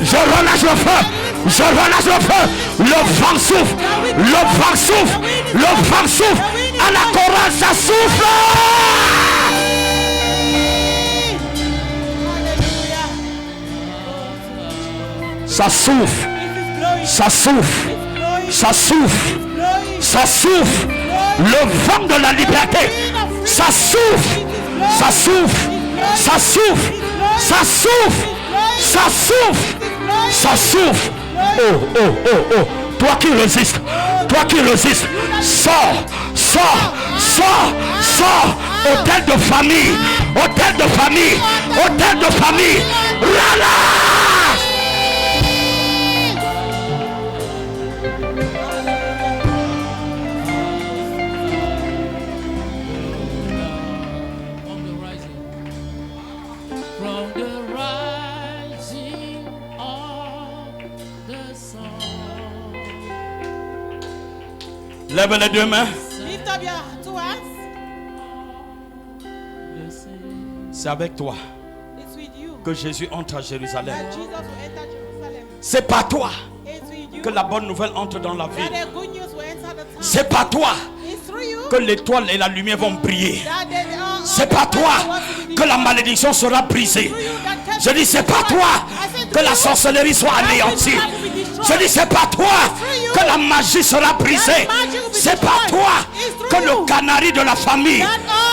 Speaker 1: je relâche le feu, je relâche le feu. Le vent souffle, le vent souffle, le vent souffle. À la chorale, ça souffle. Ça souffle. Ça souffle. Ça souffle. Ça souffle. Le vent de la liberté. Ça souffle. Ça souffle. Ça souffle. Ça souffle. Ça souffle. Ça souffle. Oh, oh, oh, oh. Toi qui résistes. Toi qui résistes. Sors. Sors. Sors. Sors. Hôtel de famille. Hôtel de famille. Hôtel de famille. Relâche. Lève les deux mains.
Speaker 2: Lift up your two hands.
Speaker 1: C'est avec toi
Speaker 2: It's with you
Speaker 1: que Jésus entre à Jérusalem.
Speaker 2: that Jesus will enter Jerusalem.
Speaker 1: C'est par toi
Speaker 2: It's with you
Speaker 1: que la bonne nouvelle entre dans la ville.
Speaker 2: that the good news will enter the town.
Speaker 1: C'est par toi
Speaker 2: It's through you
Speaker 1: que l'étoile et la lumière vont briller.
Speaker 2: that
Speaker 1: C'est par toi que la malédiction sera brisée. Je dis c'est pas toi que la sorcellerie soit anéantie. Je dis c'est pas toi que la magie sera brisée. C'est pas toi que le canari de la famille,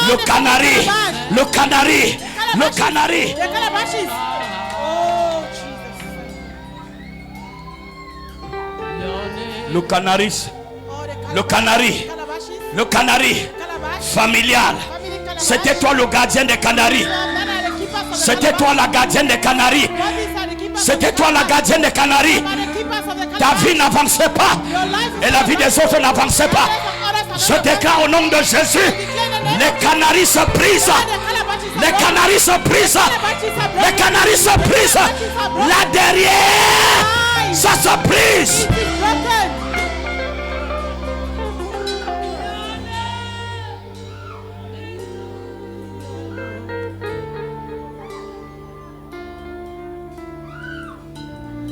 Speaker 1: le canari, le canari, le canari.
Speaker 2: the calabashes. Oh Jesus.
Speaker 1: Le canari,
Speaker 2: Oh,
Speaker 1: le canari,
Speaker 2: calabashes.
Speaker 1: le canari
Speaker 2: Calabash.
Speaker 1: familial.
Speaker 2: Family calabash.
Speaker 1: C'était toi le gardien des canaris. C'était toi la gardienne des canaris. C'était toi la gardienne des canaris. Ta vie n'avançait pas et la vie des autres n'avançait pas. Je déclare au nom de Jésus, les canaris se brisent. Les canaris se brisent. Les canaris se brisent. Là derrière, ça se brise.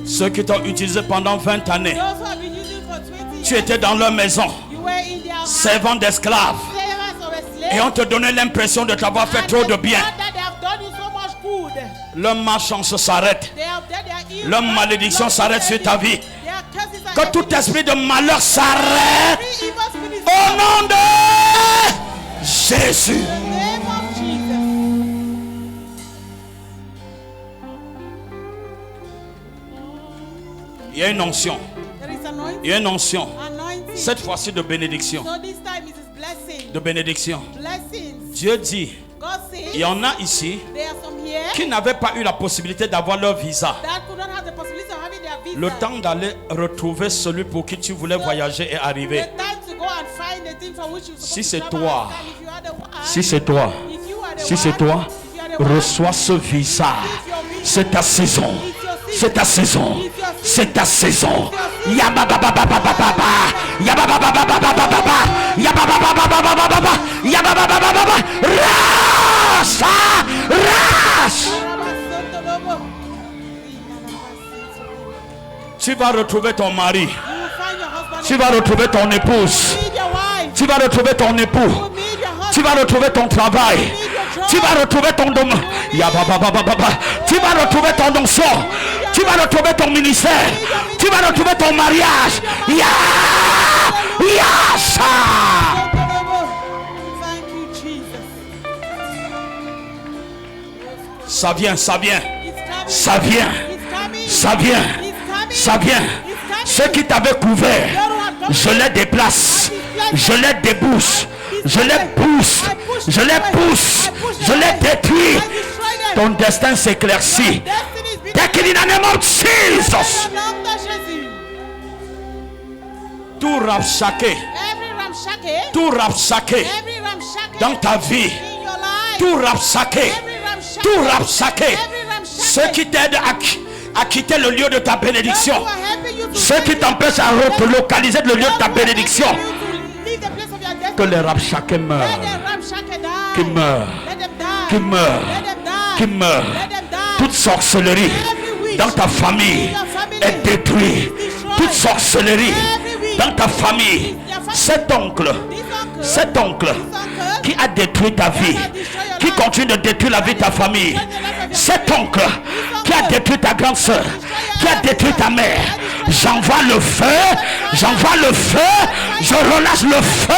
Speaker 1: Ceux qui t'ont utilisé pendant 20 années, tu étais dans leur maison, servant d'esclaves, et on te donnait l'impression de t'avoir fait trop de bien. Leur malchance s'arrête, leur malédiction s'arrête sur ta vie. Que tout esprit de malheur s'arrête au nom de Jésus. Il y a une onction. Il y a une onction. Cette fois-ci de bénédiction. De bénédiction. Dieu dit, il y en a ici qui n'avaient pas eu la possibilité d'avoir leur visa. Le temps d'aller retrouver celui pour qui tu voulais voyager est arrivé. Si c'est toi, si c'est toi, si c'est toi, reçois ce visa. C'est ta saison. C'est ta saison. C'est ta saison. Tu vas retrouver ton mari. Tu vas retrouver ton épouse. Tu vas retrouver ton époux. Tu vas retrouver ton travail. Tu vas retrouver ton domaine. Tu vas retrouver ton onction. Tu vas retrouver ton ministère. Tu vas retrouver ton mariage. Ça vient, ça vient. Ça vient. Ça vient. Ça vient. Ceux qui t'avaient couvert, je les déplace. Je les débouche. Je les pousse. Je les pousse. Je les détruis. Ton destin s'éclaircit. Take it in the name of Jesus. Tout rapsaqué. Tout rapsaqué dans ta vie. Tout rapsaqué. Tout rapsaqué. Ceux qui t'aident à quitter le lieu de ta bénédiction. Ceux qui t'empêchent à relocaliser le lieu de ta bénédiction. Que les rapsaqués meurent. Qui meurent. Qui meurent. Qui meurent. Toute sorcellerie dans ta famille est détruite. Toute sorcellerie dans ta famille. Cet oncle cet oncle qui a détruit ta vie, qui continue de détruire la vie de ta famille, cet oncle qui a détruit ta grande soeur, qui a détruit ta mère, j'envoie le feu, je relâche le feu.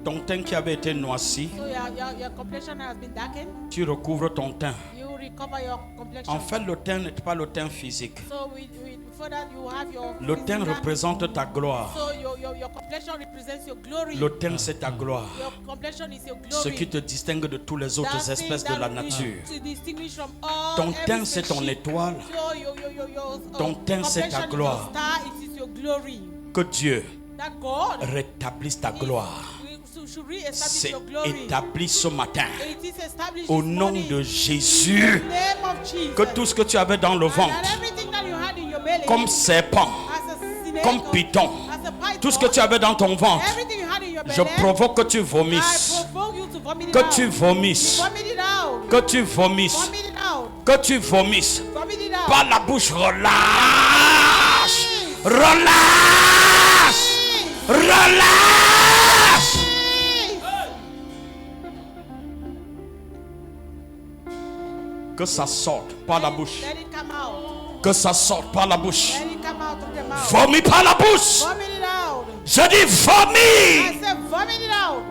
Speaker 1: Ton teint qui avait été noirci,
Speaker 2: So your complexion has been darkened.
Speaker 1: tu recouvres ton teint.
Speaker 2: You recover your complexion.
Speaker 1: En fait, le teint n'est pas le teint physique.
Speaker 2: So before that you have your
Speaker 1: Le teint
Speaker 2: physical-
Speaker 1: représente ta gloire.
Speaker 2: So your complexion represents your glory.
Speaker 1: Le teint, c'est ta gloire.
Speaker 2: Your complexion is your
Speaker 1: Ce
Speaker 2: glory.
Speaker 1: qui te distingue de toutes les autres
Speaker 2: That
Speaker 1: espèces
Speaker 2: thing
Speaker 1: de la
Speaker 2: that
Speaker 1: nature.
Speaker 2: to distinguish from all
Speaker 1: Ton
Speaker 2: every
Speaker 1: teint, c'est ton
Speaker 2: species.
Speaker 1: étoile.
Speaker 2: So your
Speaker 1: Ton teint, c'est ta
Speaker 2: complexion is
Speaker 1: gloire.
Speaker 2: your star, it is your glory.
Speaker 1: Que Dieu
Speaker 2: That God
Speaker 1: rétablisse ta gloire.
Speaker 2: should re-establish
Speaker 1: C'est
Speaker 2: your glory.
Speaker 1: établi ce matin.
Speaker 2: It is established
Speaker 1: Au
Speaker 2: this
Speaker 1: nom
Speaker 2: morning.
Speaker 1: de
Speaker 2: In
Speaker 1: Jésus,
Speaker 2: the name of Jesus.
Speaker 1: que tout ce que tu avais dans le
Speaker 2: And
Speaker 1: ventre,
Speaker 2: that everything that you had in your belly,
Speaker 1: comme serpent,
Speaker 2: as a snake,
Speaker 1: comme python,
Speaker 2: as a python,
Speaker 1: tout ce que tu avais dans ton ventre,
Speaker 2: everything you had in your belly,
Speaker 1: je provoque que tu
Speaker 2: I
Speaker 1: vomisses.
Speaker 2: provoke you to vomit it
Speaker 1: Que
Speaker 2: out.
Speaker 1: tu vomisses.
Speaker 2: Vomit it out.
Speaker 1: Que tu vomisses.
Speaker 2: Vomit it out.
Speaker 1: Que tu vomisses.
Speaker 2: Vomit it out.
Speaker 1: Par la bouche, relâche. Relâche. Relâche. Que ça sorte par la bouche.
Speaker 2: Let it come out.
Speaker 1: Que ça sorte par la bouche.
Speaker 2: Let it come out of the mouth.
Speaker 1: Vomis par la bouche.
Speaker 2: Vomit it out.
Speaker 1: Je dis vomis.
Speaker 2: I said vomit it out.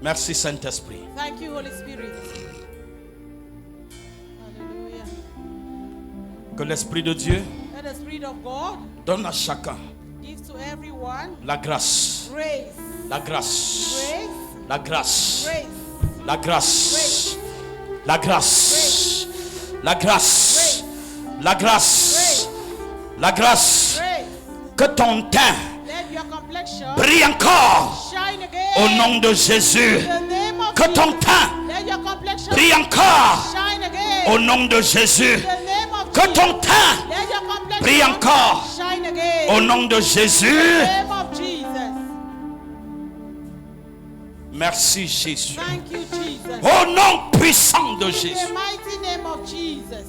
Speaker 1: Merci Saint-Esprit.
Speaker 2: Thank you, Holy Spirit. Hallelujah.
Speaker 1: Que l'Esprit de Dieu
Speaker 2: Let the Spirit of God
Speaker 1: donne à chacun
Speaker 2: give to everyone
Speaker 1: la grâce.
Speaker 2: grace.
Speaker 1: La grâce.
Speaker 2: Grace.
Speaker 1: La grâce.
Speaker 2: Grace.
Speaker 1: La grâce. La grâce. La grâce. La grâce. La grâce.
Speaker 2: Grace.
Speaker 1: Que ton teint
Speaker 2: Let your complexion
Speaker 1: brille encore
Speaker 2: shine again.
Speaker 1: au nom de Jésus.
Speaker 2: In the name of
Speaker 1: Que ton
Speaker 2: Jesus.
Speaker 1: teint
Speaker 2: Let your complexion
Speaker 1: brille encore
Speaker 2: shine again.
Speaker 1: au nom de Jésus.
Speaker 2: In the name of
Speaker 1: Que
Speaker 2: Jesus.
Speaker 1: ton teint
Speaker 2: Let your complexion
Speaker 1: brille encore
Speaker 2: shine again.
Speaker 1: au nom de Jésus.
Speaker 2: In the name of Jesus.
Speaker 1: Merci Jésus.
Speaker 2: Thank you, Jesus.
Speaker 1: Au nom puissant de
Speaker 2: In
Speaker 1: Jésus.
Speaker 2: the mighty name of Jesus.